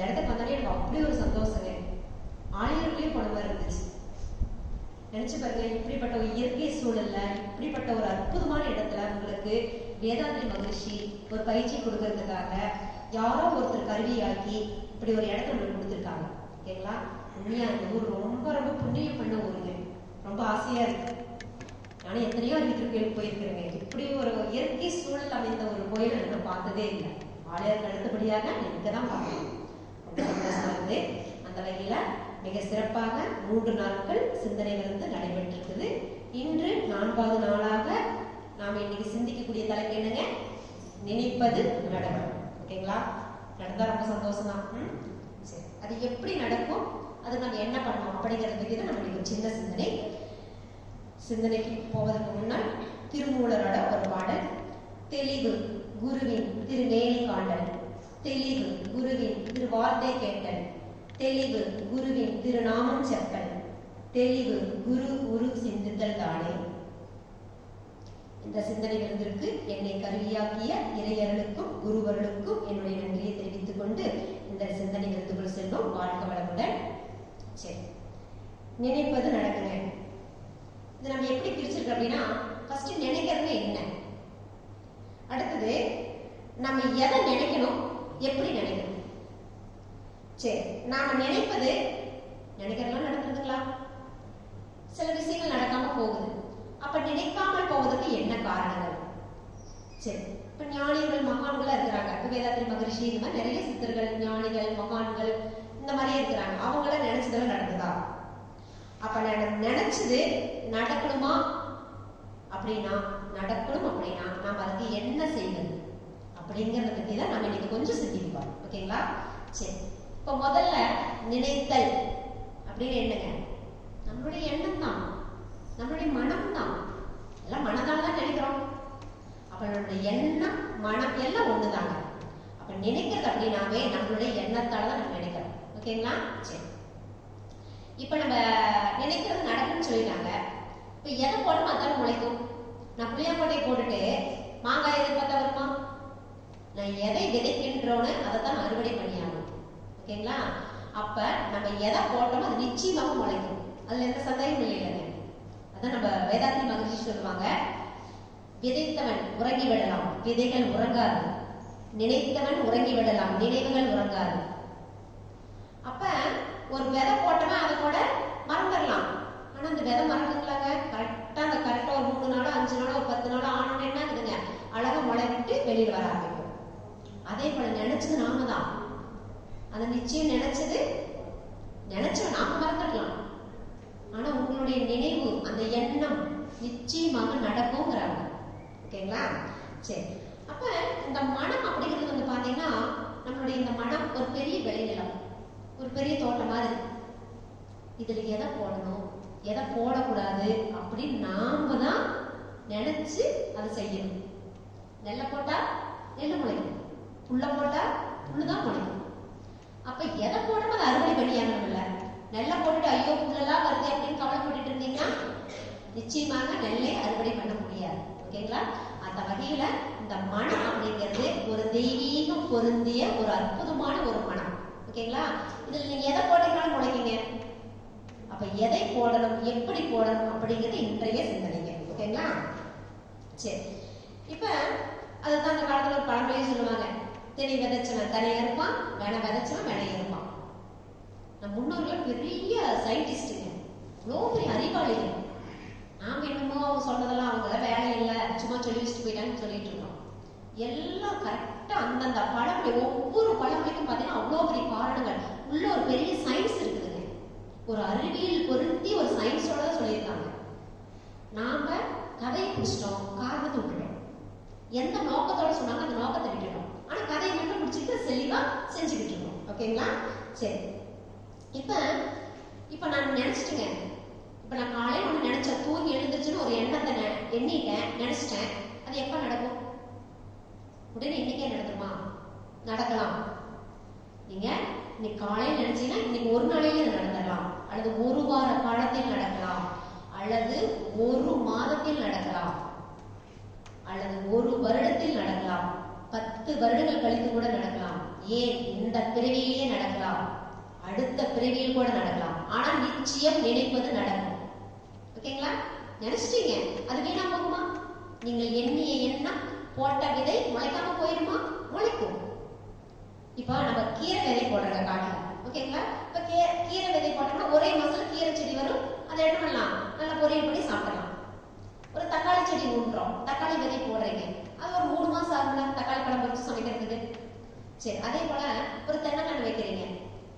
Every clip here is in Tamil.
இடத்துக்கு வந்தாலே எனக்கு அப்படி ஒரு சந்தோஷங்க. ஆலயத்துலயும் போன மாதிரி இருந்துச்சு. நினைச்சு பாருங்க, இப்படிப்பட்ட ஒரு இயற்கை சூழல்ல, இப்படிப்பட்ட ஒரு அற்புதமான இடத்துல உங்களுக்கு வேதாத்ரி மகரிஷி ஒரு பயிற்சி கொடுக்கறதுக்காக யாரோ ஒருத்தர் கருவியாக்கி இப்படி ஒரு இடத்த நம்மளுக்கு கொடுத்துருக்காங்க. ஓகேங்களா? உண்மையா இந்த ஊர் ரொம்ப ரொம்ப புண்ணியம் பண்ண ஊருங்க. ரொம்ப ஆசையா இருக்கு. நானும் எத்தனையோ அறிவித்திருக்கேன், போயிருக்கிறேங்க. இப்படி ஒரு இயற்கை சூழல் அமைந்த ஒரு கோயில் நான் பார்த்ததே இல்லை. ஆலயத்துக்கு அடுத்தபடியாக இங்கதான் பார்க்கணும். ரொம்ப சந்தோஷமா இருந்து அந்த வகையில மிக சிறப்பாக 3 நாட்கள் சிந்தனை விருந்து நடைபெற்றிருக்குது. இன்று 4வது நாளாக நாம இன்னைக்கு சிந்திக்கக்கூடிய தலைப்பு என்னங்க? நினைப்பது நடக்கும். ஓகேங்களா? நடந்தா ரொம்ப சந்தோஷம் தான். சரி, அது எப்படி நடக்கும், அது நம்ம என்ன பண்ணணும் அப்படிங்கிறதுக்கு தான் நம்மளுக்கு ஒரு சின்ன சிந்தனைக்கு போவதற்கு முன்னால் திருமூலரோட ஒரு பாடல். தெளிவு குருவின் திருநேரி காண்டல், தெளிவு குருவின் திருவார்த்தை கேட்டல், தெளிவு குருவின் திருநாமம் செப்பல், தெளிவு குரு குரு சிந்தித்தல் தானே. இந்த சிந்தனை விருந்திற்கு என்னை கருவியாக்கிய இறையர்களுக்கும் குருவர்களுக்கும் என்னுடைய நன்றியை தெரிவித்துக் கொண்டு இந்த சிந்தனை விருந்துக்குள் செல்லும். வாழ்க வளமுடன். சரி, நினைப்பது நடக்குங்க. இது நம்ம எப்படி பிரிச்சிருக்கோம் அப்படின்னா, ஃபர்ஸ்ட் நினைக்கிறது என்ன, அடுத்தது நம்ம எதை நினைக்கணும், எப்படி நினைக்கணும். சரி, நாம நினைக்கிறதெல்லாம் நடக்குதுங்களா? சில விஷயங்கள் நடக்காம போகுது. அப்ப நினைக்காமல் போவதற்கு என்ன காரணங்கள்? சரி, இப்ப ஞானிகள் மகான்களா இருக்கிறாங்க. வேதாத்ரி மகரிஷி, இந்த மாதிரி நிறைய சித்தர்கள், ஞானிகள், மகான்கள் இந்த மாதிரியே இருக்கிறாங்க. அவங்கள நினைச்சதெல்லாம் நடக்குதா? அப்ப நினைச்சது நடக்கணுமா? அப்படின்னா நாம அதுக்கு என்ன செய்வது அப்படிங்கறத பத்தி தான் நம்ம இன்னைக்கு கொஞ்சம் சிந்திப்போம். ஓகேங்களா? சரி, இப்ப முதல்ல நினைத்தல் அப்படின்னு என்னங்க? நம்மளுடைய எண்ணம் தான், நம்மளுடைய மனம் தான். எல்லாம் மனதால தான் நினைக்கிறோம். அப்ப நம்மளுடைய எண்ணம் மனம் எல்லாம் ஒண்ணுதாங்க. அப்ப நினைக்கிறது அப்படின்னாவே நம்மளுடைய எண்ணத்தால தான் நம்ம நினைக்கிறோம். ஓகேங்களா? சரி, இப்ப நம்ம நினைக்கிறது நடக்கும்னு சொல்லிட்டாங்க. இப்ப எதை போடணும் அதான் முளைக்கும். நான் புளியாங்கொட்டை போட்டுட்டு மாங்காய் எதிர்பார்த்தா வருமா? நான் எதை விதைக்கின்றோன்னு அதை தான் அறுவடை பண்ணியாகணும். ஓகேங்களா? அப்ப நம்ம எதை போட்டோமோ அது நிச்சயமாக முளைக்கும். அதுல எந்த சந்தேகமும் இல்லைங்க. அதான் நம்ம வேதாத்ரி மகரிஷி சொல்லுவாங்க, விதைத்தவன் உறங்கி விடலாம், விதைகள் உறங்காது. நினைத்தவன் உறங்கி விடலாம், நினைவுகள் உறங்காது. அப்ப ஒரு விதை போட்டோமா அதை கூட மறந்துடலாம். ஆனா அந்த விதை மறந்துக்கலாங்க. கரெக்டா ஒரு 3 நாளோ 5 நாளோ 10 நாளோ ஆனோன்னு என்ன ஆகுதுங்க, அழகா முளை விட்டு வெளியில் வர ஆரம்பிக்கும். அதே போல நினைச்சது நாம தான். அதை நிச்சயம் நினைச்சவன் நாம மறந்துடலாம். ஆனா உங்களுடைய நினைவு, அந்த எண்ணம் நிச்சயமாக நடக்கும்ங்கிறாங்க. ஓகேங்களா? சரி, அப்ப இந்த மனம் அப்படிங்கிறது வந்து பாத்தீங்கன்னா, நம்மளுடைய இந்த மனம் ஒரு பெரிய விளைநிலம், ஒரு பெரிய தோட்டம் மாதிரி. இதுல எதை போடணும், எதை போடக்கூடாது அப்படின்னு நாம தான் நினைச்சு அதை செய்யணும். நெல்லை போட்டா நெல்லு முளைக்கும், புல்ல போட்டா புல்லுதான் முளைக்கும். அப்ப எதை போட்டோம் அதை அறுவடை பண்ணியாகணும். இல்ல நெல்லை போட்டுட்டு ஐயோ புல்லெல்லாம் வருது அப்படின்னு கவலைப்பட்டு இருந்தீங்கன்னா நிச்சயமாக நெல்லை அறுவடை பண்ண முடியாது. ஓகேங்களா? அந்த வகையில இந்த மனம் அப்படிங்கிறது ஒரு தெய்வீகம் பொருந்திய ஒரு அற்புதமான ஒரு மனம். ஓகேங்களா? இதுல நீங்க எதை போட்டீங்கன்னாலும் முளைக்கீங்க. அப்ப எதை போடணும், எப்படி போடணும் அப்படிங்கிறது இன்றைய சிந்தனைங்க. ஓகேங்களா? சரி, இப்ப அதுதான் அந்த காலத்துல ஒரு பழமொழியை சொல்லுவாங்க, திணை விதைச்சவன் தனியா இருப்பான், வெனை விதைச்சவன் வெனையா இருப்பான். நம்ம முன்னோர்கள் பெரிய சயின்டிஸ்டுங்க, இவ்வளோ பெரிய அறிவாளிகள். நாம என்னமோ அவங்க சொன்னதெல்லாம் அவங்க வேலை இல்லை, சும்மா சொல்லி வச்சுட்டு போயிட்டான்னு சொல்லிட்டு இருக்கோம். எல்லாம் கரெக்டா அந்தந்த பழமொழி, ஒவ்வொரு பழமொழிக்கும் பார்த்தீங்கன்னா அவ்வளோ பெரிய காரணங்கள் உள்ள ஒரு பெரிய சயின்ஸ் இருக்குதுங்க. ஒரு அறிவியல் பொருந்தி ஒரு சயின்ஸோட தான் சொல்லியிருக்காங்க. நாம கதையை பிடிச்சிட்டோம், காரணத்தை விட்டுட்டோம். எந்த நோக்கத்தோட சொன்னாங்க அந்த நோக்கத்தை விட்டுட்டோம். ஆனா கதையை மட்டும் பிடிச்சிட்டு செழிவா செஞ்சுக்கிட்டு இருக்கோம். ஓகேங்களா? சரி, இப்ப நான் நினைச்சிட்டுங்க, இப்ப நான் காலையில் ஒண்ணு நினைச்சேன், தூங்கி எழுந்துச்சுன்னு ஒரு எண்ணத்தை எண்ணிட்டேன், நினைச்சிட்டேன். அது எப்ப நடக்கும்? உடனே இன்னைக்கே நடக்குமா? நடக்கலாம். நீங்க இன்னைக்கு காலையில் நினைச்சீங்கன்னா இன்னைக்கு ஒரு நாளையில அது நடந்துடலாம், அல்லது ஒரு வார காலத்தில் நடக்கலாம், அல்லது ஒரு மாதத்தில் நடக்கலாம், அல்லது ஒரு வருடத்தில் நடக்கலாம், 10 வருடங்கள் கழித்து கூட நடக்கலாம், ஏன் இந்த பிறவியிலேயே நடக்கலாம். அடுத்த பிறவியில் கூட நடக்கலாம். ஆனா நிச்சயம் நினைப்பது நடக்கும். ஓகேங்களா? நினைச்சிட்டீங்க, அது வீணா போகுமா? நீங்கள் எண்ணிய எண்ணம் போட்ட விதை முளைக்காம போயிருமா? முளைக்கும். இப்ப நம்ம கீரை விதை போடுறோங்க காட்டுல. ஓகேங்களா? இப்ப கீரை விதை போட்டோம்னா ஒரே மாசத்துல கீரை செடி வரும். அதை என்ன பண்ணலாம்? நல்லா பொரியல் பண்ணி சாப்பிடலாம். ஒரு தக்காளி செடி ஊன்றோம், தக்காளி விதை போடுறீங்க, அது ஒரு 3 மாசம் ஆகும்ல தக்காளி பழம் வச்சு சமைக்கிறதுக்கு. சரி, அதே போல ஒரு தென்னைக்கன்று வைக்கிறீங்க.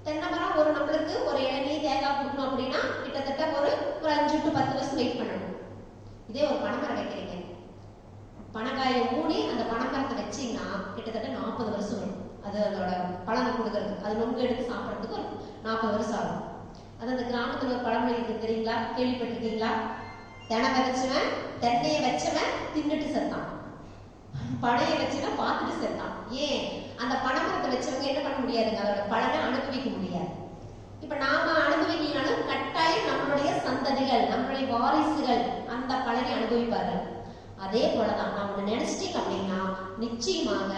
தென்னை மரம் ஒரு நம்மளுக்கு ஒரு இளநீ தேங்காய் கொடுக்கணும் அப்படின்னா கிட்டத்தட்ட ஒரு 5 to 10 வருஷம் வெயிட் பண்ணணும். இதே ஒரு பனைமரம் வைக்கிறீங்க, பனைக்காயை ஊனி அந்த பனைமரத்தை வச்சீங்கன்னா கிட்டத்தட்ட 40 வருஷம் வரும். அது அதோட பழனை கொடுக்கறதுக்கு, அது நொங்கு எடுத்து சாப்பிட்றதுக்கு ஒரு 40 வருஷம் ஆகும். அது அந்த கிராமத்துல ஒரு பழமொழி இருக்கு தெரியுங்களா? கேள்விப்பட்டிருக்கீங்களா? தெனை விதைச்சவன் தென்னையை வச்சவன் தின்னுட்டு செத்தான், பனையை வச்சவன் பார்த்துட்டு செத்தான். ஏன்? அந்த பனைமரத்தை வச்சவங்க என்ன பண்ண முடியாதுங்க, அதோட பலனை அனுபவிக்க முடியாது. இப்ப நாம அனுபவிக்கலனாலும் கட்டாயம் நம்மளுடைய சந்ததிகள், நம்மளுடைய வாரிசுகள் அந்த பலனை அனுபவிப்பார்கள். அதே போலதான் நான் ஒண்ணு நினைச்சிட்டீங்க அப்படின்னா நிச்சயமாக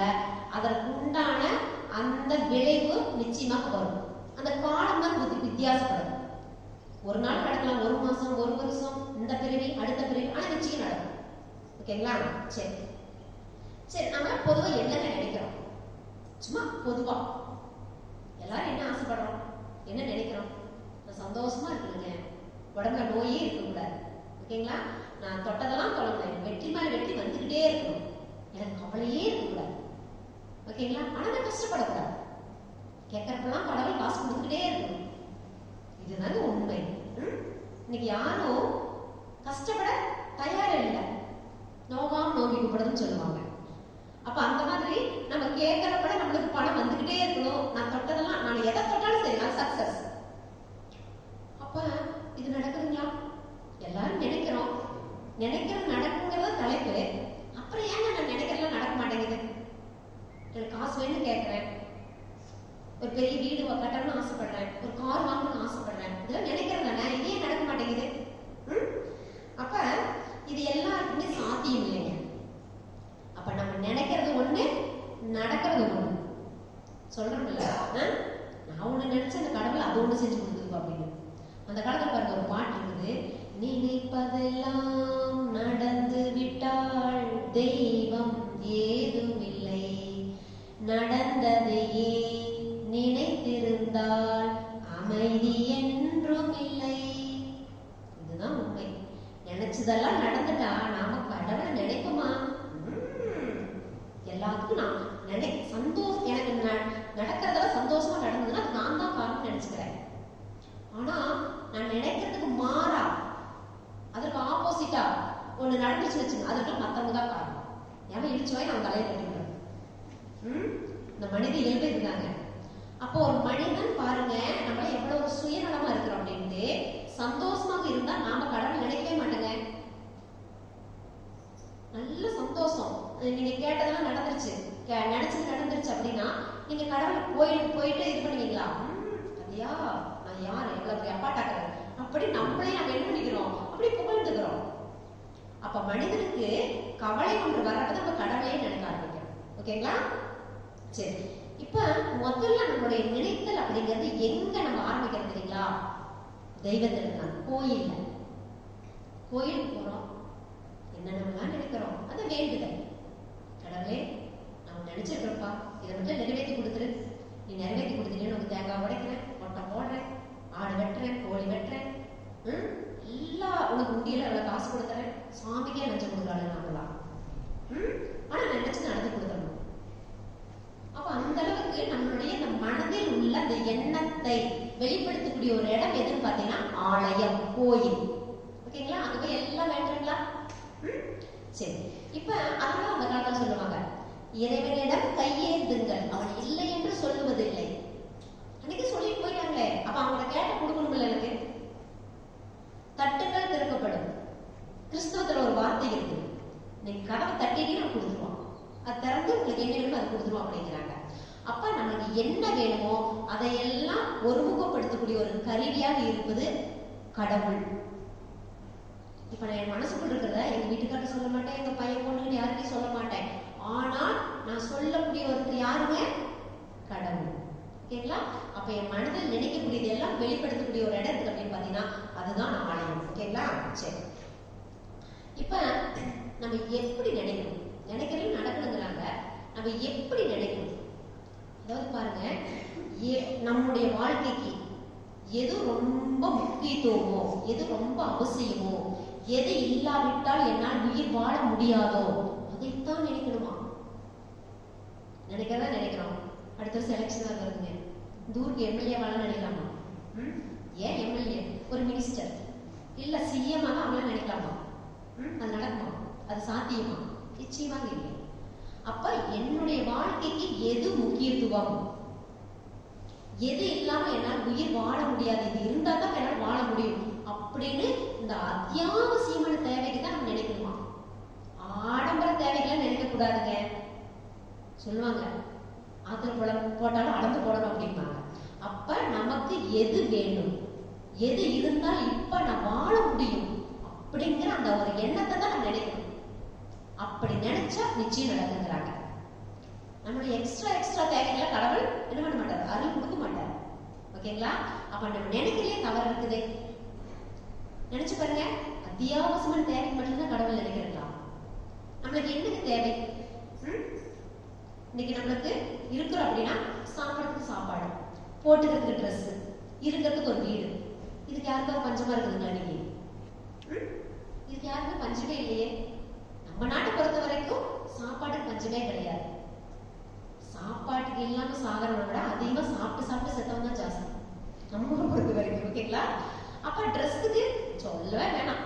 அதற்கு உண்டான அந்த விளைவு நிச்சயமாக வரும். அந்த காலம் தான் வித்தியாசப்படும். ஒரு நாள் நடக்கலாம், ஒரு மாசம், ஒரு வருஷம், இந்த பிறவி அடுத்த பிறவி, ஆனா நிச்சயம் நடக்கும். ஓகேங்களா? சரி சரி, நம்ம பொதுவா என்ன நினைக்கிறோம்? சும்மா பொதுவா எல்லாரும் என்ன ஆசைப்படுறோம், என்ன நினைக்கிறோம்? நான் சந்தோஷமா இருக்கணுங்க, உடம்புல நோயே இருக்கக்கூடாது. ஓகேங்களா? நான் தொட்டதெல்லாம் தொடங்கணும், வெற்றி மேல வெற்றி வந்துகிட்டே இருக்கணும், எனக்கு கவலையே இருக்கக்கூடாது. ஓகேங்களா? ஆனா நான் கஷ்டப்படக்கூடாது, கேட்கறப்பெல்லாம் கடவுள் காசு கொடுத்துக்கிட்டே இருக்கணும். இதுதாங்க உண்மை. இன்னைக்கு யாரும் கஷ்டப்பட தயாரா இல்லை, நோகாம நோக்கி கூப்பிடுறதுன்னு சொல்லுவாங்க. அப்ப அந்த மாதிரி நம்ம கேட்கறப்பட நம்மளுக்கு பணம் வந்துகிட்டே இருக்கணும், நான் தொட்டதெல்லாம், நான் எதை தொட்டாலும் சரி நான் சக்சஸ். அப்ப இது நடக்குதுங்களா? எல்லாரும் நினைக்கிறோம், நினைக்கிறது நடக்குங்கிறத தலைப்பு. அப்புறம் ஏங்க நான் நினைக்கிறதுலாம் நடக்க மாட்டேங்குது? எனக்கு காசு வேணும்னு கேட்கிறேன், ஒரு பெரிய வீடு கட்டணும்னு ஆசைப்படுறேன், ஒரு கார் வாங்கணும்னு ஆசைப்படுறேன், இதெல்லாம் நினைக்கிறது தானே, இதே நடக்க மாட்டேங்குது. அப்ப இது எல்லாருக்குமே சாத்தியம் இல்லைங்க. அப்ப நம்ம நினைக்கிறது ஒண்ணு, நடக்கிறது ஒண்ணு. சொல்றோம்ல, நான் ஒண்ணு நினைச்சேன், அந்த கடவுள் அது ஒண்ணு செஞ்சு கொடுத்துருப்பா அப்படின்னு. அந்த காலத்துல பாருங்க ஒரு பாட்டு இருக்குது, நினைப்பதெல்லாம் நடந்து விட்டால் தெய்வம் ஏதுமில்லை, நடந்ததையே நினைத்திருந்தால் அமைதி என்றும் இல்லை. இதுதான் உண்மை. நினைச்சதெல்லாம் நடந்துட்டா நாம கடவுளை நினைப்போமா? எல்லாத்துக்கும் நான் சந்தோஷம், எனக்கு நடக்கிறதெல்லாம் சந்தோஷமா நடந்ததுன்னா நான் தான் காரணம் நினைச்சுக்கிறேன். ஆனா நான் நினைக்கிறதுக்கு மாறா, அதற்கு ஆப்போசிட்டா ஒண்ணு நடந்துச்சு வச்சுங்க, அதுக்கு மத்தவங்க தான் காரணம். ஏன்னா இடிச்சுவாய் நான் தலையை கட்டிக்கிறேன். இந்த மனித இயல்பு இருந்தாங்க. அப்போ ஒரு மனிதன் பாருங்க, நம்ம எவ்வளவு சுயநலமா இருக்கிறோம் அப்படின்ட்டு. சந்தோஷமாக இருந்தா நாம கடவுள் நினைக்கவே மாட்டேங்க. நல்ல சந்தோஷம், நீங்க கேட்டதெல்லாம் நடந்துருச்சு, நினைச்சது நடந்துருச்சு அப்படின்னா நீங்க கடவுள் கோயிலுக்கு போயிட்டு இது பண்ணுவீங்களா? அப்படியா, நான் யாரு, எவ்வளவு பெரிய அப்பாட்டாக்குறேன் அப்படி நம்மளே நம்ம என்ன பண்ணிக்கிறோம், அப்படி புகழ்ந்துக்கிறோம். அப்ப மனிதனுக்கு கவலை ஒன்று வர்றப்ப நம்ம கடவுளையே நினைக்க ஆரம்பிக்கிறோம். ஓகேங்களா? சரி, இப்ப முதல்ல நம்மளுடைய நினைத்தல் அப்படிங்கிறது எங்க நம்ம ஆரம்பிக்கிறது தெரியுங்களா? தெய்வத்தில் தான். கோயில்ல, கோயிலுக்கு போறோம், என்னென்னலாம் நினைக்கிறோம், அதை வேண்டுதல். கடவுளே நான் நினைச்சிருக்கிறப்பா, இதை மட்டும் நிறைவேற்றி கொடுத்துரு, நீ நிறைவேற்றி கொடுத்தீங்கன்னு உங்க தேங்காய் உடைக்கிறேன், கொட்டை போடுறேன், ஆடு வெட்டுறேன், கோழி வெட்டுறேன், எல்லாம் உனக்கு உண்டியில அவ்வளவு காசு கொடுத்துறேன், சாமிக்கே நினைச்சு கொடுக்குறாள் நாங்களாம். ஆனா நினைச்சு நடத்தி கொடுத்துடணும். அப்ப அந்த அளவுக்கு நம்மளுடைய இந்த மனதில் உள்ள அந்த எண்ணத்தை வெளிப்படுத்தக்கூடிய ஒரு இடம் எதுன்னு பாத்தீங்கன்னா ஆலயம், கோயில். ஓகேங்களா? அங்க போய் எல்லாம் வேண்டுங்களா? சரி, இப்ப அதனால அந்த காலத்துல சொல்லுவாங்க, இறைவனிடம் கையேந்துங்கள், அவன் இல்லை என்று சொல்லுவதில்லை. அன்னைக்கு சொல்லிட்டு போயிட்டாங்களே, அப்ப அவங்கள கேட்ட கொடுக்கணும்ல. எனக்கு தட்டுங்கள் திறக்கப்படும். கிறிஸ்தவத்துல ஒரு வார்த்தை இருக்கு, நீங்க கதவை தட்டிட்டு நம்ம கொடுத்துருவோம், அது திறந்து உங்களுக்கு என்ன வேணுமோ அதை கொடுத்துருவோம் அப்படிங்கிறாங்க. அப்ப நமக்கு என்ன வேணுமோ அதையெல்லாம் ஒருமுகப்படுத்தக்கூடிய ஒரு கருவியாக இருப்பது கடவுள். இப்ப நான் என் மனசுக்குள்ள இருக்கிறத எங்க வீட்டுக்காரர் சொல்ல மாட்டேன், எங்க பையன் பொண்ணுன்னு யாருக்கையும் சொல்ல மாட்டேன். ஆனால் நான் சொல்லக்கூடிய ஒருத்தர் யாருங்க? கடவுள். ஓகேங்களா? அப்ப அப்ப என் மனதில் நினைக்கக்கூடியது எல்லாம் வெளிப்படுத்தக்கூடிய ஒரு இடத்துக்கு அப்படின்னு பாத்தீங்கன்னா அதுதான் ஆலயம். ஓகேங்களா? சரி, இப்ப நம்ம எப்படி நினைக்கணும், நினைக்கிறது நடக்கணுங்கிறாங்க, நம்ம எப்படி நினைக்கணும்? அதாவது பாருங்க, நம்முடைய வாழ்க்கைக்கு எது ரொம்ப முக்கியத்துவமோ, எது ரொம்ப அவசியமோ, எது இல்லாவிட்டால் என்னால் உயிர் வாழ முடியாதோ அதைத்தான் நினைக்கணுமா? நினைக்கிறதா நினைக்கிறோம். அடுத்த வருஷம் எலெக்ஷன் தான் வருதுங்க. இந்த ஊருக்கு எம்எல்ஏ வாழ நினைக்கலாமா? ஏன் எம்எல்ஏ, ஒரு மினிஸ்டர் இல்ல சிஎம் அவங்களாம் நினைக்கலாமா? அது நடக்குமா? அது சாத்தியமா? நிச்சயமாக இல்லை. அப்ப என்னுடைய வாழ்க்கைக்கு எது முக்கியத்துவம், எது இல்லாம என்னால் உயிர் வாழ முடியாது, இது இருந்தா தான் என்னால் வாழ முடியும் அப்படின்னு இந்த அத்தியாவசியமான தேவைக்கு தான் நம்ம நினைக்கணுமா? ஆடம்பர தேவைகளை நினைக்க கூடாதுங்க. சொல்லுவாங்க ஆத்துல போட்டாலும் அளந்து போடணும் அப்படிம்பாங்க. அப்ப நமக்கு எது வேணும், எது இருந்தால் இப்ப நான் வாழ முடியும் அப்படிங்கிற அந்த ஒரு எண்ணத்தை தான் நம்ம நினைக்கணும். அப்படி நினைச்சா நிச்சயம் நடக்குங்கிறாங்க. நம்மளுடைய எக்ஸ்ட்ரா தேவைகளை கடவுள் என்ன பண்ண மாட்டார், அருள் கொடுக்க மாட்டார். ஓகேங்களா? அப்ப நம்ம நினைக்கலையே தவறு இருக்குது. நினைச்சு பாருங்க, அத்தியாவசியமான தேவைக்கு மட்டும்தான் கடவுள் நினைக்கிறீங்களா? நம்மளுக்கு என்னது தேவை? இன்னைக்கு நம்மளுக்கு இருக்கிறோம் அப்படின்னா சாப்பிடறதுக்கு சாப்பாடு, போட்டுக்கிறதுக்கு ட்ரெஸ், இருக்கிறதுக்கு ஒரு வீடு. இதுக்கு யாருக்காவது பஞ்சமா இருக்குதுங்களா? நீங்க இதுக்கு யாருக்கும் பஞ்சமே இல்லையே. நம்ம நாட்டை பொறுத்த வரைக்கும் சாப்பாட்டுக்கு பஞ்சமே கிடையாது. சாப்பாட்டுக்கு இல்லாம சாகிறவங்க விட அதிகமா சாப்பிட்டு செத்தவங்க தான் ஜாஸ்தி நம்ம ஊரை பொறுத்த வரைக்கும். ஓகேங்களா? அப்ப ட்ரெஸ்ஸுக்கு சொல்லவே வேணாம்.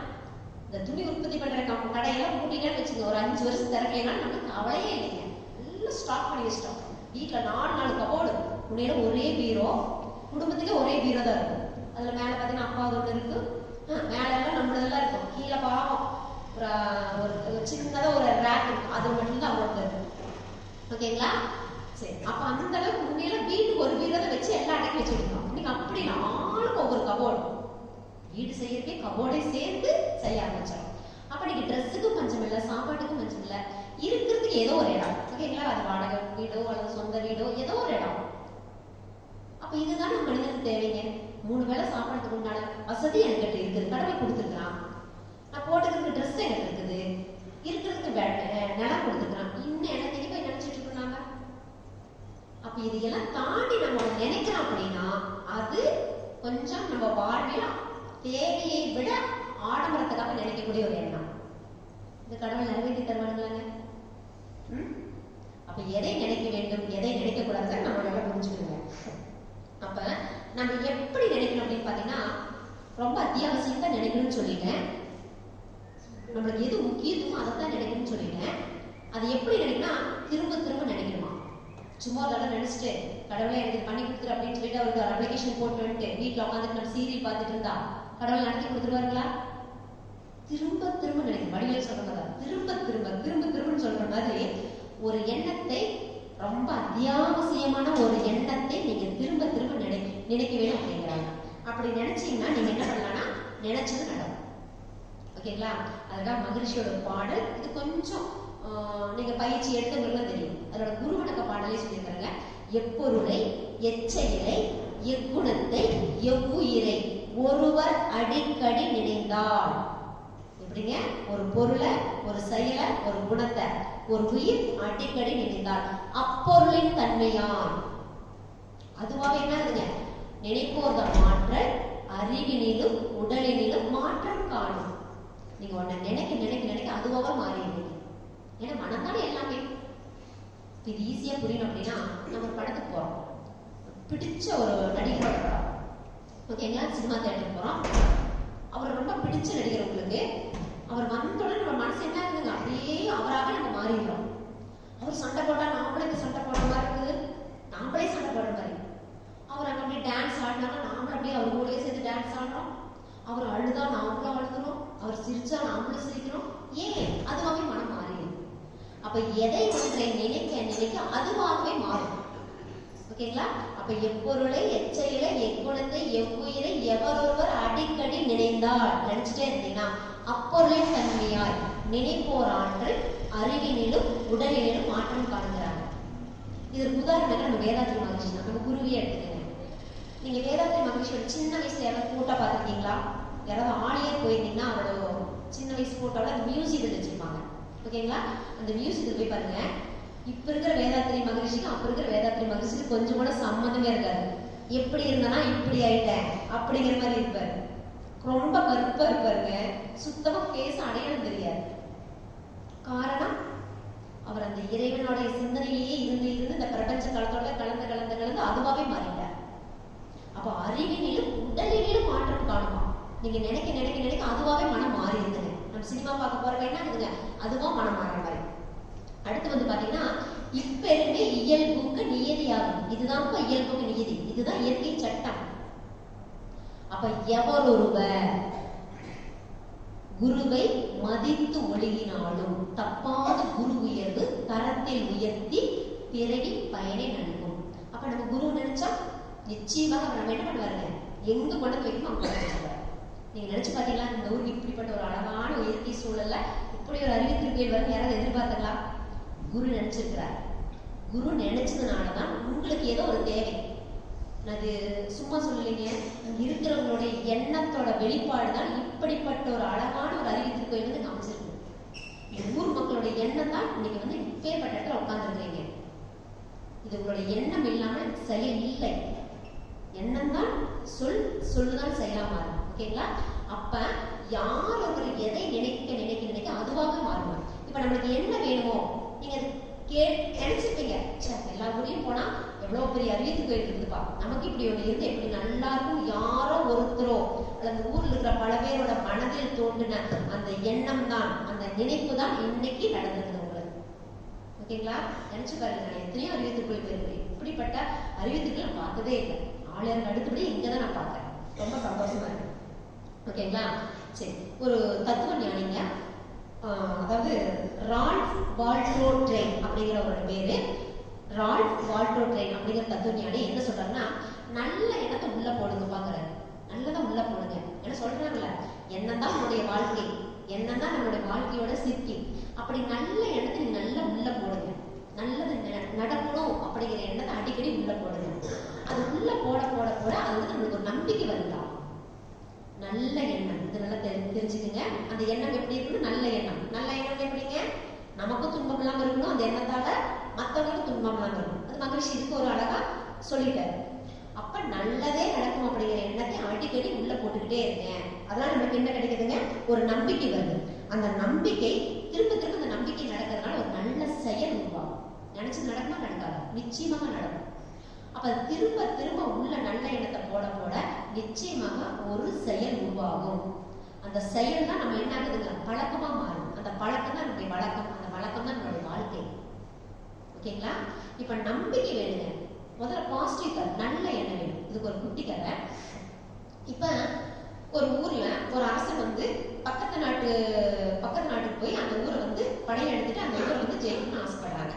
இந்த துணி உற்பத்தி பண்ற கடையெல்லாம் மூட்டிங்கன்னு வச்சுங்க, ஒரு 5 வருஷம் திறக்கலைன்னா நமக்கு கவலையே இல்லைங்க. எல்லாம் ஸ்டாக் பண்ணி வச்சிட்டோம். வீட்டுல 4 கபோர்டு, முன்னையில ஒரே பீரோ, குடும்பத்துக்கே ஒரே பீரோ தான் இருக்கும். அதுல மேல பாத்தீங்கன்னா அப்பாவது ஒண்ணு இருக்கு, மேல எல்லாம் நம்மளதெல்லாம் இருக்கும். கீழே பாவம் ஒரு சின்னதா ஒரு ரேக் இருக்கும், அது மட்டும்தான் அவங்களுக்கு இருக்கும். ஓகேங்களா? சரி, அப்ப அந்த அளவுக்கு முன்னையில வீட்டுக்கு ஒரு பீரோ வச்சு எல்லாம் அடக்கி வச்சுருக்கோம். இன்னைக்கு அப்படி 4 ஒவ்வொரு கபோர்டு, வீடு செய்யறதே கபோர்டை சேர்த்து செய்ய ஆரம்பிச்சோம். அப்ப நீங்க ட்ரெஸ்ஸுக்கும் பஞ்சம் இல்லை, சாப்பாட்டுக்கும் பஞ்சம் இல்லை, இருக்கிறதுக்கு ஏதோ ஒரு இடம். ஓகேங்களா? அது வாடகை வீடோ அல்லது சொந்த வீடோ ஏதோ ஒரு இடம். அப்ப இதுதான் நம்ம மனிதனுக்கு தேவைங்க. 3 வேளை சாப்பாட்டுக்கு உண்டான வசதி என்கிட்ட இருக்குது, கடவுள் கொடுத்துருக்கான். நான் போட்டுக்கிறதுக்கு ட்ரெஸ் எனக்கு இருக்குது, இருக்கிறதுக்கு நிலம் கொடுத்துருக்கான். இன்னும் என்ன தெரியுமா நினைச்சிட்டு இருக்கோம் நாம? அப்ப இதையெல்லாம் தாண்டி நம்ம நினைக்கிறோம் அப்படின்னா அது கொஞ்சம் நம்ம வாழ்வில் தேவையை விட ஆடம்பரத்துக்காக நினைக்கக்கூடிய ஒரு எண்ணம். இந்த கடவுள் நிறைவேற்றி தருவானுங்களாங்க. அப்ப எதை நினைக்க வேண்டும், எதை நினைக்க கூடாதுன்னு நம்ம நல்லா புரிஞ்சுக்கோங்க. அப்ப நம்ம எப்படி நினைக்கணும் அப்படின்னு பாத்தீங்கன்னா, ரொம்ப அத்தியாவசியம் தான் நினைக்கணும்னு சொல்லிட்டேன். நம்மளுக்கு எது முக்கியத்துவம் அதை தான் நினைக்கணும்னு சொல்லிட்டேன். அது எப்படி நினைக்கணும்னா திரும்ப திரும்ப நினைக்கணுமா? சும்மா அதெல்லாம் நினைச்சிட்டு கடவுளை எனக்கு பண்ணி கொடுத்துரு அப்படின்னு சொல்லிட்டு அவருக்கு ஒரு அப்ளிகேஷன் போட்டு வந்துட்டு வீட்டுல உட்காந்துட்டு நம்ம சீரியல் பார்த்துட்டு இருந்தா கடவுள் நடத்தி கொடுத்துருவாருங்களா? திரும்ப திரும்ப நினைக்கணும். வடிவேலு சொல்றதா திரும்ப திரும்பன்னு சொல்ற மாதிரி ஒரு எண்ணத்தை, ரொம்ப அத்தியாவசியமான ஒரு எண்ணத்தை நீங்க திரும்ப திரும்ப நினைக்க வேணும் அப்படிங்கிறாங்க. அப்படி நினைச்சீங்கன்னா நீங்க என்ன பண்ணலாம்னா நினைச்சது நடக்கும். ஓகேங்களா? அதுதான் மகிழ்ச்சியோட பாடல். இது கொஞ்சம் நீங்க பயிற்சி எடுத்தவங்களுக்கு தெரியும். அதோட குருவணக்க பாடலே சொல்லியிருக்காங்க. எப்பொருளை, எச்செயலை, எக்குணத்தை, எவ்வுயிரை ஒருவர் அடிக்கடி நினைந்தால். எப்படிங்க? ஒரு பொருளை, ஒரு செயலை, ஒரு குணத்தை ஒரு உயிர் அடிக்கடி நினைந்தால் அப்பொருளின் தன்மையான். அதுவாக என்ன இருக்குங்க? நினைப்போர்த மாற்றல் அறிவினிலும் உடலினிலும் மாற்றம் காணும். நீங்க ஒன்ன நினைக்க அதுவாக மாறிடுவீங்க. ஏன்னா மனம் தானே எல்லாமே. இது ஈஸியா புரியணும் அப்படின்னா, நம்ம ஒரு படத்துக்கு போறோம், பிடிச்ச ஒரு நடிகரோட படம். ஓகேங்களா? சினிமா தியேட்டருக்கு போறோம். அவர் ரொம்ப பிடிச்ச நடிகர் உங்களுக்கு. அவர் வந்தோடனே நம்ம மனசு என்ன இருக்குங்க, அப்படியே அவராக நம்ம மாறிடுறோம். அவர் சண்டை போட்டா நாமளே சண்டை போடுற மாதிரி இருக்குது, நாமளே சண்டை போடுற மாதிரி. அவர் அங்க அப்படியே டான்ஸ் ஆடினாலும் நாமளும் அப்படியே அவர் கூடயே சேர்த்து டான்ஸ் ஆடுறோம். அவர் அழுதா நாமளும் அழுதுறோம், அவர் சிரிச்சா நாமளும் சிரிக்கிறோம். ஏன்? அதுவாகவே மனம் மாறிடுது. அப்ப எதை ஒன்றை நினைக்க அதுவாகவே மாறும். ஓகேங்களா? அப்ப எப்பொருளை, எச்செயலை, எக்குணத்தை, எவ்வுயிரை எவரொருவர் அடிக்கடி நினைந்தால், நினைச்சிட்டே இருந்தீங்கன்னா அப்பொருளின் தன்மையாய் நினைப்போர் ஆற்றல் அறிவினிலும் உடலினிலும் மாற்றம் காணுகிறாங்க. இதற்கு உதாரணமாக நம்ம வேதாத்திரி மகிழ்ச்சி தான், நம்ம குருவியே எடுத்துக்கங்க. நீங்க வேதாத்திரி மகரிஷியோட சின்ன வயசுல யாராவது போட்டோ பார்த்துருக்கீங்களா? யாராவது ஆலியர் போயிருந்தீங்கன்னா அவரோட சின்ன வயசு போட்டோட அந்த மியூசியம் வச்சிருப்பாங்க. ஓகேங்களா? அந்த மியூசியத்துக்கு போய் பாருங்க. இப்ப இருக்கிற வேதாத்திரி மகரிஷிக்கு அப்ப இருக்கிற வேதாத்திரி மகரிஷிக்கு கொஞ்சம் கூட சம்மந்தமே இருக்காது. எப்படி இருந்தனா இப்படி ஆயிட்டேன் அப்படிங்கிற மாதிரி இருப்பாரு. ரொம்ப கருப்பா இருப்பாருங்க. சுத்தமா பேச அடையாளம் தெரியாது. காரணம், அவர் அந்த இறைவனுடைய சிந்தனையிலேயே இருந்து இந்த பிரபஞ்ச காலத்தோட கலந்து அதுவாவே மாறிட்டார். அப்ப அறிவினிலும் உடலிலும் மாற்றம் காணுமா? நீங்க நினைக்க அதுவாவே மனம் மாறி இருக்குங்க. நம்ம சினிமா பார்க்க போறவங்க என்ன இருக்குங்க, அதுவா மனம் மாறுற மாதிரி. அடுத்து வந்து பாத்தீங்கன்னா, இப்பெருமே இயல்புக்கு நியதியாகும். இதுதான் இயல்புக்கு நியதி, இதுதான் இயற்கை சட்டம். அப்ப எவரொருவர் குருவை மதித்து ஒழுகினாலும் தப்பாத குரு உயர்வு தரத்தில் உயர்த்தி பிறவி பயனை நல்கும். அப்ப நம்ம குரு நினைச்சா நிச்சயமாக நம்ம என்ன பண்ணுவாருங்க, எங்க கொண்டு வைக்கணும் அவங்க நினைச்சுப்பாரு. நீங்க நினைச்சு பாத்தீங்களா, இந்த ஊருக்கு இப்படிப்பட்ட ஒரு அழகான இயற்கை சூழல்ல இப்படி ஒரு அறிவித்திருக்கையில் வரும் யாராவது எதிர்பார்த்தங்களா? குரு நினைச்சிருக்கிறார். குரு நினைச்சதுனாலதான் உங்களுக்கு ஏதோ ஒரு தேவை. அது சும்மா சொல்லலைங்க, இருக்கிறவங்களுடைய எண்ணத்தோட வெளிப்பாடுதான் இப்படிப்பட்ட ஒரு அழகான ஒரு அறிவித்திருக்கோயில் வந்து காமிச்சிருக்கு. ஊர் மக்களுடைய எண்ணம் தான் இன்னைக்கு வந்து இப்பேற்பட்ட இடத்துல உட்கார்ந்துருக்கீங்க. இது உங்களுடைய எண்ணம் இல்லாமல் செயல் இல்லை. எண்ணம் தான் சொல்லுதான் செயலா மாறும். ஓகேங்களா? அப்ப யார் ஒருவர் எதை நினைக்க அதுவாக மாறுவார். இப்ப நம்மளுக்கு என்ன வேணுமோ நீங்க நினைச்சிருப்பீங்க, எல்லா ஊர்லயும் போனா எவ்வளவு பெரிய அறிவித்து இருக்குதுப்பா, நமக்கு இப்படி ஒண்ணு இருந்து எப்படி நல்லா இருக்கும். யாரோ ஒருத்தரோ அந்த ஊர்ல இருக்கிற பல பேரோட மனதில் தோன்றின அந்த எண்ணம் தான், அந்த நினைப்பு தான் இன்னைக்கு நடந்திருக்குது உங்களுக்கு. ஓகேங்களா? நினைச்சு பாருங்க, நான் எத்தனையோ அறிவித்துக்குள் போயிருக்கிறேன். இப்படிப்பட்ட அறிவித்துக்கள் நான் பார்த்ததே இல்லை. ஆளுநருக்கு அடுத்தபடி இங்கதான் நான் பார்த்தேன். ரொம்ப சந்தோஷமா இருக்கு. ஓகேங்களா? சரி, ஒரு தத்துவ ஞானிங்க, அதாவது ரால்ஃப் வால்டோ ட்ரெயின் அப்படிங்கிறவரோட பேரு. ரால்ஃப் வால்டோ ட்ரெயின் அப்படிங்கிற தத்துவ ஞானி என்ன சொல்றாங்கன்னா, நல்ல எண்ணத்தை உள்ள போடுங்க பாக்குறாரு. நல்லதான் உள்ள போடுங்க. என்ன சொல்றாங்கல்ல, எண்ணம் தான் நம்மளுடைய வாழ்க்கை, எண்ணம் தான் நம்மளுடைய வாழ்க்கையோட சித்தி. அப்படி நல்ல எண்ணத்தை நீங்க நல்லா உள்ள போடுங்க. நல்லது நடக்கணும் அப்படிங்கிற எண்ணத்தை அடிக்கடி உள்ள போடுங்க. அது உள்ள போட போட போட அது வந்து நம்மளுக்கு ஒரு நம்பிக்கை வருதா. நல்ல எண்ணம் இது நல்லா தெரிஞ்சுக்குங்க. அந்த எண்ணம் எப்படி இருக்கணும்? நல்ல எண்ணம். நல்ல எண்ணம் எப்படிங்க? நமக்கும் துன்பம் இல்லாம இருக்கணும். அந்த எண்ணத்தால மற்றவங்களுக்கும் துன்பம் இல்லாம இருக்கணும். அது மகரிஷி இதுக்கு ஒரு அழகா சொல்லிட்டாரு. அப்ப நல்லதே நடக்கும் அப்படிங்கிற எண்ணத்தை அடிக்கடி உள்ள போட்டுக்கிட்டே இருக்கேன். அதனால நமக்கு என்ன கிடைக்குதுங்க? ஒரு நம்பிக்கை வருது. அந்த நம்பிக்கை திரும்ப அந்த நம்பிக்கை நடக்கிறதுனால ஒரு நல்ல செயல் உருவாகும். நினைச்சது நடக்குமா? நடக்காது? நிச்சயமாக நடக்கும். அப்ப திரும்ப உள்ள நல்ல எண்ணத்தை போட போட நிச்சயமாக ஒரு செயல் உருவாகும். அந்த செயல் தான் நம்ம என்ன ஆகுதுங்க, பழக்கமா மாறும். அந்த பழக்கம் தான் நம்முடைய வழக்கம், அந்த வழக்கம் தான் நம்மளுடைய வாழ்க்கை. ஓகேங்களா? இப்ப நம்பிக்கை வேணுங்க. முதல்ல பாசிட்டிவ் கதை, நல்ல எண்ணம் வேணும். இதுக்கு ஒரு குட்டி கதை. இப்ப ஒரு ஊர்ல ஒரு அரசன் வந்து பக்கத்து நாட்டுக்கு போய் அந்த ஊரை வந்து படையெடுத்துட்டு அந்த ஊரை வந்து ஜெயிக்கணும்னு ஆசைப்படுறாங்க.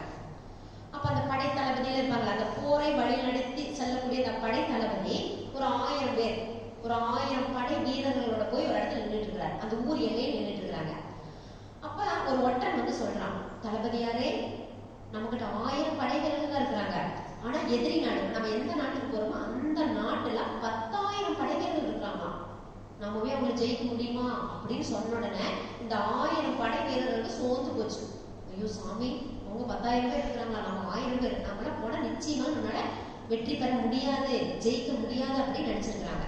அப்ப அந்த படை தளபதியில இருப்பாங்க, அந்த போரை வழி நடத்தி செல்லக்கூடிய அந்த படை தளபதி ஒரு 1000 பேர், ஒரு 1000 படை வீரர்களோட போய் ஒரு இடத்துல நின்றுட்டு இருக்கிறாரு. அந்த ஊர் எல்லையில் நின்றுட்டு இருக்கிறாங்க. அப்ப ஒரு ஒற்றன் வந்து சொல்றான், தளபதியாரே, நம்மகிட்ட 1000 படை வீரர்கள் தான் இருக்கிறாங்க. ஆனா எதிரி நாடு, நம்ம எந்த நாட்டுக்கு போறோமோ அந்த நாட்டுல 10,000 படை வீரர்கள் இருக்காங்க. நம்ம போய் அவங்களை ஜெயிக்க முடியுமா அப்படின்னு சொன்ன உடனே இந்த 1000 படை வீரர்களுக்கு சோர்ந்து போச்சு. ஐயோ சாமி, அவங்க 10,000 பேர் இருக்கிறாங்களா, நம்ம 1000 பேர், நம்மளாம் போனா நிச்சயமா நம்மளால வெற்றி பெற முடியாது, ஜெயிக்க முடியாது அப்படின்னு நினைச்சிருக்கிறாங்க.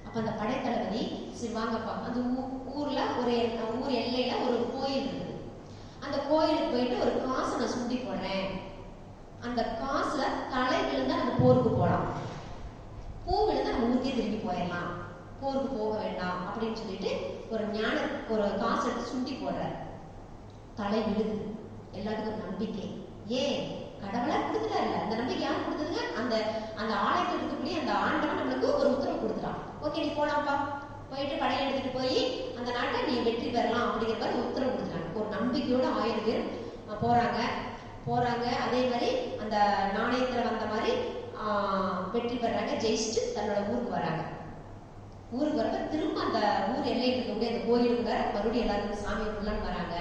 அப்ப அந்த படைத்தளபதி, சரி வாங்கப்பா, அந்த ஊர்ல ஒரு ஊர் எல்லையில ஒரு கோயில் இருக்குது. அந்த கோயிலுக்கு போயிட்டு ஒரு காசை நான் சுண்டி போடுறேன். அந்த காசுல தலை விழுந்தா நம்ம போருக்கு போகலாம், பூ விழுந்தா நம்ம ஊருக்கே திரும்பி போயிடலாம், போருக்கு போக வேண்டாம் அப்படின்னு சொல்லிட்டு ஒரு காசு எடுத்து சுண்டி போடுற. தலை விழுது. எல்லாத்துக்கும் நம்பிக்கை. ஏன்? கடவுளா கொடுத்துட்டாருல. அந்த நம்பிக்கை யார் கொடுத்ததுங்க? அந்த ஆலயத்தில் இருக்கக்கூடிய அந்த ஆண்டவன் நம்மளுக்கு ஒரு உத்தரவு கொடுத்துட்டான். ஓகே, நீ போலாம்ப்பா, போயிட்டு படையை எடுத்துட்டு போய் அந்த நாட்டை நீ வெற்றி பெறலாம் அப்படிங்கிற மாதிரி உத்தரவு கொடுத்துட்டாங்க. ஒரு நம்பிக்கையோட 1000 பேர் போறாங்க. அதே மாதிரி அந்த நாணயத்துல வந்த மாதிரி வெற்றி பெறாங்க, ஜெயிச்சுட்டு தன்னோட ஊருக்கு வராங்க. ஊருக்கு வரப்ப திரும்ப அந்த ஊர் எல்லையில் இருக்கக்கூடிய அந்த கோயிலுக்கு மறுபடியும் எல்லாருக்கும் சாமி உள்ளன்னு வராங்க.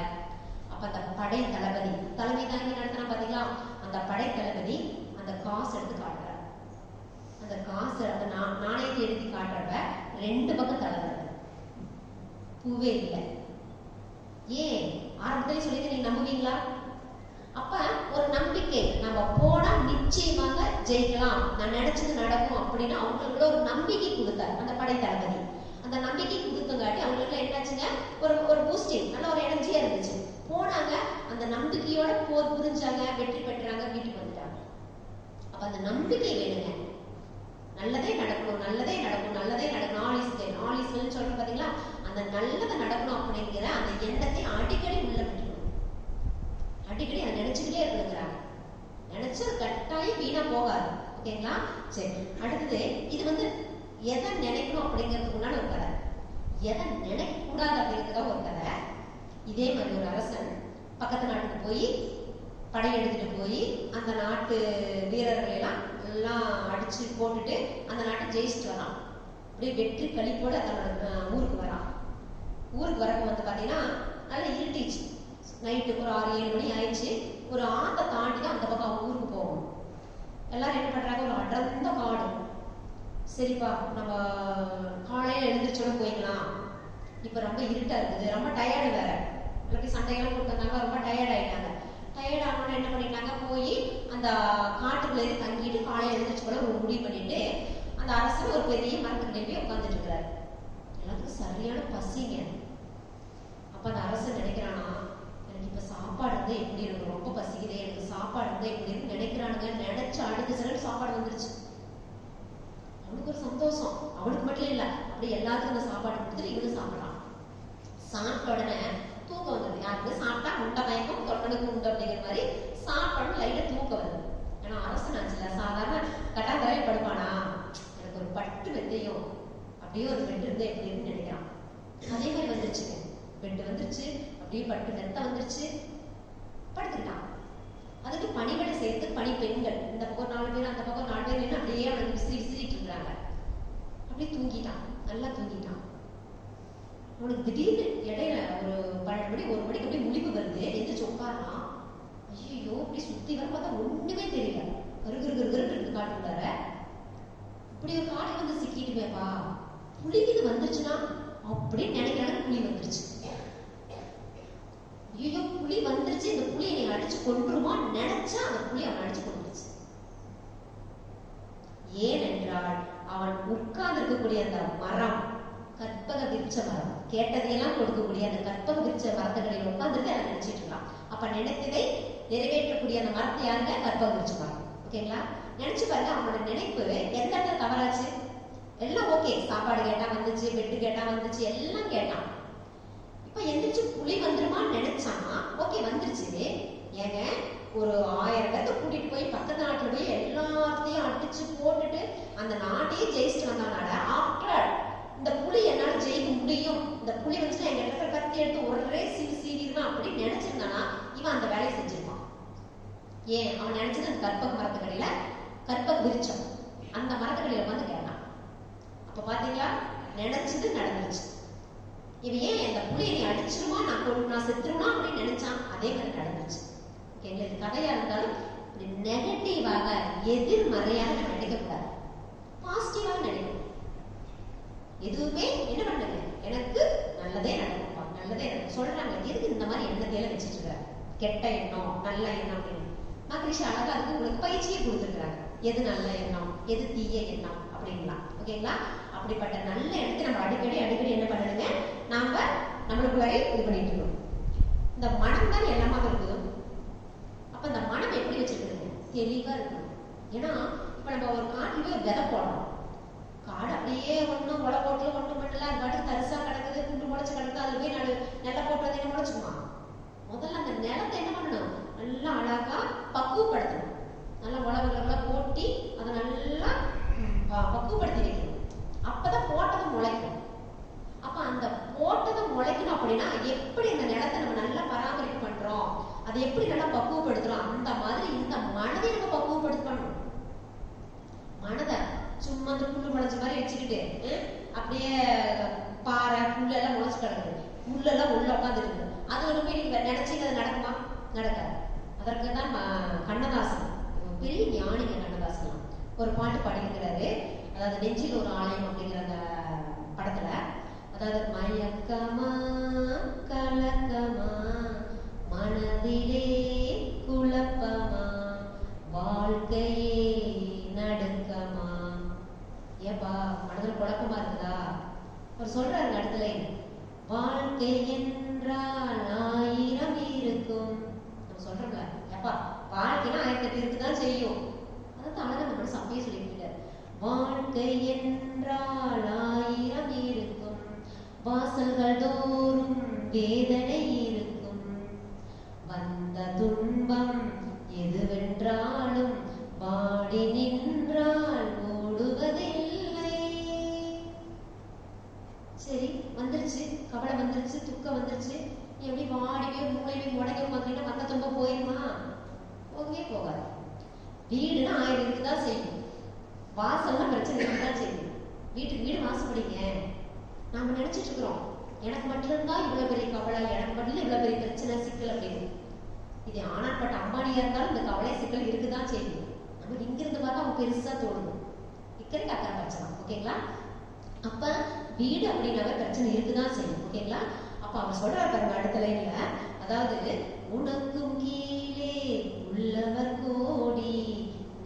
அப்ப அந்த படை தளபதி தலைமை தாங்கி நடத்தினா பாத்தீங்களா, அந்த படை தளபதி அந்த காசு எடுத்து காட்டுறாரு. அந்த காசு, அந்த 2 பக்கம் தலை பூவே இல்லை. ஏன் ஆரம்பத்திலே சொல்லிட்டு நீங்க நம்புவீங்களா? அப்ப ஒரு நம்பிக்கை, நம்ம போனா நிச்சயமாக ஜெயிக்கலாம், நான் நினைச்சது நடக்கும் அப்படின்னு அவங்களுக்குள்ள ஒரு நம்பிக்கை கொடுத்தாரு அந்த படை தளபதி. அந்த நம்பிக்கை கொடுத்தங்காட்டி அவங்களுக்கு என்னாச்சுங்க, ஒரு பூஸ்டிங், நல்ல ஒரு எனர்ஜியா இருந்துச்சு. போனாங்க, அந்த நம்பிக்கையோட போர் புரிஞ்சாங்க, வெற்றி பெற்றாங்க, வீட்டுக்கு வந்துட்டாங்க. அப்ப அந்த நம்பிக்கை வேணுங்க. நல்லதே நடக்கணும், நல்லதே நடக்கும், நல்லதே நடக்கணும், ஆல் இஸ் வெல் சொல்றோம் பாத்தீங்களா? அந்த நல்லதை நடக்கணும் அப்படிங்கிற அந்த எண்ணத்தை அடிக்கடி உள்ள விட்டுக்கணும். அடிக்கடி அதை நினைச்சுக்கிட்டே இருக்கிறாங்க. நினைச்சது கட்டாயம் வீணா போகாது. ஓகேங்களா? சரி, அடுத்தது இது எதை நினைக்கணும் அப்படிங்கிறதுக்கு முன்னாடி ஒரு கதை, எதை நினைக்க கூடாது அப்படிங்கிறதுக்காக ஒரு கதை. இதே மாதிரி ஒரு அரசன் பக்கத்து நாட்டுக்கு போய் படையெடுத்துட்டு போய் அந்த நாட்டு வீரர்களை எல்லாம் அடிச்சு போட்டுட்டு அந்த நாட்டை ஜெயிச்சுட்டு வரான். அப்படியே வெற்றி களிப்போட தன்னோட ஊருக்கு வரான். ஊருக்கு வரப்போ பாத்தீங்கன்னா நல்லா இருட்டிச்சு, நைட்டுக்கு ஒரு 6-7 மணி ஆயிடுச்சு. ஒரு ஆத்தை தாண்டி தான் அந்த பக்கம் அவங்க ஊருக்கு போகணும். எல்லாரும் என்ன பண்றாங்க, ஒரு அடர்ந்த காடு. சரிப்பா, நம்ம காலையில எழுந்திரிச்சோட போய்க்கலாம், இப்ப ரொம்ப இருட்டா இருக்குது, ரொம்ப டயர்டு வேற, எல்லாத்தையும் சண்டையெல்லாம் கொடுத்தாங்க, ரொம்ப டயர்ட் ஆயிட்டாங்க. டயர்ட் ஆனோன்னு என்ன பண்ணிட்டாங்க, போய் அந்த காட்டுக்குள்ளே தங்கிட்டு காலையில எழுந்திரிச்சு கூட ஒரு முடிவு பண்ணிட்டு அந்த அரசர் ஒரு பெரிய மரத்துக்கிட்டே போய் உட்காந்துட்டு இருக்கிறாரு. எல்லாத்துக்கும் சரியான பசிங்க. அப்ப அந்த அரசர் நினைக்கிறானா, எனக்கு இப்ப சாப்பாடு இருந்தா எப்படி, எனக்கு ரொம்ப பசிக்குதே, எனக்கு சாப்பாடு இருந்தா எப்படி நினைக்கிறானுங்க. நினைச்சு அடுத்த செகண்ட் சாப்பாடு வந்துருச்சு. அவனுக்கு ஒரு சந்தோஷம், அவனுக்கு மட்டும் இல்ல, அப்படி எல்லாத்துக்கும் அந்த சாப்பாடு கொடுத்துட்டு இவனும் சாப்பிடலாம். சாப்பிட்ட உடனே தூக்கம் வந்தது. யாருக்கு சாப்பிட்டா முட்டை மயக்கம், தொண்டனுக்கு உண்டு அப்படிங்கிற மாதிரி சாப்பாடு லைட்டா தூக்கம் வருது. ஏன்னா அரசன் ஆச்சுல, சாதாரண கட்டாந்தரையில் படுப்பானா, எனக்கு ஒரு பட்டு வெத்தையும் அப்படியே ஒரு பெட்டு இருந்தா எப்படி இருக்குன்னு நினைக்கிறான். அதே மாதிரி வந்துருச்சுங்க, பெட்டு வந்துருச்சு, அப்படியே பட்டு மெத்த வந்துருச்சு, படுத்துக்கிட்டான். அதுக்கு பணிவிடை சேர்த்து பணி பெண்கள், இந்த பக்கம் 4 பேர், அந்த பக்கம் 4 பேர் நின்று அப்படியே அவனுக்கு விசிறிட்டு இருக்கிறாங்க. அப்படியே தூங்கிட்டான், நல்லா தூங்கிட்டான். அவனுக்கு திடீர்னு இடையில ஒரு 12 மணி 1 மணிக்கு அப்படியே முழிப்பு வருது. எந்திரிச்சு உட்காரலாம். ஐயோ, அப்படி சுத்தி வர பார்த்தா ஒண்ணுமே தெரியல, கருகிருக்கு காட்டுக்குள்ளார. இப்படி ஒரு காட்டு சிக்கிட்டுமேப்பா, புலிக்கு இது வந்துருச்சுன்னா அப்படின்னு நினைக்கிறாங்க. புலி வந்துருச்சு. ஐயோ, புலி வந்துருச்சு, இந்த புலியை நீங்க அடிச்சு கொண்டுருமா நினைச்சா அந்த புலி அவன் அடிச்சு கொண்டுருச்சு. ஏனென்றால் அவன் உட்கார்ந்து இருக்கக்கூடிய அந்த மரம் கற்பக விருட்ச மரம், கேட்டதையெல்லாம் கொடுக்கக்கூடிய அந்த கற்பக விருட்ச மரத்துகளில் உட்கார்ந்துட்டு அதை நினைச்சிட்டு இருக்கான். அப்ப நினைத்ததை நிறைவேற்றக்கூடிய அந்த மரத்தை யாருங்க, கற்பக விருட்ச மரம். ஓகேங்களா? நினைச்சு பாருங்க, அவனோட நினைப்பு எந்த இடத்துல தவறாச்சு. எல்லாம் ஓகே, சாப்பாடு கேட்டா வந்துச்சு, பெட்டு கேட்டா வந்துச்சு, எல்லாம் கேட்டான். இப்ப எந்திரிச்சு புலி வந்துருமான்னு நினைச்சானா, ஓகே வந்துருச்சு. ஏங்க, ஒரு 1000 பேர்த்த கூட்டிட்டு போய் பக்கத்து நாட்டுல போய் எல்லாத்தையும் அடிச்சு போட்டுட்டு அந்த நாட்டையே ஜெயிச்சுட்டு வந்தானால, ஆஃப்டர் இந்த புலி என்னால ஜெயிக்க முடியும், இந்த புலி வந்துச்சுன்னா எங்க இடத்துல கத்தி எடுத்து ஒரே சீவிடுவேன் அப்படின்னு நினைச்சிருந்தானா இவன் அந்த வேலையை செஞ்சிருப்பான். ஏன், அவன் நினைச்சது அந்த கற்பக மரத்துக்கடையில, கற்பக விருட்சம் அந்த மரத்துக்கடையில வந்து கேட்டான். அப்ப பாத்தீங்களா, நினைச்சது நடந்துருச்சு. இவன் ஏன் அந்த புலியை நீ அடிச்சிருமா, நான் செத்துருமா அப்படின்னு நினைச்சான், அதே மாதிரி நடந்துச்சு. எங்களுக்கு கதையா இருந்தாலும் இப்படி நெகட்டிவாக எதிர்மறையாக நம்ம நினைக்கக்கூடாது, பாசிட்டிவாக நினைக்கணும். எதுவுமே என்ன பண்ணுங்க, எனக்கு நல்லதே நடக்கும்பா, நல்லதே நடக்கும் சொல்றாங்க. எதுக்கு இந்த மாதிரி எண்ணத்தையில வச்சுட்டு இருக்காரு, கெட்ட எண்ணம் நல்ல எண்ணம் அப்படின்னு. மகரிஷி அழகா அதுக்கு உங்களுக்கு பயிற்சியை கொடுத்துருக்காங்க, எது நல்ல எண்ணம் எது தீய எண்ணம் அப்படின்லாம். ஓகேங்களா? அப்படிப்பட்ட நல்ல எண்ணத்தை நம்ம அடிக்கடி என்ன பண்ணணுங்க, நாம நம்மளுக்குள்ளாரே இது பண்ணிட்டு இருக்கணும். இந்த மனம் தான் எல்லாமாக இருக்குது. அப்ப இந்த மனம் எப்படி வச்சிருக்குதுங்க, தெளிவா இருக்கணும். ஏன்னா இப்ப நம்ம ஒரு காட்டுல போய் விதை போடுறோம், காடு அப்படியே ஒண்ணும் உழ போட்டுல ஒண்ணும் பண்ணல, அது பாட்டுக்கு தரிசா கிடக்குது, குண்டு முளைச்சு கிடக்குது, அதுல போய் நெல்லை போட்டுறது என்ன முளைச்சுக்குமா? முதல்ல அந்த நிலத்தை என்ன பண்ணணும், நல்லா அழகா பக்குவப்படுத்தணும். நல்லா உழவுகளை போட்டி அதை நல்லா பக்குவப்படுத்தி வைக்கணும். அப்பதான் போட்டதை முளைக்கும். அப்ப அந்த போட்டதை முளைக்கணும் அப்படின்னா எப்படி அந்த நிலத்தை நம்ம நல்லா பராமரிப்பு பண்றோம், அதை எப்படி நல்லா பக்குவப்படுத்துறோம், அந்த மாதிரி இந்த மனதை நம்ம பக்குவப்படுத்தணும். மனதை சும்மா அந்த புல்லு முளைச்ச மாதிரி வச்சுக்கிட்டு அப்படியே பாறை புல்லெல்லாம் முளைச்சு கிடக்குது, புல்லெல்லாம் உள்ள உட்காந்துருக்கு, அது போய் நீங்க நினைச்சீங்க அது நடக்குமா? நடக்காது. அதற்கு தான் கண்ணதாசன், பெரிய ஞானிங்க கண்ணதாசன், ஒரு பாட்டு பாடிக்கிறாரு. அதாவது நெஞ்சில் ஒரு ஆலயம் அப்படிங்கிற அந்த படத்துல. அதாவது மயக்கமா கலக்கமா மனதிலே குழப்பமா வாழ்க்கையே நடுக்கமா. ஏப்பா மனதில் குழப்பமா இருக்குதா? அவர் சொல்றாரு இடத்துல, வாழ்க்கை என்றால் 1000 இருக்கும். நம்ம சொல்றோம்ல, ஏப்பா வாழ்க்கைனா 1008 இருக்குதான் செய்யும். அதான் அழகா நம்ம சப்பையே சொல்லியிருக்காரு. வாழ்க்கை என்றால் 1000 இருக்கும், வாசல்கள் தோறும் வேதனை இருக்கும், வந்த துன்பம் எதுவென்றாலும் வாடி நின்றால் ஓடுவதில்லை. சரி, வந்துருச்சு கவலை, வந்துருச்சு துக்கம் வந்துருச்சு, நீ எப்படி வாடிவே மூளையிலே முடங்கி பார்த்தீங்கன்னா மற்ற துன்பம் போயிருமா? போகவே போகாது. வீடுனா 1000 இருக்குதான் செய்யும், வாசல்னா பிரச்சனை இருக்குதான் செய்யும். வீட்டுக்கு வீடு வாசப்படிங்க. நாம நினைச்சிட்டு இருக்கிறோம் எனக்கு மட்டும்தான் இவ்வளவு பெரிய கவலை, எனக்கு மட்டும் இவ்வளவு பெரிய பிரச்சனை சிக்கல் அப்படின்னு. இது ஆனாற்பட்ட அம்பானியா இருந்தாலும் இந்த கவலை சிக்கல் இருக்குதான் செய்யும். நம்ம இங்க இருந்து பார்த்தா அவங்க பெருசா தோணும், இக்கரைக்கு அக்கறை பிரச்சனை. ஓகேங்களா? அப்ப வீடு அப்படின்னாவே பிரச்சனை இருக்குதான் செய்யும். ஓகேங்களா? அப்ப அவர் சொல்றாரு பாருங்க அடுத்த லைன்ல, அதாவது உனக்கும் கீழே உள்ளவர் கோடி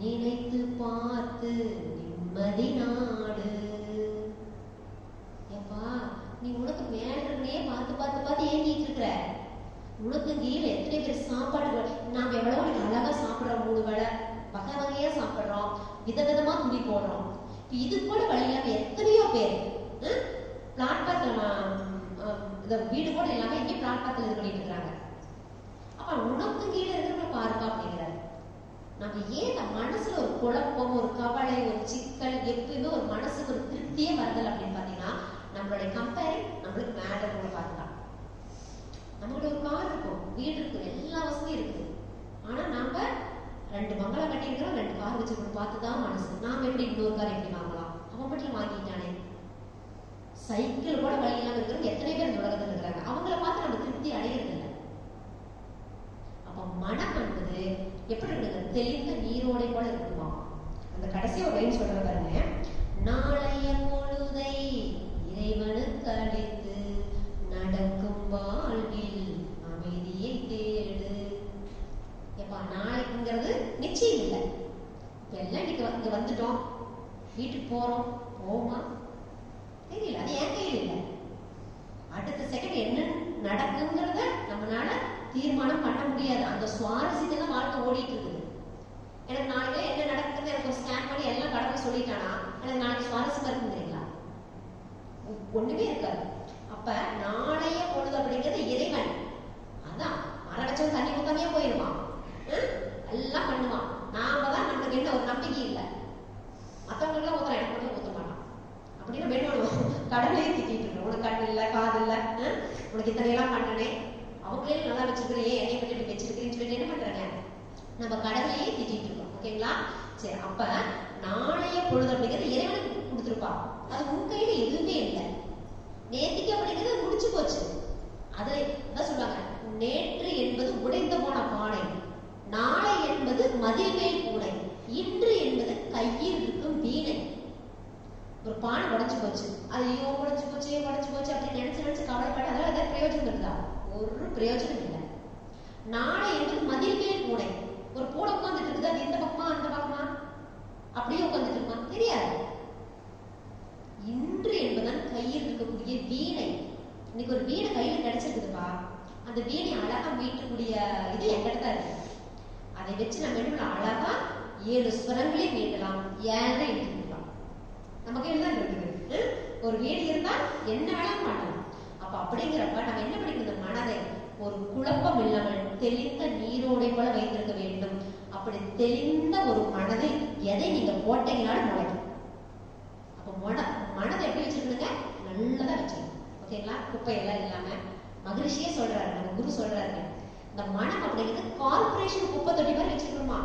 நினைத்து பார்த்து நிம்மதி நாடு. ஏப்பா நீ உனக்கு மேலே பார்த்து பார்த்து பார்த்து ஏங்கிட்டு இருக்கிற, உனக்கு கீழே எத்தனை பேர் சாப்பாடு, நாம எவ்வளவு அழகா சாப்பிடுறோம், 3 வேளை வகை வகையா சாப்பிடுறோம், விதவிதமா துணி போடுறோம். இது கூட வழி இல்லாம எத்தனையோ பேர் பிளாட்பார்க்ல வீடு கூட இல்லாம எங்கேயும் பிளாட்பார்க்ல இது பண்ணிட்டு இருக்காங்க. அப்ப உனக்கு கீழே இருக்கிறவங்க பாருப்பா அப்படிங்கிறாரு. நம்ம ஏன் மனசுல ஒரு குழப்பம், ஒரு கவலை, ஒரு சிக்கல், எப்பயுமே ஒரு மனசுக்கு ஒரு திருப்தியே வருதல் அப்படின்னு பாத்தீங்கன்னா நம்மளுடைய கம்பேரிங் நம்மளுக்கு மேல கூட பார்க்கலாம். நம்மளுடைய ஒரு கார் இருக்கும், வீடு இருக்கும், எல்லா வசதியும் இருக்குது. ஆனா நாம 2 பங்களா கட்டியிருக்கிறோம், 2 கார் வச்சிருக்கோம். பார்த்துதான் மனசு. நாம எப்படி இன்னொரு கார் எப்படி வாங்கலாம்? அவன் மட்டும் வாங்கிட்டானே. சைக்கிள் கூட வழி இல்லாம இருக்கிறவங்க எத்தனை பேர் இந்த உலகத்தில் இருக்கிறாங்க. அவங்கள பார்த்து நம்ம திருப்தி அடையிறது இல்லை. அப்ப மனம் என்பது எப்படி இருக்குங்க? தெளிந்த நீரோடை போல இருக்குமா. அந்த கடைசி ஒரு லைன் சொல்ற பாருங்க, நாளைய பொழுதை இறைவனுக்கு அளித்து நடக்கும் வாழ்வில் அமைதியை தேடு. எப்பா நாளைக்குங்கிறது நிச்சயம் இல்லை. இப்ப எல்லாம் இங்க வந்துட்டோம், வீட்டுக்கு போறோம், போமா தெரியல, அது என் கையில் இல்லை. அடுத்த செகண்ட் என்ன நடக்குங்கிறத நம்மளால தீர்மானம் பண்ண முடியாது. அந்த சுவாரஸ்யத்தை தான் வாழ்க்கை ஓடிட்டு இருக்குது. எனக்கு நாளைக்கு என்ன நடக்குதுன்னு எனக்கு ஒரு ஸ்கேன் பண்ணி எல்லாம் கடவுள் சொல்லிட்டானா எனக்கு நாளைக்கு சுவாரஸ்யமா இருக்குங்கிறீங்களா? ஒண்ணுமே இருக்காது. அப்ப நாளைய பொழுது அப்படிங்கிறது இறைவன். அதான் மர வச்சவன் தண்ணி ஊத்தாமையே போயிடுவான், எல்லாம் பண்ணுவான். நாம தான் நம்மளுக்கு என்ன ஒரு நம்பிக்கை இல்லை. மற்றவங்களுக்கு எல்லாம் ஊத்துறான், எனக்கு மட்டும் ஊத்த மாட்டான் அப்படின்னு வேணும். கடவுளையே திட்டிட்டு இருக்கோம், உனக்கு கண் இல்லை காது இல்லை, உனக்கு இத்தனையெல்லாம் பண்ணனே, அவங்களே நல்லா வச்சிருக்கிறேன், என்னைய பற்றி இப்படி வச்சிருக்கிறேன்னு சொல்லிட்டு என்ன பண்றாங்க? நம்ம கடவுளையே திட்டிட்டு இருக்கோம். ஓகேங்களா? சரி, அப்ப நாளைய பொழுது அப்படிங்கிறது இறைவனுக்கு கொடுத்துருப்பா. அது உன் கையில எதுவுமே இல்லை. நேத்திக்கு அப்படிங்கிறது முடிச்சு போச்சு. அதான் சொல்லுவாங்க, நேற்று என்பது உடைந்து போன பானை, நாளை என்பது மதில் மேல் கூடை, இன்று என்பது கையில் இருக்கும் வீணை. ஒரு பானை உடைஞ்சு போச்சு, அது ஐயோ உடைஞ்சு போச்சு உடைஞ்சு போச்சு அப்படின்னு நினைச்சு கவலைப்பட அதெல்லாம் ஏதாவது பிரயோஜனம் இருந்தா? ஒரு பிரயோஜனம் இல்லை. நாளை என்பது மதில் மேல் கூடை. ஒரு பூனை உட்காந்துட்டு இருக்குது, அது இந்த பக்கமா அந்த பக்கமா அப்படியே உட்காந்துட்டு இருப்பான், தெரியாது. இன்று என்பதன் கையில் இருக்கக்கூடிய வீணை. இன்னைக்கு ஒரு வீணை கையில கிடைச்சிருக்குதுப்பா, அந்த வீணை அழகா மீட்டக்கூடிய இது எங்கிட்ட தான் இருக்கு. அதை வச்சு நம்ம என்ன அழகா 7 ஸ்வரங்களே மீட்டலாம், 7 எழுதிக்கலாம். நம்ம கையில தான் இருக்குது. ஒரு வீடு இருந்தா என்ன வேணாலும் பண்ணலாம். அப்ப அப்படிங்கிறப்ப நம்ம என்ன பண்ணிக்கணும்? இந்த மனதை ஒரு குழப்பம் இல்லாமல் தெளிந்த நீரோடை போல வைத்திருக்க வேண்டும். அப்படி தெளிந்த ஒரு மனதை எதை நீங்க போட்டீங்கனாலும் முளைக்கும். அப்ப மனதை எப்படி வச்சிருக்கணுங்க? நல்லதா வச்சிருக்கணும். ஓகேங்களா? குப்பையெல்லாம் இல்லாம. மகிழ்ச்சியே சொல்றாரு, நம்ம குரு சொல்றாரு, இந்த மனம் அப்படிங்கிறது கார்பரேஷன் குப்பை தொட்டி மாதிரி வச்சிருக்கணுமா.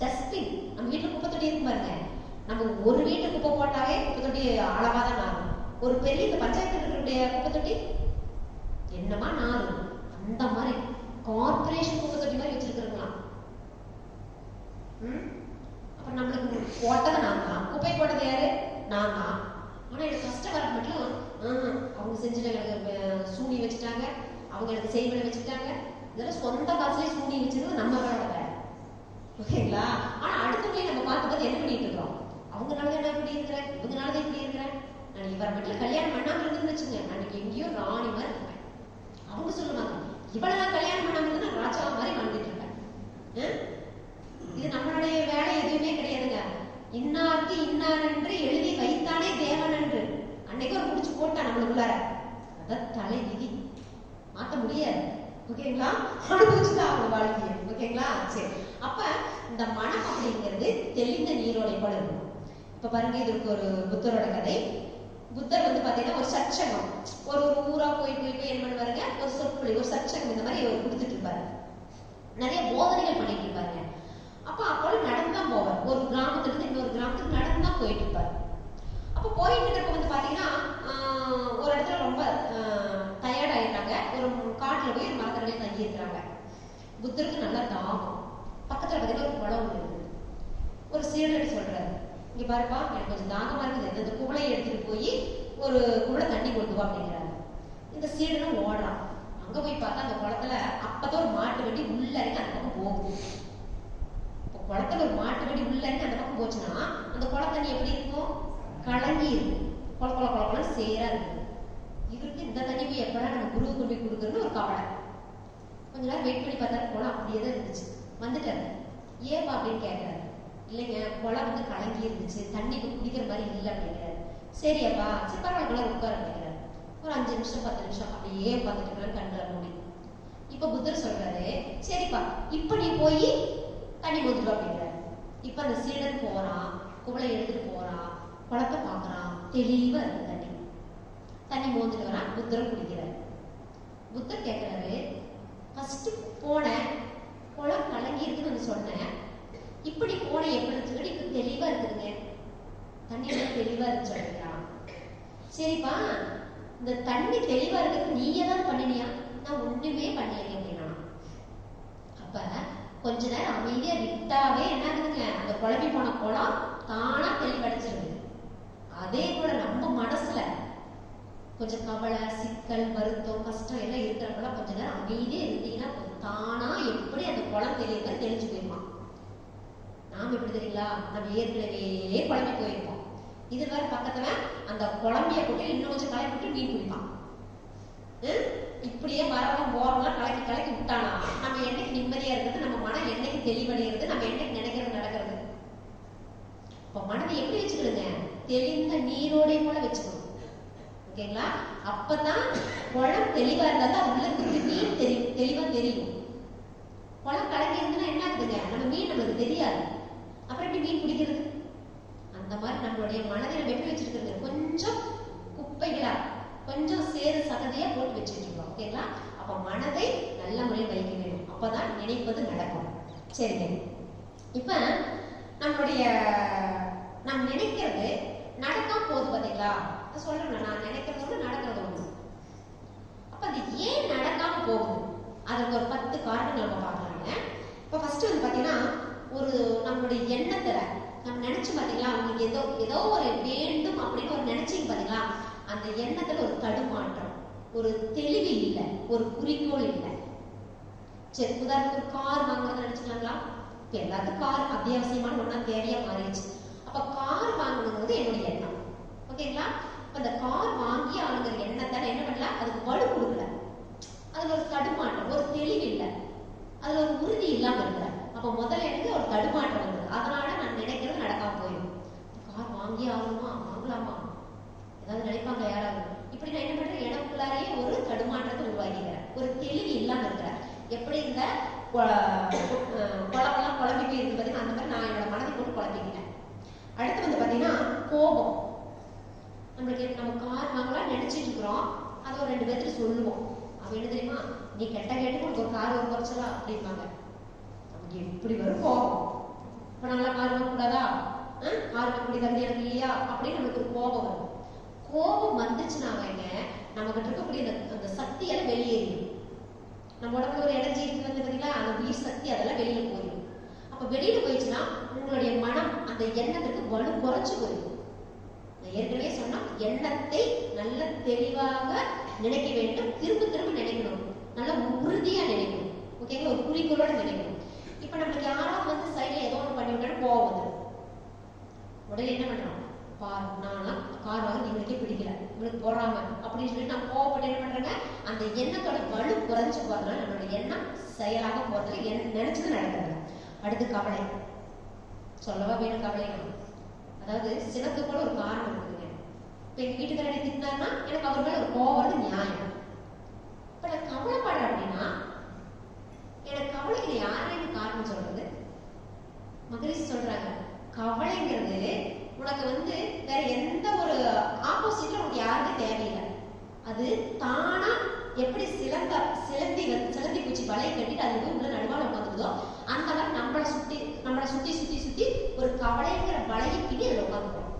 டஸ்ட்பின், நம்ம வீட்டுல குப்பை தொட்டி இருக்கு பாருங்க. நம்ம ஒரு வீட்டு குப்பை போட்டாவே குப்பை தொட்டி அளவா தான் நாரும். ஒரு பெரிய இந்த பஞ்சாயத்து இருக்கக்கூடிய குப்பை தொட்டி என்னமா நாரும். அந்த மாதிரி கார்பரேஷன் குப்பை தொட்டி மாதிரி வச்சிருக்கிறோங்களா. அப்புறம் நம்மளுக்கு போட்டதை நான் தான், குப்பை போட்டது யாரு? நான் தான். ஆனா எனக்கு கஷ்டம் வர மட்டும் அவங்க செஞ்சுட்டாங்க, சூனி வச்சுட்டாங்க, அவங்க எனக்கு செய்வனை வச்சுட்டாங்க. இதெல்லாம் சொந்த காசுலயே சூனி வச்சிருந்தது நம்ம வேலை. ஓகேங்களா? ஆனா அடுத்தவங்களையும் நம்ம பார்த்து என்ன பண்ணிட்டு இருக்கோம், அவங்கனாலதான் என்ன இப்படி இருக்கிறேன், இவங்கனாலதான் இப்படி இருக்கிறேன். நான் இவரை மட்டும் கல்யாணம் பண்ணாம இருந்துன்னு வச்சுங்க, அன்னைக்கு எங்கேயோ ராணி மாதிரி இருப்பேன். அவங்க சொல்லுவாங்க, இவளெல்லாம் கல்யாணம் பண்ணாம இருந்தா நான் ராஜா மாதிரி வாழ்ந்துட்டு இருப்பேன். இது நம்மளுடைய வேலை எதுவுமே கிடையாதுங்க. இன்னாருக்கு இன்னார் என்று எழுதி வைத்தானே தேவன் என்று அன்னைக்கு ஒரு முடிச்சு போட்டா நம்மளுக்குள்ளார, அதான் தலை விதி, மாத்த முடியாது. ஓகேங்களா? அனுபவிச்சுதான் அவங்க வாழ்க்கைய. ஓகேங்களா? சரி. அப்ப இந்த மனம் அப்படிங்கிறது தெளிந்த நீரோடை போல இருக்கும். இப்ப பாருங்க, இதுக்கு ஒரு புத்தரோட கதை. புத்தர் பாத்தீங்கன்னா ஒரு சச்சங்கம், ஒரு ஊரா போய் என்ன பண்ணுவாருங்க, ஒரு சொற்பொழி, ஒரு சச்சங்கம் இந்த மாதிரி கொடுத்துட்டு இருப்பாரு. நிறைய போதனைகள் பண்ணிட்டு இருப்பாருங்க. அப்போ நடந்துதான் போவார். ஒரு கிராமத்துல இருந்து இன்னொரு கிராமத்துக்கு நடந்துதான் போயிட்டு இருப்பாரு. அப்ப போயிட்டு இருக்கப்ப பாத்தீங்கன்னா ஒரு இடத்துல ரொம்ப டயர்ட் ஆயிட்டாங்க. ஒரு காட்டுல போய் ஒரு மரத்தடியில தங்கி இருக்கிறாங்க. புத்தருக்கு நல்லா தாகம். பக்கத்துல பாத்தீங்கன்னா ஒரு குளம் இருக்குது. ஒரு சீடர் சொல்றாரு, இங்க பாருப்பா, எனக்கு கொஞ்சம் தாகமா இருக்குது, இந்த குவளையை எடுத்துட்டு போய் ஒரு குவளை தண்ணி கொண்டு வா அப்படிங்கிறாரு. இந்த சீடனும் ஓடுறான். அங்க போய் பார்த்தா அந்த குளத்துல அப்பதான் ஒரு மாட்டு வண்டி உள்ள இறங்கி அந்த பக்கம் போகுது. குளத்துல ஒரு மாட்டு வண்டி உள்ள இறங்கி அந்த பக்கம் போச்சுன்னா அந்த குள தண்ணி எப்படி இருக்கும், கலங்கி இருக்கு, கொல கொல கொல கொல சேரா இருக்கு. இவருக்கு இந்த தண்ணி போய் எப்படா நம்ம குருவுக்கு கொண்டு போய் கொடுக்குறதுன்னு ஒரு கவலை. கொஞ்ச நேரம் வெயிட் பண்ணி பார்த்தா குளம் அப்படியே தான் இருந்துச்சு. வந்துட்டாரு. ஏப்பா அப்படின்னு கேட்கிறாரு. இல்லைங்க, குளம் கலங்கி இருந்துச்சு, தண்ணி குடிக்கிற மாதிரி இல்லை அப்படிங்கிறாரு. சரி அப்பா, சரி பரவாயில்ல உட்கார அப்படிங்கிறாரு. ஒரு 5 நிமிஷம் 10 நிமிஷம் அப்படியே பார்த்துட்டு கண்களை மூடி. இப்ப புத்தர் சொல்றாரு, சரிப்பா இப்ப நீ போய் தண்ணி மோந்துட்டு அப்படிங்கிறாரு. இப்ப அந்த சீடன் போறான், குவளை எடுத்துட்டு போறான், குளத்தை பாக்குறான், தெளிவா இருக்கு தண்ணி. தண்ணி மோந்துட்டு வரான், புத்தரும் குடிக்கிறாரு. புத்தர் கேட்கிறாரு, ஃபர்ஸ்ட் போன குளம் கலங்கி இருக்குன்னு சொன்னேன், இப்படி போன எப்படி சொல்லி இப்ப தெளிவா இருக்குதுங்க, தண்ணி தெளிவா இருக்கு சொல்றான். சரிப்பா, இந்த தண்ணி தெளிவா இருக்கிறது நீயே தான் பண்ணினியா? நான் ஒண்ணுமே பண்ணலைங்க அப்படின்னா. அப்ப கொஞ்ச நேரம் அமைதியா விட்டாவே என்ன ஆகுதுங்க, அந்த குழம்பி போன குளம் தானா தெளிவடைச்சிருது. அதே போல நம்ம மனசுல கொஞ்சம் கவலை, சிக்கல், வருத்தம், கஷ்டம் எல்லாம் இருக்கிறப்பல கொஞ்ச நேரம் அமைதியா இருந்தீங்கன்னா தானா எப்படி அந்த குளம் தெளிவுகள் தெளிஞ்சு போயிருமா. நாம எப்படி தெரியுங்களா, நம்ம ஏற்கனவே குழம்பி போயிருப்போம். இது வேற பக்கத்துல அந்த குழம்பிய போட்டு இன்னும் கொஞ்சம் கலக்கி விட்டு மீன் பிடிப்பான். இப்படியே வரவெல்லாம் போறவெல்லாம் கலக்கி கலக்கி விட்டானா நம்ம என்னைக்கு நிம்மதியா இருக்கிறது, நம்ம மனம் என்னைக்கு தெளிவடைகிறது, நம்ம என்னைக்கு நினைக்கிறது நடக்கிறது. இப்ப மனதை எப்படி வச்சுக்கிடுங்க, தெளிந்த நீரோடை போல வச்சுக்கணும். ஓகேங்களா? அப்பதான் குளம் தெளிவா இருந்தா உள்ள இருந்து மீன் தெரியும், தெளிவா தெரியும். குளம் கலக்கி இருந்துன்னா என்ன ஆகுதுங்க, நம்ம மீன் நம்மளுக்கு தெரியாது, அப்புறம் எப்படி மீன் பிடிக்கிறது? அந்த மாதிரி நம்மளுடைய மனதை நம்ம எப்படி வச்சிருக்கிறது, கொஞ்சம் குப்பைகளா, கொஞ்சம் சேறு சகதியா போட்டு வச்சுட்டு இருக்கோம். ஓகேங்களா? அப்ப மனதை நல்ல முறையில் வைக்க வேண்டும், அப்பதான் நினைப்பது நடக்கும். சரிங்க. இப்ப நம்மளுடைய நாம் நினைக்கிறது நடக்காம போகுது பாத்தீங்களா, சொல்றேன், நான் நினைக்கிறது ஒண்ணு நடக்கிறது ஒண்ணு. அப்ப அது ஏன் நடக்காம போகுது, அதுக்கு ஒரு 10 காரணங்கள் நம்ம பார்க்கலாங்க. இப்ப ஃபர்ஸ்ட் பாத்தீங்கன்னா, ஒரு நம்மளுடைய எண்ணத்துல நம்ம நினைச்சு பாத்தீங்களா, உங்களுக்கு ஏதோ ஒரு வேண்டும் அப்படின்னு ஒரு நினைச்சீங்க பாத்தீங்களா, அந்த எண்ணத்துல ஒரு தடுமாற்றம், ஒரு தெளிவு இல்லை, ஒரு குறிக்கோள் இல்லை. சரி, உதாரணத்துக்கு ஒரு கார் வாங்குறது நினைச்சுக்கலாங்களா? இப்ப எல்லாத்துக்கும் கார் அத்தியாவசியமான ஒண்ணா தேவையா மாறிடுச்சு. அப்ப கார் வாங்கணுங்கிறது என்னுடைய எண்ணம். ஓகேங்களா? இப்ப அந்த கார் வாங்கி ஆளுங்கிற எண்ணத்தால என்ன பண்ணலாம், அதுக்கு வலு கொடுக்கல, அதுல ஒரு தடுமாற்றம், ஒரு தெளிவு இல்லை, அதுல ஒரு உறுதி இல்லாம இருக்கிற. அப்ப முதல்ல எனக்கு ஒரு தடுமாற்றம் வந்தது, அதனால நான் நினைக்கிறது நடக்காம போயிடும். கார் வாங்கி ஆகணுமா, வாங்கலாமா, ஏதாவது நினைப்பாங்க யாராவது, இப்படி நான் என்ன பண்றேன், எனக்குள்ளாரையே ஒரு தடுமாற்றத்தை உருவாக்கிக்கிறேன், ஒரு தெளிவு இல்லாம இருக்கிறேன். எப்படி இந்த குழம்பெல்லாம் குழம்பி போயிருக்கு பாத்தீங்கன்னா, அந்த மாதிரி நான் என்னோட மனதை போட்டு குழம்பிக்கிட்டேன். அடுத்து பாத்தீங்கன்னா கோபம். நம்மளுக்கு நம்ம கார் வாங்கலாம் நினைச்சிட்டு இருக்கிறோம், அதை ஒரு 2 பேர்த்துட்டு சொல்லுவோம். அவன் என்ன தெரியுமா, நீ கெட்ட கேட்டு உனக்கு ஒரு கார் ஒரு குறைச்சலா அப்படிம்பாங்க. நமக்கு எப்படி வரும் கோபம். இப்ப நல்லா கார் வாங்க கூடாதா, கார் வாங்கக்கூடிய தகுதி எனக்கு இல்லையா அப்படின்னு நமக்கு ஒரு கோபம் வரும். கோபம் வந்துச்சுனாங்க நம்ம கிட்ட இருக்கக்கூடிய அந்த சக்தியெல்லாம் வெளியேறிடும். நம்ம உடம்புல ஒரு எனர்ஜி இருக்கு பாத்தீங்களா, அந்த உயிர் சக்தி அதெல்லாம் வெளியில போயிடும். அப்ப வெளியில போயிடுச்சுன்னா உங்களுடைய மனம் அந்த எண்ணத்துக்கு வலு குறைச்சு போயிடும். ஏற்கனவே சொன்னா எண்ணத்தை நல்ல தெளிவாக நினைக்க வேண்டும், திரும்ப திரும்ப நினைக்கணும், நல்ல உறுதியா நினைக்கணும். ஓகேங்களா? ஒரு குறிக்கோளோட நினைக்கணும். இப்ப நம்மளுக்கு யாராவது வந்து சைட்ல ஏதோ ஒன்று பண்ணி விட்டாலும் கோவம் வந்து உடனே என்ன பண்றோம்? நான்லாம் கார் வாங்க இவனுக்கே பிடிக்கல, இவனுக்கு போறாம அப்படின்னு சொல்லிட்டு நான் கோவப்பட்டு என்ன பண்றேங்க, அந்த எண்ணத்தோட வலு குறைஞ்சு போறதுனால நம்மளோட எண்ணம் செயலாக போறதுல நினைச்சது நடக்கிறது. அடுத்து கவலை. சொல்லவா வேணும் கவலை. அதாவது சினத்துக்கு கூட ஒரு காரணம் இருக்குதுங்க. இப்ப எங்க வீட்டுக்காரடி திட்டினாருன்னா எனக்கு அவர் மேல ஒரு கோவம் வருது, நியாயம். இப்ப நான் கவலைப்படுறேன் அப்படின்னா எனக்கு கவலைக்கு யாரையும் காரணம் சொல்றது? மகரிஷி சொல்றாங்க, கவலைங்கிறது உனக்கு வந்து வேற எந்த ஒரு ஆப்போசிட்ல உனக்கு யாருமே தேவையில்லை. அது தானா எப்படி சிலந்தி பூச்சி வலை கட்டிட்டு அது போய் உள்ள நடுவால உட்காந்துருதோ அந்த மாதிரி நம்மளை சுத்தி ஒரு கவலைங்கிற வலையை கிட்டி அதுல உட்காந்துக்கிறோம்.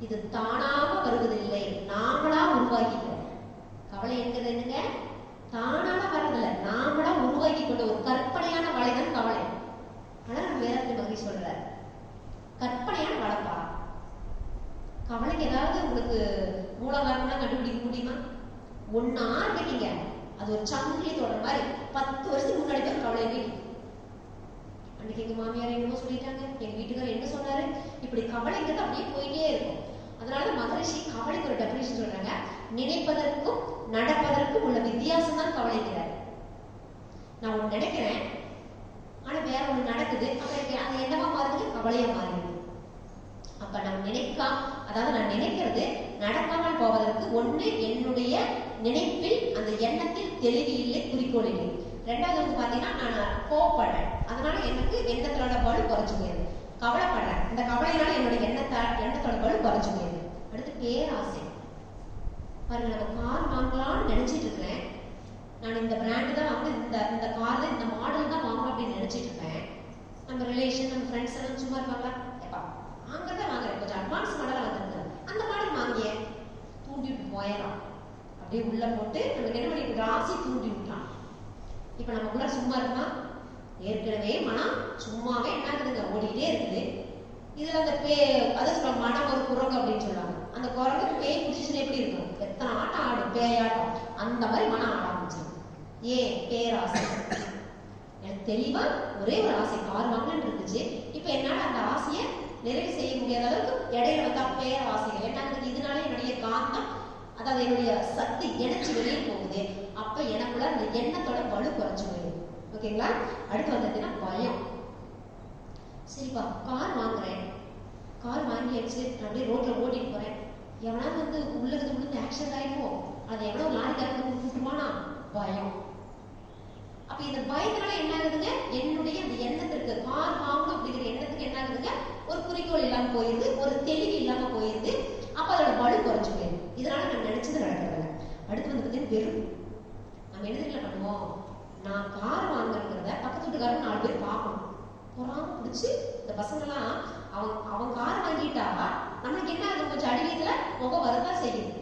இது தானாக வருவதில்லை, நாமளா உருவாக்கிக்கிறோம். கவலை என்கிறது என்னங்க? தானால வர்றதில்லை, நாமளா உருவாக்கி கொண்ட ஒரு கற்பனையான வலைதான் கவலை. ஆனா நம்ம வேதத்தை மகிழ்ச்சி சொல்ற கற்பனையான வளப்பா. கவலைக்கு ஏதாவது உங்களுக்கு மூலகாரணம்னா கண்டுபிடிக்க முடியுமா? ஒன்னு ஆரம்பிக்கீங்க, அது ஒரு சங்கிலி தொடர் மாதிரி 10 வருஷத்துக்கு முன்னாடி போய் கவலை போய் அன்னைக்கு எங்க மாமியார் என்னமோ சொல்லிட்டாங்க, எங்க வீட்டுக்காரர் என்ன சொன்னாரு, இப்படி கவலைங்கிறது அப்படியே போயிட்டே இருக்கும். அதனால மகரிஷி கவலைக்கு ஒரு டெபினிஷன் சொல்றாங்க, நினைப்பதற்கும் நடப்பதற்கும் உள்ள வித்தியாசம் தான் கவலைங்கிறார். நான் ஒண்ணு நினைக்கிறேன், ஆனா வேற ஒண்ணு நடக்குது, அப்ப எனக்கு அது என்னவா மாறுது? கவலையா மாறிடுது. அப்ப நான் அதாவது நான் நினைக்கிறது நடக்காமல் போவதற்கு ஒண்ணு என்னுடைய நினைப்பில் அந்த எண்ணத்தில் தெளிவு இல்லை, குறிக்கோள் இல்லை. ரெண்டாவது வந்து பாத்தீங்கன்னா நான் கோவப்படுறேன், அதனால எனக்கு எண்ணத்தோட வலு குறைஞ்சு போயிருது. கவலைப்படுறேன், இந்த கவலையினால என்னோட எண்ணத்தோட வலு குறைஞ்சு போயிருது. அடுத்து பேராசை. பாருங்க, நம்ம கார் வாங்கலாம்னு நினைச்சிட்டு இருக்கிறேன், நான் இந்த பிராண்ட் தான் வாங்க, இந்த கார்ல இந்த மாடல் தான் வாங்கணும் அப்படின்னு நினைச்சிட்டு இருப்பேன். நம்ம ரிலேஷன் நம்ம ஃப்ரெண்ட்ஸ் எல்லாம் சும்மா இருப்பாங்களா, வாங்கறத வாங்குறேன், கொஞ்சம் அட்வான்ஸ் மாடலா வந்துருக்கு, அந்த மாடல் வாங்கிய தூண்டி விட்டு போயிடலாம். அப்படியே உள்ள போட்டு நமக்கு என்ன பண்ணி ராசி தூண்டி விட்டான். இப்ப நம்ம உள்ள சும்மா இருக்கா? ஏற்கனவே மனம் சும்மாவே என்ன இருக்குதுங்க, ஓடிக்கிட்டே இருக்குது. இதுல அந்த அதாவது மனம் ஒரு குரங்கு அப்படின்னு சொல்லுவாங்க. அந்த குரங்கு பேய் பிடிச்சிச்சுன்னு எப்படி இருக்கும்? எத்தனை ஆட்டம் ஆடும், பேயாட்டம், அந்த மாதிரி மனம் ஆட ஆரம்பிச்சு. ஏன்? பேராசை. எனக்கு தெளிவா ஒரே ஒரு ஆசை, கார் வாங்கன்னு இருந்துச்சு. இப்ப என்னால அந்த ஆசையை நிறைவு செய்ய முடியாத அளவுக்கு இடையில வந்தா பேராசைகள் என்ன ஆகுது? இதனால என்னுடைய காந்தம், அதாவது என்னுடைய சக்தி இணைச்சு வெளியே போகுது. அப்ப எனக்குள்ள அந்த எண்ணத்தோட வலு குறைஞ்சு போயிடும். ஓகேங்களா? அடுத்து வந்ததுன்னா பயம். சரிப்பா, கார் வாங்குறேன், கார் வாங்கியாச்சு, நான் அப்படியே ரோட்ல ஓட்டிட்டு போறேன், எவனாவது வந்து உள்ளது ஆக்சிடென்ட் ஆயிடுவோம், அதை எவ்வளோ லாரிக்காரங்க கூட்டுவானா? பயம். அப்ப இந்த பயத்தினால என்ன ஆகுதுங்க? என்னுடைய அந்த எண்ணத்திற்கு, கார் வாங்கணும் அப்படிங்கிற எண்ணத்துக்கு என்ன ஆகுதுங்க? ஒரு குறிக்கோள் இல்லாம போயிருது, ஒரு தெளிவு இல்லாம போயிருது. அப்ப அதோட வலு குறைஞ்சு போயிருது. இதனால நம்ம நினைச்சது நடக்கிறதில்ல. அடுத்து வந்து பார்த்தீங்கன்னா வெறுப்பு. நம்ம என்ன பண்ணுவோம்? நான் கார் வாங்குறத பக்கத்து வீட்டுக்காரங்க 4 பேர் பார்க்கணும், பொறாம பிடிச்சி இந்த பசங்கெல்லாம் அவன் கார் வாங்கிட்டா நம்மளுக்கு என்ன ஆகுது? கொஞ்சம் அடிவீதுல முகம் வரதான் செய்யுது.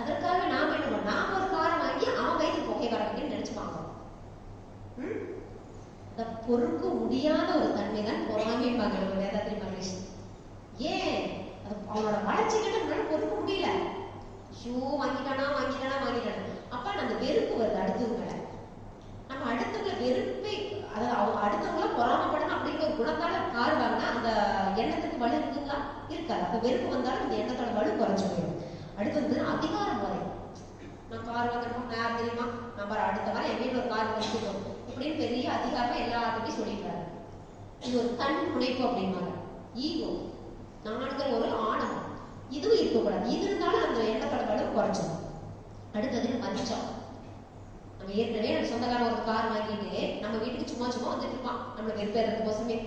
அதற்காக நாம என்ன பண்ணுவோம்? நாம ஒரு காரை வாங்கி அவன் வயிற்று புகை வர அப்படின்னு நினைச்சு பார்க்கணும். பொறுக்க முடியாத ஒரு தன்மை தான் பொறாமைப்பாங்க நம்ம வேதாத்ரி மகரிஷி. ஏன்? அது அவனோட வளர்ச்சிக்கிட்ட நம்மளால பொறுக்க முடியல. ஐயோ, வாங்கிட்டானா. அப்ப அந்த வெறுப்பு வருது அடுத்தவங்களை. நம்ம அடுத்தவங்களை வெறுப்பை, அதாவது அடுத்தவங்கள பொறாமப்படணும் அப்படிங்கிற ஒரு குணத்தால கார் வாங்கினா அந்த எண்ணத்துக்கு வலு இருக்குங்களா? இருக்காது. அப்ப வெறுப்பு வந்தாலும் அந்த எண்ணத்தோட வலு குறைஞ்சு போயிடும். அடுத்து வந்து அதிகாரம் வரை. நான் கார் வாங்கணும், யார் தெரியுமா, நம்ம அடுத்த வாரம் என் வீட்டில் ஒரு கார் வச்சுக்கணும் அப்படின்னு பெரிய அதிகாரமா எல்லாத்துட்டையும் சொல்லிடுறாரு. இது ஒரு தன் முனைப்பு அப்படின்னாங்க. ஈகோ, நான்கிற ஒரு ஆணவம், இதுவும் இருக்கக்கூடாது. இது இருந்தாலும் அந்த எண்ணத்தோட வலு குறைச்சிடும். அடுத்தது பஞ்சம். நம்ம ஏற்கனவே நம்ம சொந்தக்காரன் ஒரு கார் வாங்கிட்டு நம்ம வீட்டுக்கு சும்மா வந்துட்டு இருப்பான், நம்மளை வெறுப்பேறதுக்கு கோசமே.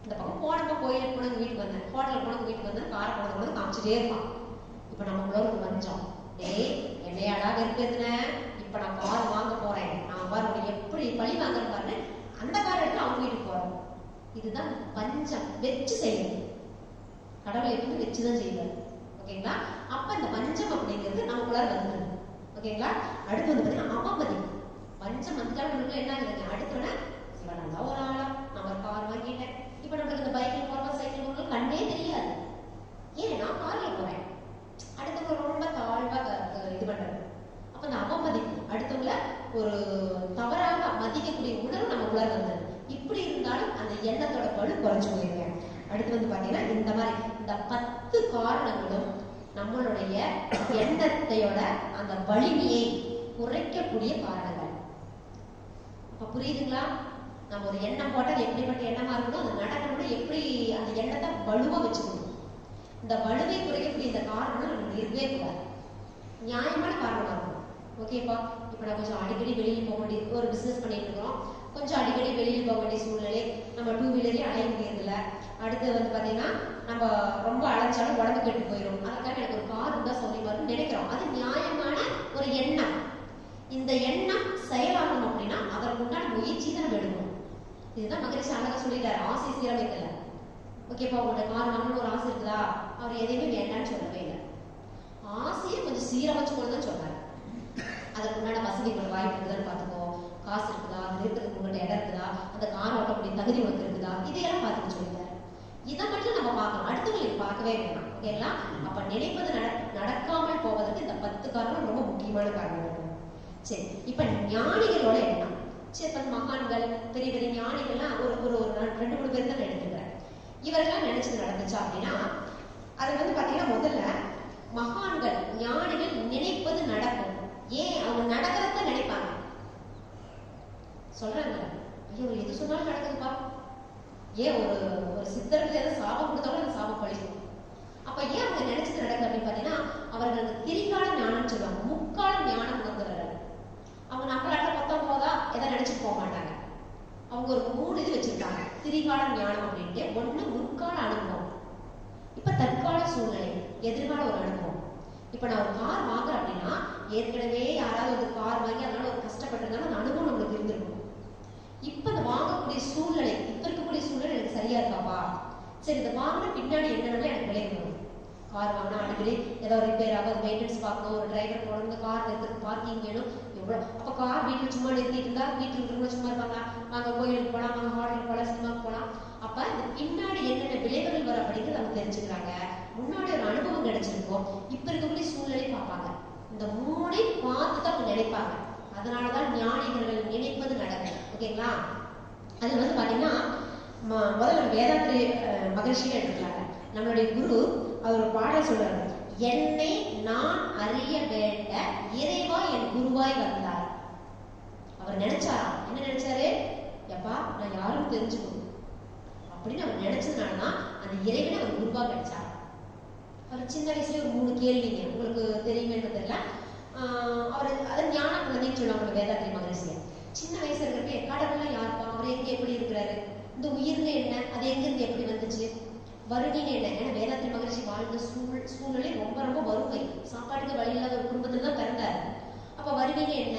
இந்த பக்கம் போனப்ப கோயிலுக்கு போனது வீட்டுக்கு வந்தேன், ஹோட்டலுக்கு போனது வீட்டுக்கு வந்தேன், காரை போனது காமிச்சிட்டே இருப்பான். இப்ப நமக்குள்ள ஒரு பஞ்சம். என்னையாடா வெறுப்பேத்துன, இப்ப நான் கார் வாங்க போறேன், நான் பாரு எப்படி பழி வாங்குற பாருன்னு அந்த கார் எடுத்து அவங்க வீட்டுக்கு போறோம். இதுதான் பஞ்சம். வெச்சு செய்யணும். கடவுளை எப்பவுமே வச்சுதான் செய்வார். ஓகேங்களா? அப்ப இந்த பஞ்சம் அப்படிங்கிறது நமக்குள்ள வந்துடும். ஓகேங்களா? அடுத்து வந்து பாத்தீங்கன்னா அவமதி. பஞ்சம் வந்துட்டாலும் நம்மளுக்கு என்ன ஆகுதுங்க? அடுத்தோட இவன் நல்லா ஒரு ஆளா, நான் ஒரு கார் வாங்கிட்டேன், இப்ப நம்மளுக்கு இந்த பைக்கில் போறோம், சைக்கிள் போறோம் கண்ணே தெரியாது. ஏன்? பாத்தீங்கன்னா இந்த மாதிரி இந்த 10 காரணங்களும் நம்மளுடைய எண்ணத்தையோட அந்த வலிமையை குறைக்கக்கூடிய காரணங்கள். அப்ப புரியுதுங்களா? நம்ம ஒரு எண்ணம் போட்டது எப்படிப்பட்ட எண்ணமா இருக்கணும், அது நடக்கணும்னா எப்படி அந்த எண்ணத்தை வலுவா வச்சுக்கணும். இந்த வலுவை குறைக்கக்கூடிய இந்த காரணம் நம்ம இருக்கவே கூடாது, நியாயமான காரணமா இருக்கணும். ஓகேப்பா, இப்ப நான் கொஞ்சம் அடிக்கடி வெளியில் போக வேண்டிய ஒரு பிசினஸ் பண்ணிட்டு இருக்கோம், கொஞ்சம் அடிக்கடி வெளியில் போக வேண்டிய சூழ்நிலை, நம்ம 2 வீலர்லயே அலைய முடியறதில்ல. அடுத்து பாத்தீங்கன்னா நம்ம ரொம்ப அலைஞ்சாலும் உடம்பு கெட்டு போயிடும், அதுக்காக எனக்கு ஒரு கார் இருந்தா சௌரியமா இருக்குன்னு நினைக்கிறோம். அது நியாயமான ஒரு எண்ணம். இந்த எண்ணம் செயலாகணும் அப்படின்னா அதற்குண்டான முயற்சி தான் நம்ம எடுக்கணும். இதுதான் மகரிஷி அழகா சொல்லிட்டாரு, ஆசை சீரமைக்கல. ஓகேப்பா, உங்களோட கார் வாங்கணும்னு ஒரு ஆசை இருக்குதா, அவர் எதையுமே வேண்டாம்னு சொல்லவே இல்லை. ஆசையை கொஞ்சம் சீரமைச்சுக்கொண்டு தான் சொன்னாரு. அதுக்கு முன்னாடி வசதிகள் வாய்ப்பு இருக்குதான்னு பார்த்துக்கோ, காசு இருக்குதா, இருக்கிறதுக்கு உங்கள்கிட்ட இடம் இருக்குதா, அந்த கார் ஓட்டக்கூடிய தகுதி உனக்கு இருக்குதா, இதையெல்லாம் பார்த்துக்க சொல்லிட்டாரு. இதை மட்டும் நம்ம பார்க்கலாம், அடுத்தவங்களுக்கு பார்க்கவே வேண்டாம். ஓகேங்களா? அப்ப நினைப்பது நடக்காமல் போவதற்கு இந்த 10 காரணம் ரொம்ப முக்கியமான காரணம் இருக்கும். சரி, இப்ப ஞானிகளோட எண்ணம். சரி, மகான்கள் பெரிய பெரிய ஞானிகள்லாம் ஒரு 2-3 பேர் தான் எடுத்துக்கிறேன். இவரெல்லாம் நினைச்சது நடந்துச்சா அப்படின்னா, அது பாத்தீங்கன்னா முதல்ல மகான்கள் ஞானிகள் நினைப்பது நடக்கும். ஏன் அவங்க நடக்கிறத நினைப்பாங்க. சொல்றாங்க, ஐயோ எது சொன்னாலும் நடக்குதுப்பா. ஏன் ஒரு சித்தருக்கு ஏதாவது சாபம் கொடுத்தாலும் அந்த சாபம் பழிக்கும். அப்ப ஏன் அவங்க நினைச்சது நடக்குது அப்படின்னு பாத்தீங்கன்னா, அவர்கள் அந்த திரிகால ஞானம் சொல்லுவாங்க, முக்கால ஞானம் உணர்ந்தவர்கள். அவங்க நம்மளாட்ட மொத்தம் போதா எதை நினைச்சிட்டு போக மாட்டாங்க. அவங்க ஒரு 3 இது வச்சிருக்காங்க திரிகால ஞானம் அப்படின்ட்டு. 1 முற்கால அனுபவம், இப்ப தற்கால சூழ்நிலை, எதிர்கால ஒரு அனுபவம். இப்ப நான் ஒரு கார் வாங்குறேன் அப்படின்னா, ஏற்கனவே யாராவது ஒரு கார் வாங்கி அதனால ஒரு கஷ்டப்பட்டிருந்தாலும் அந்த அனுபவம் நம்மளுக்கு இருந்திருக்கும். இப்ப இந்த வாங்கக்கூடிய சூழ்நிலை, இப்ப இருக்கக்கூடிய சூழ்நிலை எனக்கு சரியா இருக்காப்பா, சரி இதை வாங்கின பின்னாடி என்னென்ன எனக்கு விளைவு வரும். கார் வாங்கினா அடிக்கடி ஏதாவது ரிப்பேர் ஆகும், மெயின்டெனன்ஸ் பார்க்கணும், ஒரு டிரைவர் போகணும், இந்த கார் நிறுத்துறதுக்கு பார்க்கிங் வேணும், எவ்வளவு. அப்ப கார் வீட்டுல சும்மா நிறுத்திட்டு இருந்தா வீட்டுல இருக்கிறவங்க சும்மா இருப்பாங்க, வாங்க கோயிலுக்கு போலாம், வாங்க ஹோட்டலுக்கு போலாம், சினிமாவுக்கு போலாம். அப்ப இந்த பின்னாடி என்னென்ன விளைவுகள் வரும் அப்படிங்கிறது அவங்க தெரிஞ்சுக்கிறாங்க. முன்னாடி ஒரு அனுபவம் கிடைச்சிருக்கும், இப்ப இருக்கக்கூடிய சூழ்நிலை பார்ப்பாங்க. இந்த 3 பார்த்து தான் அவங்க நினைப்பாங்க. அதனாலதான் ஞானிகள் நினைப்பது நடக்கும். ஓகேங்களா? அது பாத்தீங்கன்னா முதல்ல வேதாத்ரி மகரிஷியை எடுத்துக்கிறாங்க. நம்மளுடைய குரு அவர் ஒரு பாடல் சொல்றாரு, என்னை நான் அறிய வேண்ட இறைவா என் குருவாய் வந்தார். அவர் நினைச்சாரா, என்ன நினைச்சாரு, எப்பா நான் யாரும் தெரிஞ்சுக்கணும் அப்படின்னு அவர் நினைச்சதுனாலதான் அந்த இறைவனை அவர் குருவா கிடைச்சார். அவர் சின்ன வயசுல ஒரு 3 கேள்விங்க, உங்களுக்கு தெரியுமே தெரியல. அவர் அதை ஞான குழந்தைன்னு சொல்லுவாங்க வேதாத்ரி மகரிஷியை. சின்ன வயசுல இருக்கிறப்ப கடவுள்லாம் யாருப்பா, அவர் எங்க எப்படி இருக்கிறாரு, இந்த உயிர்னு என்ன, அது எங்கிருந்து எப்படி வந்துச்சு, வறுமைன்னு என்ன. ஏன்னா வேதாத்ரி மகரிஷி வாழ்ந்த சூழ்நிலை ரொம்ப ரொம்ப வறுமை, சாப்பாட்டுக்கு வழி இல்லாத ஒரு குடும்பத்துல தான் பிறந்தாரு. அப்ப வறுமைன்னு என்ன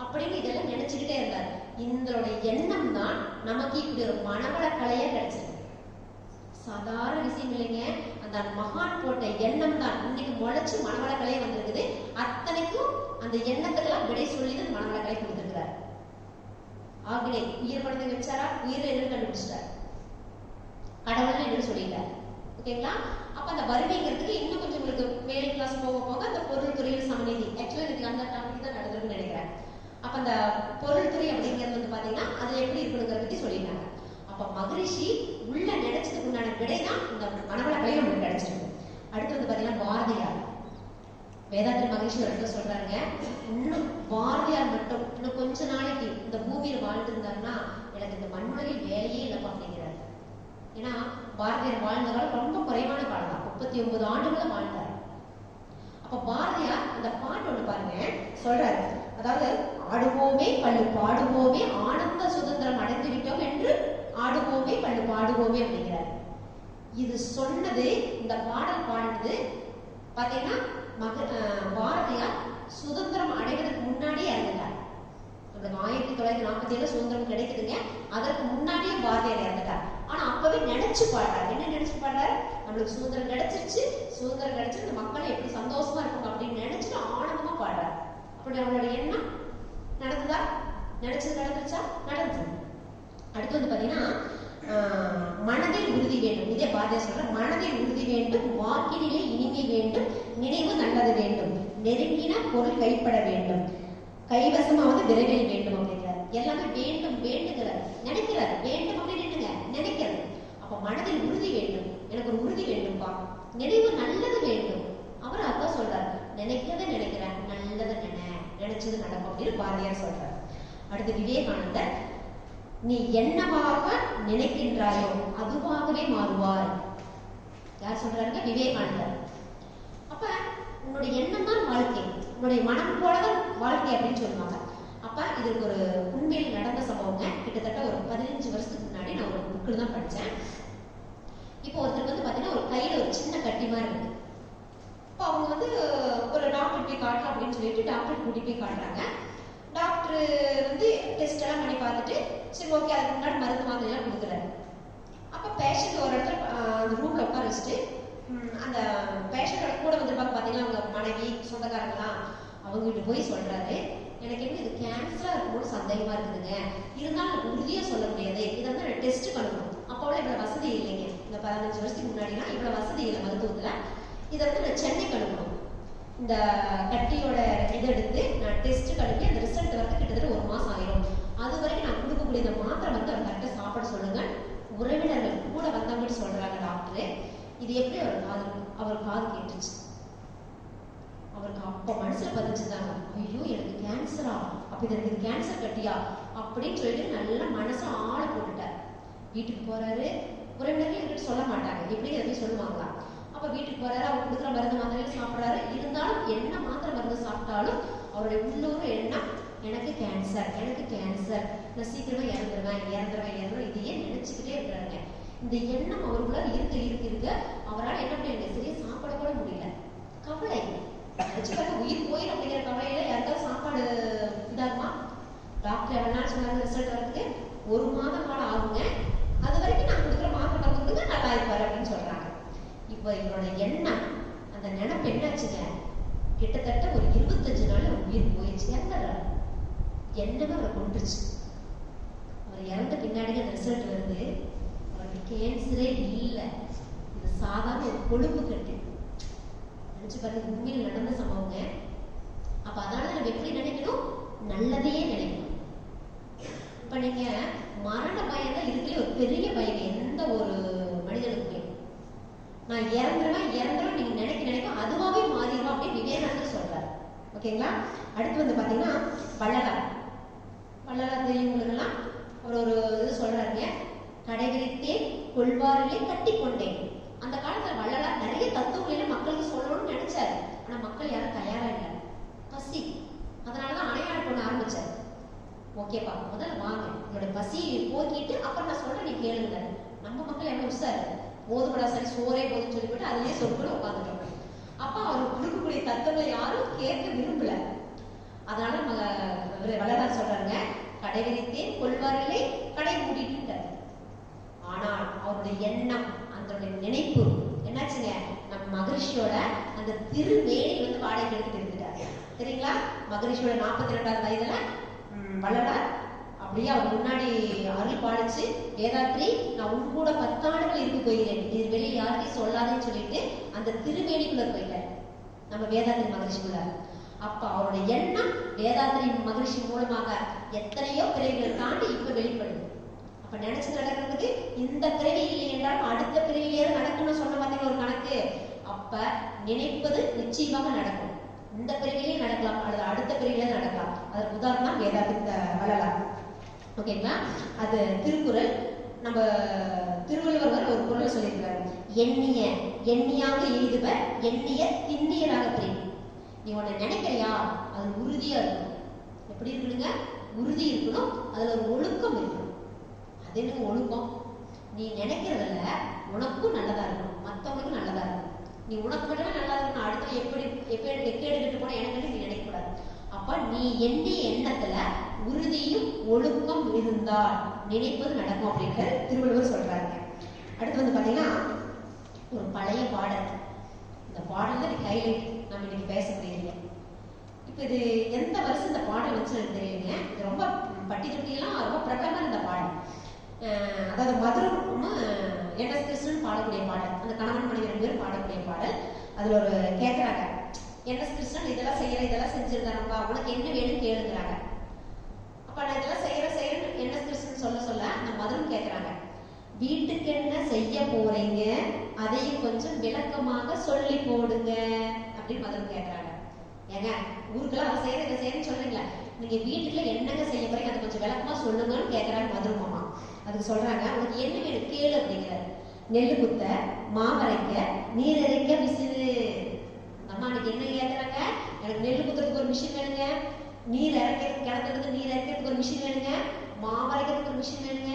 அப்படின்னு இதெல்லாம் நினைச்சுக்கிட்டே இருந்தார். இதோட எண்ணம் தான் நமக்கு இப்படி ஒரு மனவள கலையா கிடைச்சிருக்கு. சாதாரண விஷயம் இல்லைங்க, அந்த மகான் போட்ட எண்ணம் தான் இன்னைக்கு முளைச்சு மனவள கலையா வந்திருக்குது. அத்தனைக்கும் அந்த எண்ணத்துக்கெல்லாம் விடை சொல்லி தான் மனவள கலை கொடுத்திருக்கிறார். ஆகினே உயிர் படத்தை வச்சாரா, உயிர் என்னன்னு கண்டுபிடிச்சிட்டார், கடவுள்னு என்னன்னு சொல்லிட்டார். ஓகேங்களா? அப்ப அந்த வறுமைங்கிறதுக்கு இன்னும் கொஞ்சம் உங்களுக்கு மேல் கிளாஸ் போக போக அந்த பொருள் துறையில் சமநிதி, ஆக்சுவலா எனக்கு அந்த டாபிக் தான் நடந்திருக்குன்னு நினைக்கிறேன். அப்ப அந்த பொருள் துறை அப்படிங்கிறது பாத்தீங்கன்னா அது எப்படி இருக்கணுங்கிறத பத்தி சொல்லிட்டாங்க. அப்ப மகரிஷி உள்ள நினைச்சதுக்கு உண்டான விடைதான் இந்த மனவள கலை நமக்கு கிடைச்சிருக்கு. அடுத்து பாத்தீங்கன்னா பாரதியார், வேதாத்ரி மகரிஷி ஒரு இடத்துல சொல்றாங்க, இன்னும் பாரதியார் மட்டும் இன்னும் கொஞ்ச நாளைக்கு இந்த பூமியில வாழ்ந்துருந்தாருன்னா எனக்கு இந்த மண்ணுலகில் வேலையே இல்லப்பா அப்படிங்கிறாரு. ஏன்னா பாரதியார் வாழ்ந்த காலம் ரொம்ப குறைவான காலம் தான், 39 ஆண்டுகளை வாழ்ந்தார். அப்ப பாரதியார் அந்த பாட்டு ஒண்ணு பாருங்க சொல்றாரு, அதாவது ஆடுவோமே பள்ளு பாடுவோமே ஆனந்த சுதந்திரம் அடைந்து விட்டோம் என்று ஆடுவோமே பள்ளு பாடுவோமே அப்படிங்கிறார். இது சொன்னது, இந்த பாடல் பாடினது பாத்தீங்கன்னா பாரதியார் சுதந்திரம் அடைவதற்கு முன்னாடியே இறந்துட்டார். நம்மளுக்கு 1947 சுதந்திரம் கிடைக்குதுங்க, அதற்கு முன்னாடியே பாரதியார் இறந்துட்டார். ஆனா அப்பவே நினைச்சு பாடுறாரு, என்ன நினைச்சு பாடுறாரு, நம்மளுக்கு சுதந்திரம் கிடைச்சிருச்சு, சுதந்திரம் கிடைச்சு இந்த மக்கள் எப்படி சந்தோஷமா இருப்பாங்க அப்படின்னு நினைச்சிட்டு ஆனந்தமா பாடுறாரு. அப்படி அவங்களோட எண்ணம் நடந்ததா, நினைச்சது நடந்துச்சா, நடந்தது. அடுத்து பாத்தீங்கன்னா மனதில் உறுதி வேண்டும். இதே பாரதியார் சொல்ற, மனதில் உறுதி வேண்டும், வாக்கினிலே இனிமை வேண்டும், நினைவு நல்லது வேண்டும், நெருங்கின பொருள் கைப்பட வேண்டும், கைவசமாவது விரைவில் வேண்டும் அப்படிங்கிறார். எல்லாமே வேண்டும் வேண்டுங்கிறார், நினைக்கிறார், வேண்டும் அப்படின்னு நினைக்கிறது. அப்ப மனதில் உறுதி வேண்டும், எனக்கு ஒரு உறுதி வேண்டும்பா, நினைவு நல்லது வேண்டும். அவர் அதான் சொல்றாரு, நினைக்கிறத நினைக்கிறேன், நல்லதை நினைச்சது நடக்கும் அப்படின்னு பாரதியார் சொல்றார். அடுத்து விவேகானந்தர், நீ என்னவாக நினைக்கின்றாயோ அதுவாகவே மாறுவாய். யார் சொல்றாங்க? விவேகானந்தர். அப்ப உன்னுடைய எண்ணம் தான் வாழ்க்கை, உன்னுடைய மனம் போலதான் வாழ்க்கை அப்படின்னு சொல்லுவாங்க. அப்ப இதுக்கு ஒரு உண்மையில் நடந்த சம்பவங்க. கிட்டத்தட்ட ஒரு 15 வருஷத்துக்கு முன்னாடி நான் ஒரு புக்கில் தான் படித்தேன். இப்போ ஒருத்தருக்கு வந்து பார்த்தீங்கன்னா ஒரு கையில் ஒரு சின்ன கட்டி மாதிரி இருக்கு. இப்போ அவங்க வந்து ஒரு டாக்டர் போய் காட்டலாம் அப்படின்னு சொல்லிட்டு டாக்டர் கூட்டிட்டு போய் காட்டுறாங்க. டாக்டர் வந்து டெஸ்ட் எல்லாம் பண்ணி பார்த்துட்டு சரி ஓகே அதுக்கு முன்னாடி மருந்து மாத்திரை எல்லாம் கொடுக்குறாரு. அப்போ பேஷண்ட் ஒரு இடத்துல அந்த ரூம்ல உட்கார வச்சுட்டு அந்த பேஷண்டோட கூட வந்திருப்பாங்க பார்த்தீங்கன்னா அவங்க மனைவி சொந்தக்காரங்களாம், அவங்ககிட்ட போய் சொல்றாரு, எனக்கு என்ன இது கேன்சரா இருக்கும்போது சந்தேகமா இருக்குதுங்க, இருந்தாலும் எனக்கு உறுதியா சொல்ல முடியாது, இதை வந்து நான் டெஸ்ட் பண்ணணும். அப்போலாம் இவ்வளவு வசதி இல்லைங்க, இந்த 15 வருஷத்துக்கு முன்னாடிலாம் இவ்வளவு வசதி இல்லை மருத்துவத்துல. இதை வந்து நான் சென்னைக்கு அனுப்பணும், இந்த கட்டியோட இதை எடுத்து நான் டெஸ்ட் அனுப்பி அந்த ரிசல்ட் வரது கிட்டத்தட்ட 1 மாசம் ஆயிடும். அது வரைக்கும் நான் கொடுக்கக்கூடிய இந்த மாத்திரை வந்து அவர் கரெக்டாக சாப்பிட சொல்லுங்க. உறவினர்கள் கூட வந்தவங்கன்னு சொல்றாங்க டாக்டர். இது எப்படி அவர் காது கேட்டுச்சு. அவருக்கு அப்ப மனசுல பதிச்சுதாங்க, ஐயோ எனக்கு கேன்சரா, அப்ப எனக்கு இது கேன்சர் கட்டியா அப்படின்னு சொல்லிட்டு நல்லா மனசை ஆள போட்டுட்டார். வீட்டுக்கு போறாரு, உறவினர்கள் என்கிட்ட சொல்ல மாட்டாங்க, எப்படி எதையும் சொல்லுவாங்களா. அப்ப வீட்டுக்கு போறாரு, அவர் கொடுக்குற மருந்து மாத்திரையில சாப்பிட்றாரு. இருந்தாலும் என்ன மாத்திரை மருந்து சாப்பிட்டாலும் அவருடைய உள்ளூர் எண்ணம், எனக்கு கேன்சர், எனக்கு கேன்சர், நான் சீக்கிரமா இறந்துருவேன் இதையே நினைச்சுக்கிட்டே இருக்கிறாங்க. இந்த எண்ணம் அவருக்குள்ள இருக்க அவரால் என்ன பண்ண சரியா சாப்பிட கூட முடியல. கவலை உயிர் போயிடும் அப்படிங்கிற கவலையில யாருக்காவது சாப்பாடு இதாகுமா? டாக்டர் எவ்வளவு நாள் சொன்னாங்க ரிசல்ட் வரதுக்கு? 1 மாத காலம் ஆகுங்க, அது வரைக்கும் நான் கொடுக்குற மாத்திரை கொடுத்துங்க நல்லா இருப்பாரு அப்படின்னு சொல்றாங்க. இப்ப இவரோட எண்ணம், அந்த நினைப்பு என்னாச்சுங்க, கிட்டத்தட்ட ஒரு 25 நாள் உயிர் போயிடுச்சு. இறந்துடுறாரு. என்னமே அவரை கொண்டுருச்சு. அவர் இறந்த பின்னாடி அந்த ரிசல்ட் வருது, அவருக்கு கேன்சரே இல்லை, இது சாதாரண ஒரு கொழுப்பு கட்டு. நினைச்சு பாருங்க, உண்மையில் நடந்த சம்பவங்க. அப்ப அதனால நம்ம எப்படி நினைக்கணும்? நல்லதையே நினைக்கணும். இப்ப நீங்க மரண பயம் தான் இருக்குல்ல ஒரு பெரிய பயம் எந்த ஒரு மனிதனுக்குமே. நான் இறந்துருவேன் நீங்க நினைக்க அதுவாவே மாறிடும் அப்படின்னு விவேகானந்தர் சொல்றாரு. ஓகேங்களா? அடுத்து வந்து பாத்தீங்கன்னா வள்ளலார் தெரியுங்களுக்கெல்லாம் அவர் ஒரு இது சொல்றாருங்க, கடைவிரித்தேன் கொள்வாரிலே கட்டி கொண்டேன். அந்த காலத்துல வள்ளலார் நிறைய தத்துவங்களை மக்களுக்கு சொல்லணும்னு நினைச்சாரு. ஆனா மக்கள் யாரும் தயாரா இல்லை, பசி. அதனாலதான் அணையாடு பண்ண ஆரம்பிச்சாரு. ஓகேப்பா, முதல்ல வாங்க, உங்களோட பசி போக்கிட்டு அப்புறம் நான் சொல்றேன், நீ கேளுங்க. நம்ம மக்கள் எவ்வளவு உசாரு, போதுமடா சரி சோறே போதுன்னு சொல்லிவிட்டு அதுலயே சொல்லிட்டு உட்காந்துட்டோம். அப்ப அவர் கொடுக்கக்கூடிய தத்துவங்களை யாரும் கேட்க விரும்பல. அதனால வள்ளலார் சொல்றாங்க, கடை விரித்தேன் கொள்வாரிலே கடை மூடிட்டு. ஆனால் அவருடைய எண்ணம், அதனுடைய நினைப்பு என்னாச்சுங்க, நம்ம மகரிஷியோட அந்த திருமேனி வந்து வாடகை எடுத்துட்டு இருந்துட்டாரு. சரிங்களா? மகரிஷியோட 42வது வயதுல வள்ளலார் அப்படியே அவர் முன்னாடி அருள் பாடிச்சு, வேதாத்ரி நான் உன் கூட 10 ஆண்டுகள் இருக்கு போகிறேன், இது வெளியே யார்கிட்டையும் சொல்லாதேன்னு சொல்லிட்டு அந்த திருமேனிக்குள்ள போயிட்டார் நம்ம வேதாத்ரி மகரிஷிக்குள்ள. அப்ப அவருடைய எண்ணம் வேதாத்ரி மகரிஷி மூலமாக எத்தனையோ பிறவிகளை தாண்டி இப்ப வெளிப்படுது. அப்ப நினைச்சு நடக்கிறதுக்கு இந்த பிறவி இல்லை என்றாலும் அடுத்த பிறவியிலே நடக்கணும்னு சொன்ன பார்த்தீங்கன்னா ஒரு கணக்கு. அப்ப நினைப்பது நிச்சயமாக நடக்கும். இந்த பிறவிலையும் நடக்கலாம், அல்லது அடுத்த பிறவிலே நடக்கலாம். அதற்கு உதாரணம் வேதாத்ரி வள்ளலார். ஓகேங்களா? அது திருக்குறள். நம்ம திருவள்ளுவர் ஒரு குறளை சொல்லியிருக்கிறாரு, எண்ணியாக எய்துவ எண்ணிய திண்ணியராக பிரிவு. நீ உன்னை நினைக்கிறியா, அது உறுதியா இருக்கணும். எப்படி இருக்கணுங்க? உறுதி இருக்கணும், அதுல ஒரு ஒழுக்கம் இருக்கணும். அது என்ன ஒழுக்கம்? நீ நினைக்கிறதுல உனக்கும் நல்லதா இருக்கணும், மற்றவங்களுக்கும் நல்லதா இருக்கணும். நீ உனக்கு மட்டுமே நல்லா இருக்கணும், அடுத்த எப்படி எக்கேடுகிட்டு போனா எனக்கு நீ நினைக்கக்கூடாது. அப்ப நீ எண்ணிய எண்ணத்துல உறுதியும் ஒழுக்கம் இருந்தால் நினைப்பது நடக்கும் அப்படின்ற திருவள்ளுவர் சொல்றாங்க. அடுத்து வந்து பாத்தீங்கன்னா ஒரு பழைய பாடல். இந்த பாடல் தான் ஹைலைட் நம்ம இன்னைக்கு பேச முடியல. இப்ப இது எந்த வருஷம் இந்த பாடல் வச்சு எனக்கு தெரியலைங்க. இது ரொம்ப பட்டி தொட்டியெல்லாம் ரொம்ப பிரபலமா இந்த பாடல். அதாவது மதுரம் என்.எஸ். கிருஷ்ணன் பாடக்கூடிய பாடல், அந்த கணவன் மனைவி 2 பேரும் பாடக்கூடிய பாடல். அதுல ஒரு கேட்கிறாங்க, என்.எஸ். கிருஷ்ணன் இதெல்லாம் செஞ்சிருந்தாரப்பா, உனக்கு என்ன வேணும்னு கேளுங்கிறாங்க. அப்ப நான் இதெல்லாம் செய்யறேன்னு என்.எஸ். கிருஷ்ணன் சொல்ல அந்த மதுரம் கேட்கிறாங்க, வீட்டுக்கு என்ன செய்ய போறீங்க, அதையும் கொஞ்சம் விளக்கமாக சொல்லி போடுங்க அப்படின்னு மதம் கேட்கறாங்க. ஏங்க ஊருக்கெல்லாம் அதை செய்யறது இதை செய்யறேன்னு சொல்றீங்களா, நீங்க வீட்டுல என்னங்க செய்ய போறீங்க அதை கொஞ்சம் விளக்கமா சொல்லுங்கன்னு கேட்கறாங்க மதுரை மாமா. அதுக்கு சொல்றாங்க, உனக்கு என்ன வேணும் கேளு அப்படிங்கிறாரு. நெல்லு குத்த, மாவரைக்க, நீர் இறைக்க விசிறு. அம்மா அன்னைக்கு என்ன கேட்கறாங்க, எனக்கு நெல்லு குத்துறதுக்கு ஒரு மிஷின் வேணுங்க, நீர் இறைக்கிறதுக்கு கிணத்துக்கு நீர் இறைக்கிறதுக்கு ஒரு மிஷின் வேணுங்க, மாவரைக்கிறதுக்கு ஒரு மிஷின் வேணுங்க.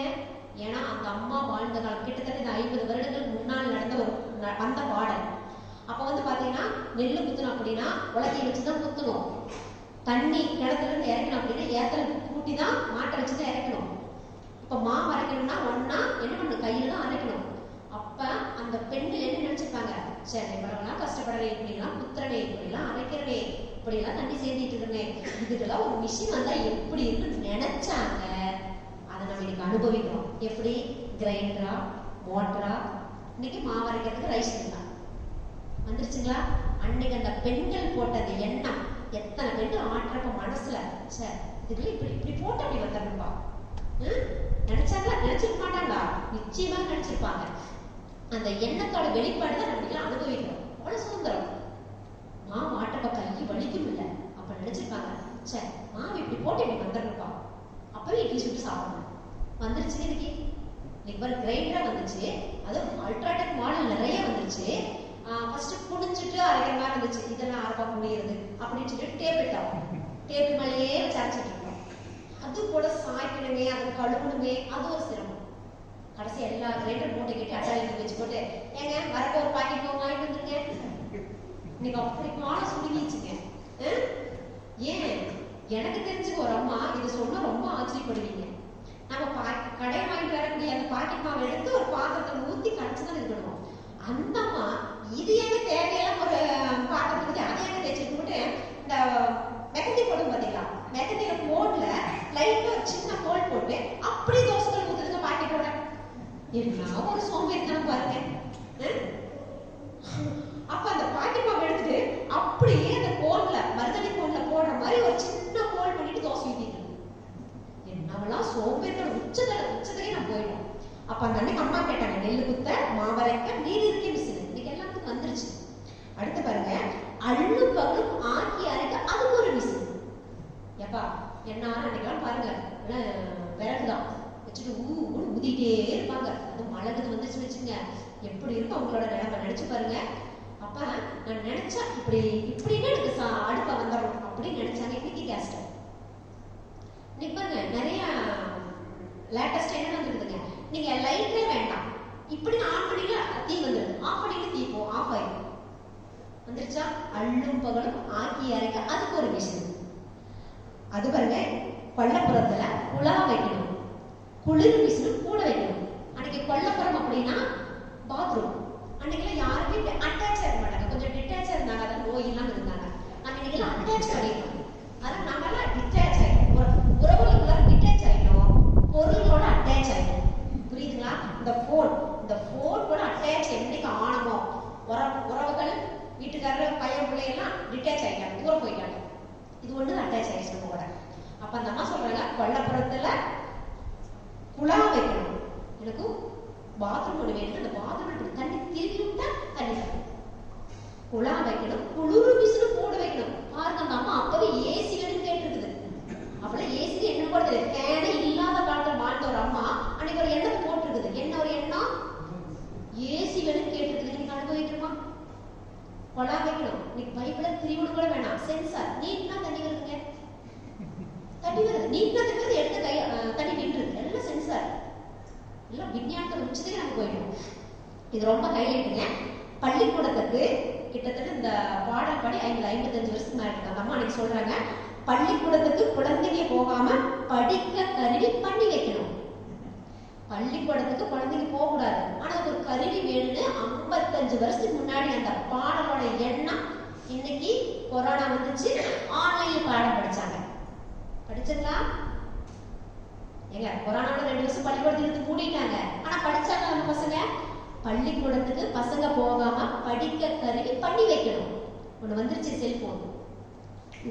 ஏன்னா அந்த அம்மா வாழ்ந்த காலம் கிட்டத்தட்ட இந்த 50 வருடங்கள் முன்னால் நடந்த ஒரு வந்த பாடல். அப்ப பாத்தீங்கன்னா நெல்லு குத்தணும் அப்படின்னா உலக்கையை வச்சுதான் குத்தணும். தண்ணி கிணத்துல இருந்து இறக்கணும் அப்படின்னா ஏத்தல் கூட்டி தான் மாட்டை வச்சுதான் இறக்கணும். இப்ப மாவு அரைக்கணும்னா ஒன்னா என்ன பண்ணணும், கையில தான் அரைக்கணும். அப்ப அந்த பெண்கள் என்ன நினைச்சிருப்பாங்க, சரி இவ்வளவுலாம் கஷ்டப்படவே, இப்படிலாம் குத்துறனே, இப்படிலாம் அரைக்கிறனே, இப்படிலாம் தண்ணி சேர்த்திட்டு இருக்கனே, இதுக்கெல்லாம் ஒரு மிஷின் வந்தா எப்படி இருக்குன்னு நினைச்சாங்க. அதை நம்ம இன்னைக்கு அனுபவிக்கிறோம். எப்படி கிரைண்டரா, மோட்டரா, இன்னைக்கு மாவு அரைக்கிறதுக்கு ரைஸ் மில்லா வந்துருச்சுங்களா. அன்னைக்கு அந்த பெண்கள் போட்ட அந்த எண்ணம், எத்தனை பெண்கள் ஆட்டுறப்ப மனசுல சார் இதுல இப்படி இப்படி போட்டு அப்படி வந்துருப்பா நினைச்சாங்களா, நினைச்சிருக்க மாட்டாங்களா, நிச்சயமா நினைச்சிருப்பாங்க. அந்த எண்ணத்தோட வெளிப்பாடு தான் நம்ம அனுபவிக்கிறோம். அவ்வளவு சுதந்திரம். மாவு ஆட்டப்ப கை வலிக்கும் இல்லை, அப்ப நினைச்சிருப்பாங்க சார் மாவு இப்படி போட்டு இப்படி வந்துருப்பா, அப்பவே இட்லி சுட்டு சாப்பிடணும். வந்துருச்சு இன்னைக்கு கிரைண்டரா வந்துச்சு, அது அல்ட்ராடெக் மாடல் நிறைய வந்துருச்சு. ஃபர்ஸ்ட் புடிஞ்சிட்டு அரைக்கிற மாதிரி இருந்துச்சு, இதெல்லாம் அரைப்பா முடியுது அப்படின்னு சொல்லிட்டு டேபிள் மேலேயே வச்சு அரைச்சிட்டு இருக்கோம். அது கூட சாய்க்கணுமே, அதை கழுவணுமே, அது ஒரு சிரமம். கடைசி எல்லா கிரைண்டர் மூட்டை கட்டி அட்டாளி வச்சு போட்டு ஏங்க வரப்போ ஒரு பாக்கெட் மாவு வாங்கிட்டு வந்துருங்க. இன்னைக்கு அப்படி காலம் சுடுங்கிச்சுங்க. ஏன் எனக்கு தெரிஞ்சு ஒரு அம்மா இது சொன்னா ரொம்ப ஆச்சரியப்படுவீங்க. நம்ம கடையை வாங்கிட்டு வரக்கூடிய அந்த பாக்கெட் மாவு எடுத்து ஒரு பாத்திரத்தை ஊத்தி கடைச்சுதான் இருக்கணும். அந்த அம்மா இது எங்க தேவையெல்லாம் ஒரு பாத்திரத்துக்கு அதை எங்க தேய்ச்சி போட்டு இந்த மெகந்தி போடும் பாத்தீங்களா, மெகந்தியில போட்ல லைட்டா ஒரு சின்ன ஹோல் போட்டு அப்படியே தோசைகள் ஊத்துதுங்க பாக்கெட்டோட. என்ன ஒரு சோம்பேறித்தனம் பாருங்க. அப்ப அந்த பாக்கெட் மாவு எடுத்துட்டு அப்படியே அந்த கோன்ல மருதளி கோன்ல போடுற மாதிரி ஒரு சின்ன ஹோல் பண்ணிட்டு தோசை ஊத்திட்டு என்னவெல்லாம் சோம்பேறித்தனம் உச்சத்தையே நான் போயிடும். அப்ப அந்த அன்னைக்கு அம்மா கேட்டாங்க, நெல்லு குத்த, மாவரைக்க, நீர் இருக்க மிஷின் இன்னைக்கு எல்லாத்துக்கும் வந்துருச்சு. அடுத்து பாருங்க, அள்ளும் பகலும் ஆக்கி அரைக்க அதுக்கு ஒரு மிஷின். எப்பா என்ன நினைக்கலாம் பாருங்க, விறகுதான் வச்சுட்டு ஊதிட்டே இருப்பாங்க. அது மழகு வந்துச்சு வச்சுங்க, எப்படி இருக்கும் அவங்களோட நிலைமை நினைச்சு பாருங்க. அப்ப நான் நினைச்சா இப்படின்னு எனக்கு அடுப்ப வந்துடணும் அப்படின்னு நினைச்சாங்க. இன்னைக்கு கேஸ் ஸ்டவ் இன்னைக்கு பாருங்க நிறைய லேட்டஸ்ட் என்ன வந்துருக்குதுங்க, நீங்க லைட்டே வேண்டாம், இப்படி ஆன் பண்ணில தீ வந்துருது, ஆஃப் பண்ணிட்டு தீ போ ஆஃப் ஆயிடும். வந்துருச்சா. அள்ளும் பகலும் ஆக்கி அரைக்க அதுக்கு ஒரு மிஷின். அது பாருங்க, கொல்லப்புறத்துல குழா வைக்கணும், குளிர் மிஷினும் கூட வைக்கணும். அன்னைக்கு கொல்லப்புறம் அப்படின்னா பாத்ரூம், அன்னைக்கெல்லாம் யாருமே அட்டாச் ஆக மாட்டாங்க, கொஞ்சம் டிட்டாச் இருந்தாங்க, அதான் நோய் எல்லாம் இருந்தாங்க. நம்ம இன்னைக்கு அட்டாச் பண்ணிடணும். அதான் நாங்கெல்லாம் டிட்டாச் ஆயிட்டோம், உறவுகளுக்குள்ள டிட்டாச் ஆயிட்டோம், பொருள்களோட அட்டாச் ஆயிட்டோம். புரியுதுங்களா. இந்த போன் கூட அட்டாச் என்னைக்கு ஆனமோ, உறவுகள் வீட்டுக்காரர் பையன் பிள்ளையெல்லாம் டிட்டாச் ஆயிட்டாங்க, தூரம் போயிட்டாங்க. இது ஒண்ணு அட்டாச் ஆயிடுச்சு நம்ம கூட. அப்ப அந்த அம்மா சொல்றாங்க, கொல்லப்புறத்துல குழா வைக்கணும், எனக்கு பாத்ரூம் ஒண்ணு வேணும், அந்த பாத்ரூம் தண்ணி திருப்பி விட்டா தண்ணி குழா வைக்கணும், குளிர் மிஷினும் கூட வைக்கணும். பாருங்க அந்த அம்மா அப்பவே ஏசி வேணும்னு கேட்டுருக்குது. அப்பெல்லாம் ஏசி என்ன கூட தெரியாது, ஃபேனே இல்லாத காலத்துல வாழ்ந்த ஒரு அம்மா அன்னைக்கு ஒரு எண்ணத்தை போட்டுருக்குது. என்ன ஒரு எண்ணம், ஏசி வேணும்னு கேட்டுருக்குது. நீங்க அனுபவிக்கணுமா. குழா வைக்கணும், இன்னைக்கு பைப்ல திரிவுடு கூட வேணாம், சென்சார் நீட்னா தண்ணி வருதுங்க, தண்ணி வருது, நீட்னா தண்ணி எடுத்து தண்ணி நின்றுது, எல்லாம் சென்சார், எல்லாம் விஞ்ஞானத்தை உச்சத்துக்கு நம்ம போயிடும். இது ரொம்ப ஹைலைட்டுங்க. பள்ளிக்கூடத்துக்கு கிட்டத்தட்ட இந்த பாடல் படி 55 வருஷத்துக்கு மேல இருக்காங்க. அம்மா அன்னைக்கு சொல்றாங்க, பள்ளிக்கூடத்துக்கு குழந்தைங்க போகாம படிக்க கருவி பண்ணி வைக்கணும். பள்ளிக்கூடத்துக்கு குழந்தைங்க போக கூடாது, ஆனா ஒரு கருவி வேணும்னு 55 வருஷத்துக்கு முன்னாடி அந்த பாடலோட எண்ணம். இன்னைக்கு கொரோனா வந்துச்சு, ஆன்லைன்ல பாடம் படிச்சாங்க. படிச்சுங்களா ஏங்க, கொரோனாவோட 2 வருஷம் பள்ளிக்கூடத்துக்கு இருந்து மூடிட்டாங்க, ஆனா படிச்சாங்க நம்ம பசங்க. பள்ளிக்கூடத்துக்கு பசங்க போகாம படிக்க கருவி பண்ணி வைக்கணும். ஒண்ணு வந்துருச்சு, செல்போன்.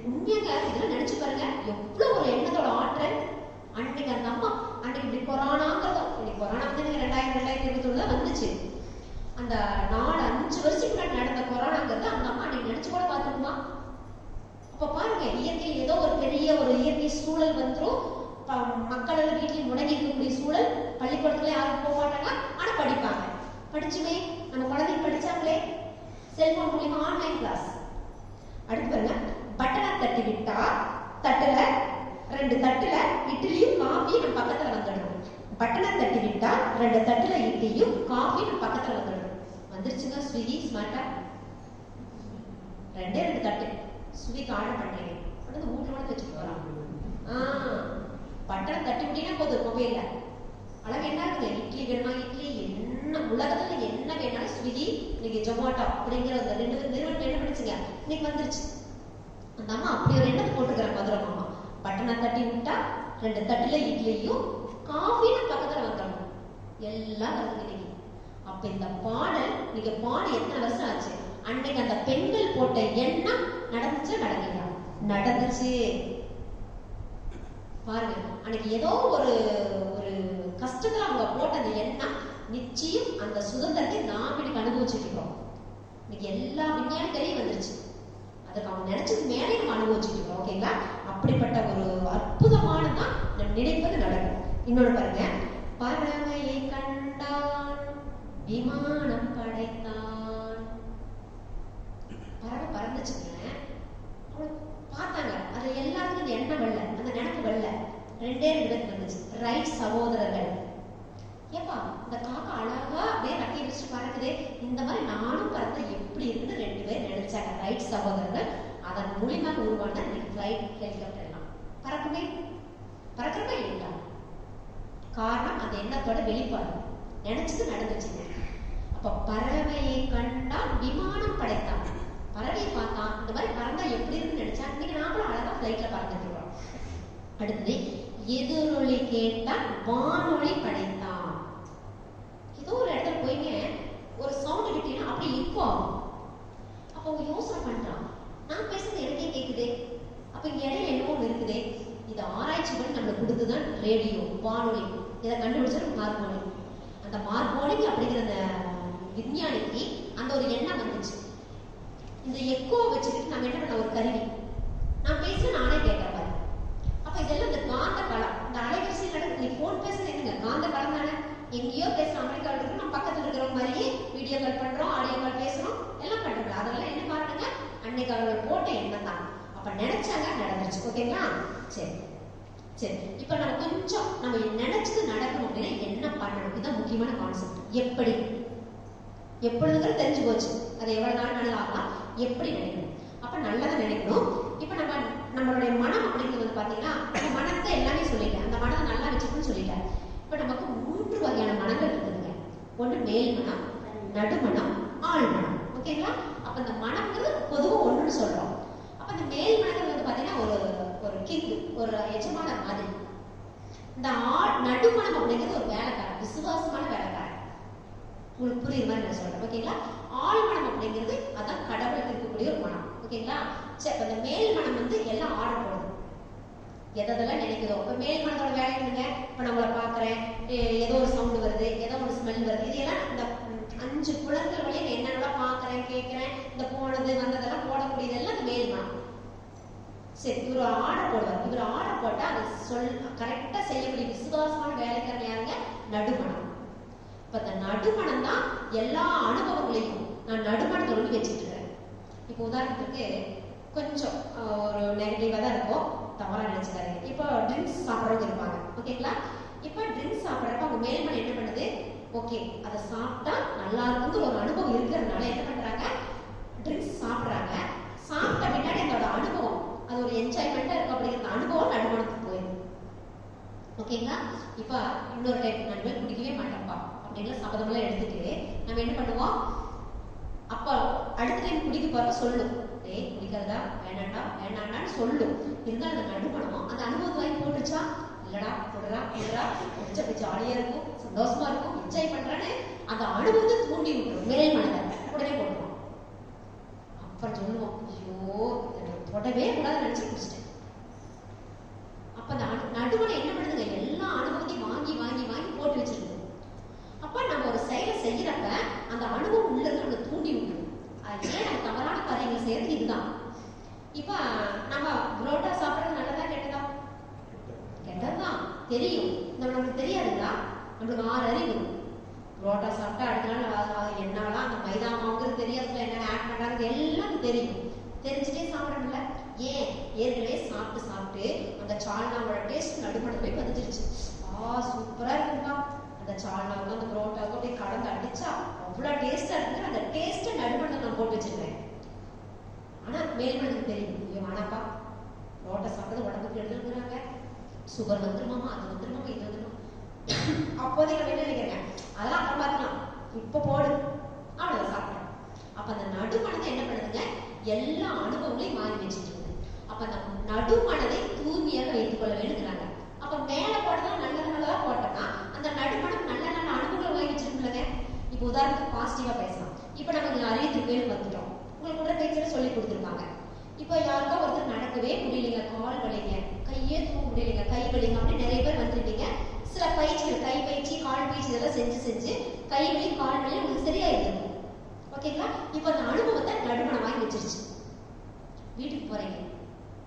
உண்மையாங்க இதெல்லாம் நினைச்சு பாருங்க, எவ்வளவு ஒரு எண்ணத்தோட ஆற்றல். அன்னைக்கு அந்த அம்மா அன்னைக்கு இப்படி கொரோனாங்கிறதும், இன்னைக்கு கொரோனா வந்து 2021 வந்துச்சு. அந்த 4-5 வருஷத்துக்கு முன்னாடி நடந்த கொரோனாங்கிறது அந்த அம்மா நீங்க நினைச்சு கூட பார்த்துக்குமா? அப்ப பாருங்க, இயற்கையில் ஏதோ ஒரு பெரிய ஒரு இயற்கை சூழல் வந்துடும். மக்கள் எல்லாம் வீட்டில் முடங்கி இருக்கக்கூடிய சூழல். பள்ளிக்கூடத்துல யாரும் போக மாட்டாங்க, ஆனா படிப்பாங்க. படிச்சுமே நம்ம குழந்தைங்க படிச்சாங்களே, செல்போன் மூலியமா ஆன்லைன் கிளாஸ். அடுத்து பாருங்க, பட்டனை தட்டி விட்டா தட்டுல 2 தட்டுல இட்லியும் காஃபியும் நம்ம பக்கத்துல வந்துடணும். பட்டனை தட்டி விட்டா 2 தட்டுல இட்லியும் காஃபியும் நம்ம பக்கத்துல வந்துடணும். வந்துருச்சுங்க ஸ்விக்கி ஸ்மார்ட்டா. 2 தட்டு ஸ்விக்கி ஆர்டர் பண்றீங்க, உடனே வீட்டுல வச்சுட்டு வரோம். பட்டனை தட்டி விட்டீங்கன்னா போதும், மொபைல்ல அழகு என்ன இருக்குங்க, இட்லி வேணுமா இட்லி, என்ன உலகத்துல என்ன வேணாலும் ஸ்விக்கி, இன்னைக்கு ஜொமேட்டோ அப்படிங்கிற அந்த 2 நிறுவனம் என்ன பண்ணுச்சுங்க, இன்னைக்கு வந்துருச்சு. அந்த அம்மா அப்படி ஒரு எண்ணத்தை போட்டுக்கிறாங்க மதுரை மாமா. பட்டனை தட்டி விட்டா 2 தட்டுல இட்லியும் காஃபியும் பக்கத்துல வந்துடணும். எல்லாம் வருது இன்னைக்கு. அப்ப இந்த பாடல் நீங்க பாடி எத்தனை வருஷம் ஆச்சு? அன்னைக்கு அந்த பெண்கள் போட்ட எண்ணம் நடந்துச்சு, நடக்கலையா? நடந்துச்சு. பாருங்க, அன்னைக்கு ஏதோ ஒரு கஷ்டத்துல அவங்க போட்ட அந்த எண்ணம் நிச்சயம் அந்த சுதந்திரத்தை நாம் இன்னைக்கு அனுபவிச்சுட்டு இருக்கோம். இன்னைக்கு எல்லா விஞ்ஞானிகளையும் வந்துருச்சு, அதுக்கு அவங்க நினைச்சது மேலே நம்ம அனுபவிச்சுட்டு இருக்கோம். ஓகேங்களா? அப்படிப்பட்ட ஒரு அற்புதமானதான் நம்ம நினைப்பது நடக்கும். இன்னொன்று பாருங்க, பறவையை கண்டான் விமானம் படைத்தான். பறவை பறந்துச்சுங்க, பார்த்தாங்க, அது எல்லாத்துக்கும் இந்த எண்ணம் வரல, அந்த நினைப்பு வரல. 2 பேருக்கு வந்துச்சு, ரைட் சகோதரர்கள். ஏப்பா இந்த காக்கா அழகா அப்படியே ரக்கை வச்சு பறக்குதே, இந்த மாதிரி நானும் பறந்தா எப்படி இருக்குன்னு 2 பேர் நினைச்சாங்க, ரைட் சகோதரர்கள். அதன் மூலியமாக உருவான இன்னைக்கு ஃபிளைட், ஹெலிகாப்டர் எல்லாம் பறக்குமே. பறக்கிறப்ப இல்லைங்களா? காரணம் அந்த எண்ணத்தோட வெளிப்பாடு, நினைச்சது நடந்துச்சுங்க. அப்ப பறவையை கண்டால் விமானம் படைத்தான். பறவையை பார்த்தான், இந்த மாதிரி பறந்தா எப்படி இருக்குன்னு நினைச்சா. இன்னைக்கு நாமளும் அழகா ஃபிளைட்ல பறந்துட்டு இருக்கோம். அடுத்தது, எதிரொலி கேட்டால் வானொலி படைத்தான். ஏதோ ஒரு இடத்துல போய்ங்க ஒரு சவுண்ட் விட்டீங்கன்னா அப்படி இக்கோ ஆகும். அப்ப அவங்க யோசனை பண்றான், நான் பேசுறது எனக்கே கேக்குதே, அப்ப இங்க இடையில என்னவோ இருக்குதே. இது ஆராய்ச்சி பண்ணி நம்மளுக்கு கொடுத்துதான் ரேடியோ, வானொலி. இதை கண்டுபிடிச்சது மார்கோனி. அந்த மார்கோனிக்கு அப்படிங்கிற அந்த விஞ்ஞானிக்கு அந்த ஒரு எண்ணம் வந்துச்சு. இந்த எக்கோ வச்சுக்கிட்டு நம்ம என்ன பண்ண, ஒரு கருவி, நான் பேசுறேன் நானே கேட்கிறேன். அப்ப இதெல்லாம் இந்த காந்த களம், இந்த அலைவரிசை நடக்குது. நீ போன் பேசுறது என்னங்க, காந்த களம் தானே. எங்கேயோ பேசுற அமெரிக்காவில் இருக்கு, நம்ம பக்கத்துல இருக்கிறவங்க மாதிரியே வீடியோ கால் பண்றோம், ஆடியோ கால் பேசுறோம், எல்லாம் பண்றோம். அதெல்லாம் என்ன காரணங்க, அன்னைக்கு அவர்கள் போட்ட எண்ணம் தான். அப்ப நினைச்சாங்க, நடந்துருச்சு. ஓகேங்களா? சரி சரி, இப்ப நம்ம கொஞ்சம் நம்ம நினைச்சது நடக்கணும் அப்படின்னா என்ன பண்ணணும், இதுதான் முக்கியமான கான்செப்ட். எப்படி எப்பொழுதுங்கிறது தெரிஞ்சு போச்சு, அதை எவ்வளவு நாள் வேணாலும் ஆகலாம். எப்படி நினைக்கணும்? அப்ப நல்லதை நினைக்கணும். இப்ப நம்மளுடைய மனம் அப்படிங்கிறது வந்து பாத்தீங்கன்னா, அந்த மனத்தை எல்லாமே சொல்லிட்டேன், அந்த மனத்தை நல்லா வச்சுக்கணும்னு சொல்லிட்டேன். இப்ப நமக்கு 3 வகையான மனங்கள் இருக்குதுங்க. ஒன்று மேல் மனம், நடுமனம், ஆழ் மனம். ஓகேங்களா? அப்ப இந்த மனம்ங்கிறது பொதுவா ஒண்ணுன்னு சொல்றோம். அப்ப இந்த மேல் மனங்கள் வந்து பாத்தீங்கன்னா ஒரு கிங், ஒரு எஜமானர் மாதிரி. இந்த நடுமனம் அப்படிங்கிறது ஒரு வேலைக்காரன், விசுவாசமான வேலைக்காரன். உங்களுக்கு புரியுற மாதிரி நான் சொல்றேன். ஓகேங்களா? ஆழ்மனம் அப்படிங்கிறது அதான் கடவுளுக்கு இருக்கக்கூடிய ஒரு மனம். ஓகேங்களா? சரி, அந்த மேல் மனம் வந்து எல்லாம் ஆர்டர் போடுது, எதெல்லாம் நினைக்குதோ. இப்ப மேல் மனத்தோட வேலை என்னங்க, இப்ப நம்மளை பாக்குறேன், ஏதோ ஒரு சவுண்ட் வருது, ஏதோ ஒரு ஸ்மெல் வருது, இதெல்லாம் இந்த 5 புலன்கள் வழியா என்னென்னலாம் பாக்குறேன், கேட்கிறேன், இந்த போனது வந்ததெல்லாம் போடக்கூடியது எல்லாம் இந்த மேல் மனம். சரி, இவர் ஆர்டர் போடுவார். இவர் ஆர்டர் போட்டா அதை கரெக்டா செய்யக்கூடிய விசுவாசமான வேலைக்காரன் யாருங்க, நடுமனம். இப்ப இந்த நடுமனம் தான் எல்லா அனுபவங்களையும் நான் நடுமணத்தோடு வச்சுட்டு இருக்கேன். இப்போ உதாரணத்துக்கு கொஞ்சம் ஒரு நெகட்டிவா தான் இருக்கும், தவறா நினைச்சுக்காதீங்க. இப்போ ட்ரிங்க்ஸ் சாப்பிட்றவங்க இருப்பாங்க. ஓகேங்களா? இப்போ ட்ரிங்க்ஸ் சாப்பிட்றப்ப அவங்க மேல்மனம் என்ன பண்ணுது, ஓகே அதை சாப்பிட்டா நல்லா இருக்குன்னு ஒரு அனுபவம் இருக்கிறதுனால என்ன பண்றாங்க, ட்ரிங்க்ஸ் சாப்பிட்றாங்க. சாப்பிட்ட பின்னாடி அதோட அனுபவம், அது ஒரு என்ஜாய்மெண்டா இருக்கும் அப்படிங்கிற அனுபவம் நடுமணத்துக்கு போயிடும். ஓகேங்களா? இப்ப இன்னொரு டைப், நான் குடிக்கவே மாட்டேன்ப்பா அப்படிங்கிற சபதமெல்லாம் எடுத்துட்டு நம்ம என்ன பண்ணுவோம், அப்ப அடுத்த டைம் குடிக்க போறப்ப சொல்லும், ஏய் குடிக்கிறதா வேணாண்டா வேணாண்டான்னு சொல்லும். இருந்தாலும் அந்த நடுமணம் அந்த அனுபவத்தை வாங்கி போட்டுச்சா, இல்லடா விடுறா விடுறா, கொஞ்சம் ஜாலியா இருக்கும், சந்தோஷமா இருக்கும், என்ஜாய் பண்றான்னு அந்த அனுபவத்தை தூண்டி விட்டுரும். மேல் மனதை உடனே போட்டுருவோம். அப்புறம் சொல்லுவோம், ஐயோ தொடவே கூடாது நினைச்சு குடிச்சிட்டேன். அப்ப அந்த நடுமணம் என்ன பண்ணுதுங்க, எல்லா அனுபவத்தையும் வாங்கி வாங்கி வாங்கி போட்டு வச்சிருக்கு. அப்ப நம்ம ஒரு செயலை செய்யறப்ப அந்த அனுபவம் மார்கழியில் செய்யறது இதுதான். இப்ப நம்ம புரோட்டா சாப்பிட்றது நல்லதா கெட்டதா? கெட்டதுதான் தெரியும். நம்மளுக்கு தெரியாதுங்களா? நம்மளுக்கு 6 அறிவு. புரோட்டா சாப்பிட்டா அடுத்த நாள் என்னெல்லாம் அந்த மைதா மாவுங்கிறது தெரியாதுல, என்னென்ன ஆட் பண்றாங்க எல்லாம் தெரியும். தெரிஞ்சுட்டே சாப்பிடணும்ல. ஏன்? ஏற்கனவே சாப்பிட்டு சாப்பிட்டு அந்த சால்னாவோட டேஸ்ட் நடுமணம் போய் பதிஞ்சிருச்சு. சூப்பரா இருக்குப்பா அந்த சால்னாவுக்கும் அந்த புரோட்டாவுக்கும் அப்படியே கலந்து அடிச்சா அவ்வளவு டேஸ்டா இருக்கு. அந்த டேஸ்ட்டை நடுமணம் நான் போட்டு வச்சிருக்கேன். ஆனா மேல்மனுக்கு தெரியும், ஐயோ ஆனாப்பா புரோட்டா சாப்பிட்டது உடம்புக்கு எடுத்துக்கிறாங்க, சுகர் வந்துருமாமா, அது வந்துருமாமா, இது வந்துருமா. அப்போதைக்கு நம்ம என்ன நினைக்கிறேன், அதெல்லாம் அப்புறம் பார்த்துக்கலாம், இப்ப போடு அவ்வளவு சாப்பிட்டேன். அப்ப அந்த நடுமனதை என்ன பண்ணுதுங்க, எல்லா அனுபவங்களையும் மாறி வச்சுட்டு இருக்கு. அப்ப அந்த நடுமனதை தூய்மையாக வைத்துக் கொள்ள வேண்டுங்கிறாங்க. அப்ப மேல போட்டதான் நல்லதா போட்டோம்னா அந்த நடுமனம் நல்ல நல்ல அனுபவங்களை வாங்கி வச்சிருக்குல்லங்க. இப்ப உதாரணத்துக்கு பாசிட்டிவா பேசலாம். இப்ப நம்ம அறிவித்து பேர் வந்துட்டோம், உங்களுக்கு கூட பேச்சுல சொல்லி கொடுத்துருப்பாங்க. இப்ப யாருக்கா ஒருத்தர் நடக்கவே முடியலைங்க, கால் வலிங்க, கையே தூக்க முடியலைங்க, கை வலிங்க, அப்படி நிறைய பேர் வந்துருப்பீங்க. சில பயிற்சிகள், கை பயிற்சி, கால் பயிற்சி இதெல்லாம் செஞ்சு கை வலி கால் வலி உங்களுக்கு சரியாயிருக்கும். ஓகேங்களா? இப்ப அந்த அனுபவத்தை நடுமணம் வாங்கி வச்சிருச்சு. வீட்டுக்கு போறீங்க,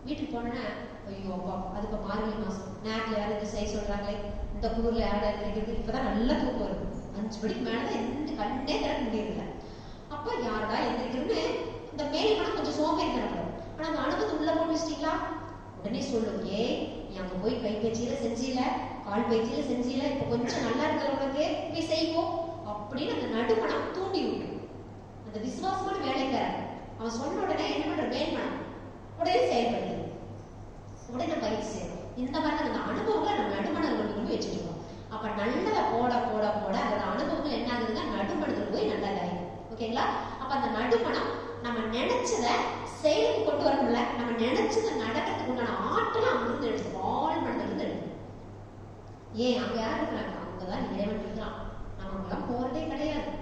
வீட்டுக்கு போனோன்னா ஐயோ அப்பா அது இப்ப மார்கழி மாசம், நேரத்துல யாரும் இந்த செய்ய சொல்றாங்களே, இந்த குளிர்ல யாரும் இருக்கிறது, இப்பதான் நல்லா தூக்கம் வருது, 5 மணிக்கு மேலதான் எந்த கண்ணே திறக்க முடியல. அப்ப யாரடா எந்திரிக்கிறதுன்னு இந்த மேல் மனம் கொஞ்சம் சோம்பேறி தரப்படும். ஆனா அந்த அனுபவத்தை உள்ள போட்டு வச்சிட்டீங்களா, உடனே சொல்லும், நீ அங்க போய் கை பயிற்சியில செஞ்சில, கால் பயிற்சியில செஞ்சில, இப்ப கொஞ்சம் நல்லா இருக்கிற உனக்கு போய் செய்வோம் அப்படின்னு அந்த நடுமனம் தூண்டி விட்டு அந்த விசுவாசமான வேலைக்காரன் அவன் சொன்ன உடனே என்ன பண்ற, மேல்மனம் உடனே செயல்படுது, உடனே பயிற்சி செய்யணும். இந்த மாதிரி அந்த அனுபவங்களை நம்ம நடுமனங்கள் கொண்டு போய் வச்சுட்டு இருக்கோம். அப்ப நல்லதை போட போட போட அந்த அனுபவங்கள் என்ன ஆகுதுன்னா நடுமனத்துல போய் நல்லதாயிடும். ஓகேங்களா? அப்ப அந்த நடுமனம் நம்ம நினைச்சத செயலுக்கு கொண்டு வரணும்ல, நம்ம நினைச்சதை நடக்கிறதுக்கு உண்டான ஆற்றலை அங்கிருந்து எடுத்துக்கணும், ஆள் மனதிலிருந்து எடுக்கணும். ஏன் அங்க யார் இருக்கிறாங்க, அங்கதான் இறைவன் இருக்கிறான். நம்ம அங்கெல்லாம் போறதே கிடையாது.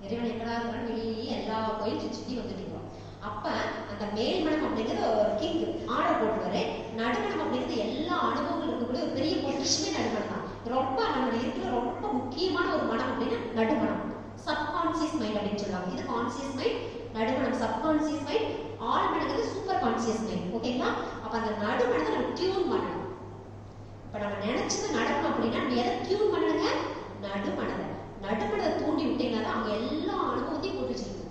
இறைவன் எங்கடா இருக்கிறான்னு வெளியே எல்லா கோயிலும் சுத்தி வந்துட்டு இருக்கோம். அப்ப அந்த மேல்மனம் அப்படிங்கிறது ஒரு கிங் ஆர்டர் போட்டுவாரு. நடுமணம் அப்படிங்கிறது எல்லா அனுபவங்களும் இருக்கக்கூடிய ஒரு பெரிய பொசிஷனே நடுமணம் தான். ரொம்ப நம்ம இருக்கிற ரொம்ப முக்கியமான ஒரு மனம் அப்படின்னா நடுமணம், சப்கான்சியஸ் மைண்ட் அப்படின்னு சொல்லுவாங்க. இது கான்சியஸ் மைண்ட், நடுமணம் சப்கான்சியஸ் மைண்ட், ஆல் மனங்கிறது சூப்பர் கான்சியஸ் மைண்ட். ஓகேங்களா? அப்ப அந்த நடுமணத்தை நம்ம டியூன் பண்ணணும். இப்ப நம்ம நினைச்சது நடக்கணும் அப்படின்னா நம்ம எதை டியூன் பண்ணணுங்க, நடுமணத்தை. நடுமணத்தை தூண்டி விட்டீங்கன்னா அங்க எல்லா அனுபவத்தையும் போட்டு வச்சிருக்கு.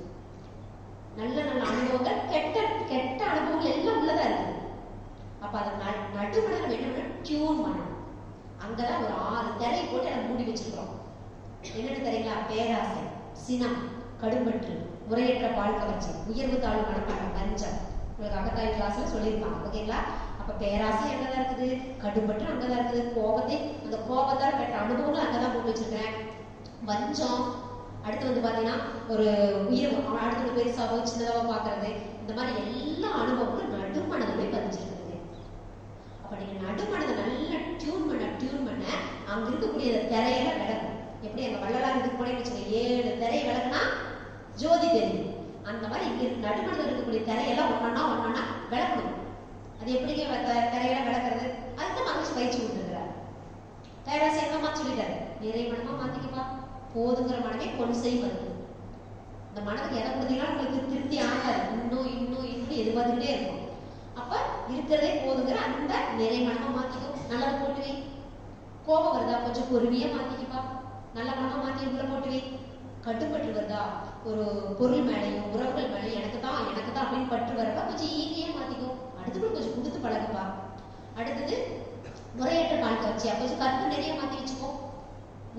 நல்ல நல்ல அனுபவங்கள், கெட்ட அனுபவங்கள் எல்லாம் உள்ளதா இருக்கு. அப்ப அதை நடுமணம் நம்ம என்ன டியூன் பண்ணணும். அங்கதான் ஒரு 6 திரையை போட்டு அதை மூடி வச்சிருக்கிறோம். என்னன்னு தெரியுங்களா? பேராசை, சினம், கடும்பற்று, முறையற்ற பால் கவர்ச்சி, உயர்வு தாழ்வு மனப்பான்மை, பஞ்சம். உங்களுக்கு அகத்தாய் கிளாஸ்ல சொல்லியிருப்பாங்க. ஓகேங்களா? அப்ப பேராசை அங்கதான் இருக்குது, கடும்பற்று அங்கதான் இருக்குது, கோபத்தை அந்த கோபத்தால் பெற்ற அனுபவங்கள் அங்கதான் போட்டு வச்சிருக்கிறேன். வஞ்சம், அடுத்து வந்து பாத்தீங்கன்னா ஒரு உயர்வு, அடுத்தது பெருசாவோ சின்னதாவோ பாக்குறது, இந்த மாதிரி எல்லா அனுபவங்களும் நடுமனதை பதிஞ்சிருக்குது. அப்ப நீங்க நடுமனதை நல்லா டியூன் பண்ண அங்க இருக்கக்கூடிய திரையெல்லாம் விளக்கும். எப்படி அங்க வள்ளலார் இதுக்கு போனேன்னு வச்சுக்கோங்க, 7 திரையை விளக்குனா ஜோதி தெரியும். அந்த மாதிரி இங்க நடுமனத்தில் இருக்கக்கூடிய திரையெல்லாம் ஒன்னொன்னா விளக்கணும். அது எப்படிங்க திரையெல்லாம் விளக்குறது? அதுக்கு மகிழ்ச்சி பயிற்சி கொடுத்துருக்கிறார். பேராசை என்னமா சொல்லிட்டாரு, நிறைய மனமா மாத்திக்கப்பா, போதுங்கிற மனமே கொன்சை வருது. இந்த மனதுக்கு எதை கொடுத்தீங்கன்னா உங்களுக்கு திருப்தி ஆகாது, இன்னும் எதிர்பார்த்துக்கிட்டே இருக்கும். அப்ப இருக்கிறதே போதுங்கிற அந்த நிறை மனமா மாத்திக்கும், நல்லதை போட்டுவே. கோபம் வருதா, கொஞ்சம் பொறுமையா மாத்திக்கப்பா, நல்ல மனமா மாத்தி உள்ள போட்டுவே. கட்டுப்பட்டு வருதா, ஒரு பொருள் மேலையும் உறவுகள் மேலையும் எனக்கு தான் அப்படின்னு பற்று வரப்ப கொஞ்சம் ஈஸியா மாத்திக்கும், அடுத்து கொஞ்சம் கொடுத்து பழகுப்பா. அடுத்தது முறையற்ற பால் கவர்ச்சியா கொஞ்சம் கற்பு நிறைய மாத்தி வச்சுக்கோ.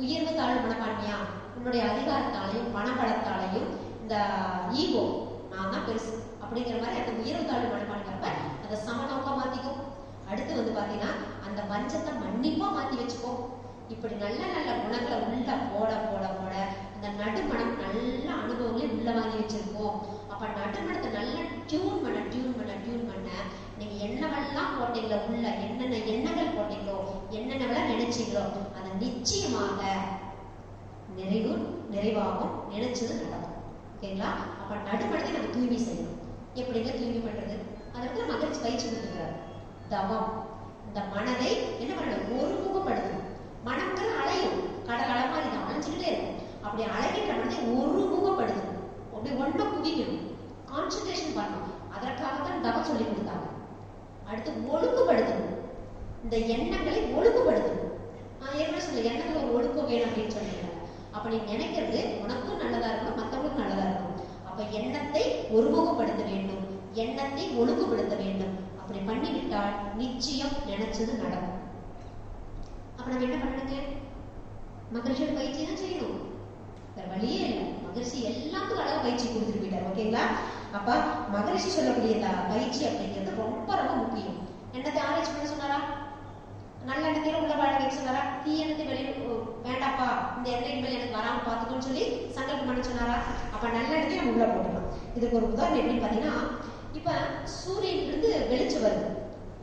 உயர்வு தாழ்வு மனப்பான்மையா, உன்னுடைய அதிகாரத்தாலையும் பணபலத்தாலையும் இந்த ஈகோ, நான் தான் பெருசு அப்படிங்கிற மாதிரி அந்த உயர்வு தாழ்வு மனப்பான்மைப்ப அதை சமநோக்கா மாத்திக்கும். அடுத்து வந்து பாத்தீங்கன்னா அந்த பஞ்சத்தை மன்னிப்பா மாத்தி வச்சுக்கோ. இப்படி நல்ல நல்ல குணங்களை உள்ள போட போட போட அந்த நடுமணம் நல்ல அனுபவங்களை உள்ள வாங்கி வச்சிருக்கோம். அப்ப நடுமணத்தை நல்லா டியூன் பண்ண நீங்க என்னவெல்லாம் போட்டீங்களோ, உள்ள என்னென்ன எண்ணங்கள் போட்டீங்களோ, என்னென்னவெல்லாம் நினைச்சீங்களோ அதை நிச்சயமாக நிறைவாகும், நினைச்சது நடக்கும். ஓகேங்களா? அப்ப நடுமணத்தை நம்ம தூய்மை செய்யணும். எப்படிங்க தூய்மை பண்றது? அதற்கு மகிழ்ச்சி பயிற்சி கொடுத்துருக்காரு. தவம், இந்த மனதை என்ன பண்ணணும், ஒருமுகப்படுத்தணும். மனம்ங்கிறது அலையும், கடல் அலை மாதிரி தான் அலைஞ்சுக்கிட்டே இருக்கும். அப்படி அலைகின்ற மனதை ஒருமுகப்படுத்தணும், அப்படி ஒன்றை குவிக்கணும், கான்சென்ட்ரேட் அடுத்து ஒழுங்குபடுத்தணும். இந்த எண்ணங்களை ஒழுங்குபடுத்தணும். ஏற்கனவே சொல்ல எண்ணத்துல ஒரு ஒழுக்கம் வேணும் அப்படின்னு சொல்லிடுறாங்க. அப்ப நீ நினைக்கிறது உனக்கும் நல்லதா இருக்கணும், மற்றவங்களுக்கும் நல்லதா இருக்கணும். அப்ப எண்ணத்தை ஒருமுகப்படுத்த வேண்டும், எண்ணத்தை ஒழுங்குபடுத்த வேண்டும். அப்படி பண்ணிவிட்டால் நிச்சயம் நினைச்சது நடக்கும். அப்ப நம்ம என்ன பண்ணணுங்க? மகிழ்ச்சியோட பயிற்சி தான் செய்யணும், வேற வழியே இல்லை. மகிழ்ச்சி எல்லாத்துக்கும் அழகா பயிற்சி கொடுத்துட்டு போயிட்டார். ஓகேங்களா? அப்ப மகிழ்ச்சி சொல்லக்கூடிய பயிற்சி அப்படிங்கிறது ரொம்ப ரொம்ப முக்கியம். எண்ணத்தை ஆராய்ச்சி பண்ண சொன்னாரா? நல்ல எண்ணத்தையும் உள்ள வாழ வைக்க சொன்னாரா? தீ எண்ணத்தை வெளியே வேண்டாப்பா, இந்த எண்ணெய் மேல எனக்கு வராம பாத்துக்கணும்னு சொல்லி சங்கல்பம் பண்ண சொன்னாரா? அப்ப நல்ல எண்ணத்தையும் நம்ம உள்ள போட்டுக்கலாம். இதுக்கு ஒரு உதாரணம் எப்படின்னு பாத்தீங்கன்னா, இப்ப சூரியனிலிருந்து வெளிச்சம் வருது,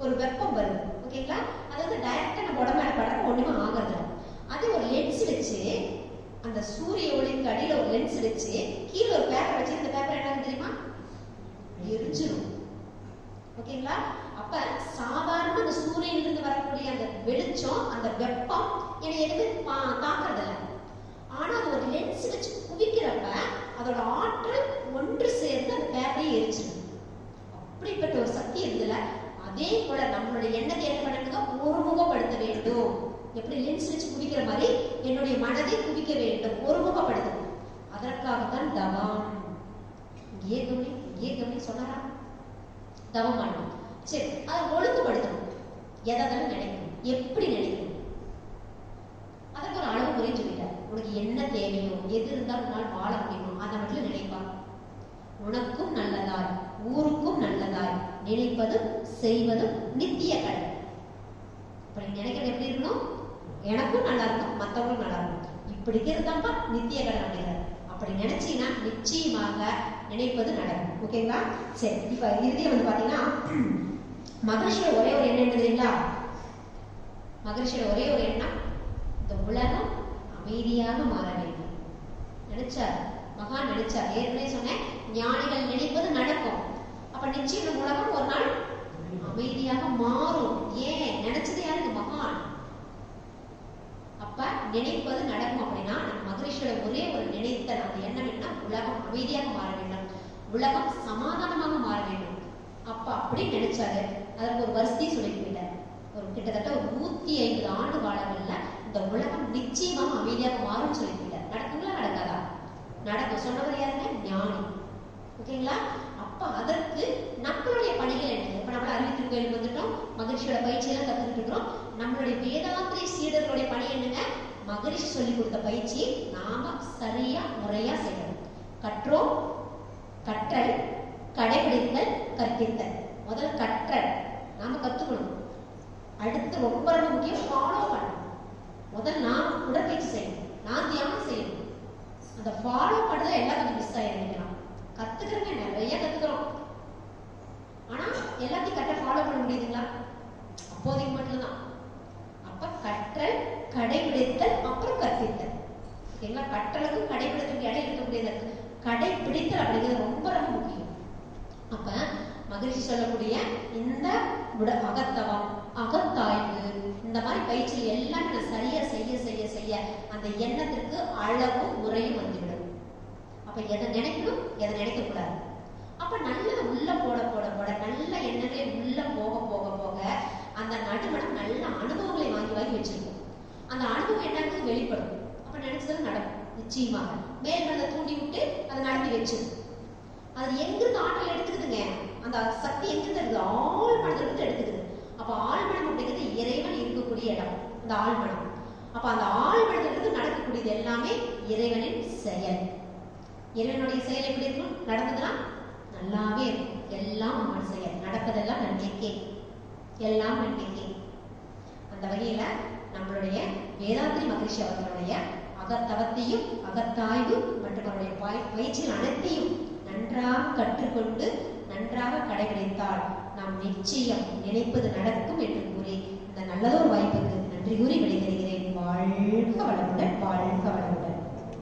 ஒரு வெப்பம் வருது. ஓகேங்களா? அது வந்து டைரக்டா நம்ம உடம்பு மேல படுற ஒண்ணுமே ஆகிறது. அது ஒரு லென்ஸ் வச்சு, அந்த சூரிய ஒளிக்கு அடியில ஒரு லென்ஸ் வச்சு கீழே ஒரு பேப்பர் வச்சு, இந்த பேப்பர் என்ன தெரியுமா? எரிஞ்சிடும். ஓகேங்களா? அப்ப சாதாரண அந்த சூரியனிலிருந்து வரக்கூடிய அந்த வெளிச்சம், அந்த வெப்பம் என்னை எதுவுமே தாக்குறது இல்லை. ஆனா அது ஒரு லென்ஸ் வச்சு குவிக்கிறப்ப அதோட ஆற்றல் ஒன்று சேர்ந்து அந்த பேப்பரையே எரிச்சிடும். அப்படிப்பட்ட ஒரு சக்தி இருக்குதுல்ல. அதே போல நம்மளுடைய எண்ணத்தை என்ன பண்ணுங்க? ஒருமுகப்படுத்த வேண்டும். எப்படி லென்ஸ் வச்சு குவிக்கிற மாதிரி என்னுடைய மனதை குவிக்க வேண்டும், ஒருமுகப்படுத்தணும். அதற்காகத்தான் தவம். ஏகமே சொன்னாரா? தவம் பண்ணணும். சரி, அதை ஒழுங்குபடுத்தணும். எதாலும் நினைக்கணும், எப்படி நினைக்கணும், அதற்கு ஒரு அளவு முறைன்னு சொல்லிட்டார். உனக்கு என்ன தேவையோ, எது இருந்தாலும் உன்னால் வாழ முடியுமோ அதை மட்டும் நினைப்பா. உனக்கும் நல்லதாய், ஊருக்கும் நல்லதாய் நினைப்பதும் செய்வதும் நித்திய கடமை. இப்ப நீ நினைக்கிறது எப்படி இருக்கணும்? எனக்கும் நல்லா இருக்கும், மற்றவங்களும் நல்லா இருக்கும், இப்படி இருந்தாப்பா நித்திய கடமை அப்படிங்கிறார். அப்படி நினைச்சீங்கன்னா நிச்சயமாக நினைப்பது நடக்கும். ஓகேங்களா? சரி, இப்ப இறுதியை வந்து பாத்தீங்கன்னா, மகரிஷியோட ஒரே ஒரு எண்ணம் என்ன தெரியுங்களா? மகரிஷியோட ஒரே ஒரு எண்ணம், இந்த உலகம் அமைதியாக மாற வேண்டும் நினைச்சார். மகான் நினைச்சார். ஏற்கனவே சொன்னேன், ஞானிகள் நினைப்பது நடக்கும். அப்ப நிச்சயம் நம்ம உலகம் ஒரு நாள் அமைதியாக மாறும். ஏன் நினைச்சது யாருக்கு? மகான். அப்ப நினைப்பது நடக்கும். அப்படின்னா நம்ம மகரிஷியோட ஒரே ஒரு நினைத்தல், அந்த எண்ணம் என்ன? உலகம் அமைதியாக மாற வேண்டும், உலகம் சமாதானமாக மாற வேண்டும். அப்ப அப்படி நினைச்சாரு. அதற்கு ஒரு வரிசையை சொல்லிட்டு போயிட்டார். ஒரு கிட்டத்தட்ட ஒரு 150 ஆண்டு காலங்கள்ல இந்த உலகம் நிச்சயமாக அமைதியாக மாறும் சொல்லிட்டு போயிட்டார். நடக்குங்களா? நடக்காதா? நடக்கும். சொன்னவர் யாருங்க? ஞானி. ஓகேங்களா? அப்ப அதற்கு நம்மளுடைய பணிகள் என்ன? இப்ப நம்மள அறிவித்திரு கோயிலுக்கு வந்துட்டோம், மகிழ்ச்சியோட பயிற்சியெல்லாம் கத்துக்கிட்டு இருக்கிறோம். நம்மளுடைய வேதாந்திரி சீடர்களுடைய பணி என்னங்க? மகரிஷி சொல்லி கொடுத்த பயிற்சி நாம சரியா முறையா செய்யணும். கற்றோம், கற்றல், கடைபிடித்தல், கற்பித்தல். முதல்ல கற்றல், நாம கத்துக்கணும். அடுத்து ரொம்ப ரொம்ப முக்கியம், ஃபாலோ பண்ணணும். முதல்ல நான் உடற்பயிற்சி செய்யணும், நான் தியானம் செய்யணும். அந்த ஃபாலோ பண்றதுல எல்லாம் கொஞ்சம் மிஸ் ஆயிருக்கலாம். கத்துக்கிறோங்க, நிறைய கத்துக்கிறோம். ஆனா எல்லாத்தையும் கரெக்டா ஃபாலோ பண்ண முடியுதுங்களா? அப்போதைக்கு மட்டும்தான். அப்ப கற்றல், கடைபிடித்தல், அப்புறம் கற்பித்தல். ஓகேங்களா? கற்றலுக்கும் கடைபிடித்தலுக்கும் இடையில இருக்கக்கூடியது கடைபிடித்தல் அப்படிங்கிறது ரொம்ப ரொம்ப முக்கியம். அப்ப மகிழ்ச்சி சொல்லக்கூடிய இந்த அகத்தவம், அகத்தாய்வு, இந்த மாதிரி பயிற்சி எல்லாமே நான் சரியா செய்ய செய்ய செய்ய அந்த எண்ணத்திற்கு அளவும் முறையும் வந்துவிடும். அப்ப எதை நினைக்கணும், எதை நினைக்க கூடாது. அப்ப நல்லது உள்ள போட போட போட நல்ல எண்ணங்களே உள்ள போக போக போக அந்த நடுமணம் நல்ல அனுபவங்களை வாங்கி வாங்கி வச்சிருக்கும். அந்த அனுபவம் என்னன்னு வெளிப்படும். அப்ப நினைச்சது நடக்கும் நிச்சயமாக. மேல்மனதை தூண்டி விட்டு அதை நடத்தி வச்சிடும். அது எங்கிருந்து ஆற்றல் எடுத்துக்குதுங்க? அந்த சக்தி எங்கிருந்து இருக்குது? ஆள் மனதிலிருந்து எடுத்துக்குது. அப்ப ஆழ்மனம் அப்படிங்கிறது இறைவன் இருக்கக்கூடிய இடம், அந்த ஆழ்மனம். அப்ப அந்த ஆழ்மனத்திலிருந்து நடக்கக்கூடியது எல்லாமே இறைவனின் செயல். இறைவனுடைய செயல் எப்படி இருக்கும்? நடந்ததுன்னா நல்லாவே இருக்கும். எல்லாம் அவன் செயல், நடப்பதெல்லாம் நன்மைக்கே, எல்லாம் நன்மைக்கே. அந்த வகையில நம்மளுடைய வேதாந்திரி மகரிஷி அவர்களுடைய அகத்தவத்தையும் அகத்தாய்வு மற்றும் அவருடைய பயிற்சிகள் அனைத்தையும் நன்றாக கற்றுக்கொண்டு நன்றாக கடைபிடித்தால் நாம் நிச்சயம் நினைப்பது நடக்கும் என்று கூறி இந்த நல்லதொரு வாய்ப்புக்கு நன்றி கூறி விடைதருகிறேன். வாழ்க வளமுடன், வாழ்க வளமுடன்.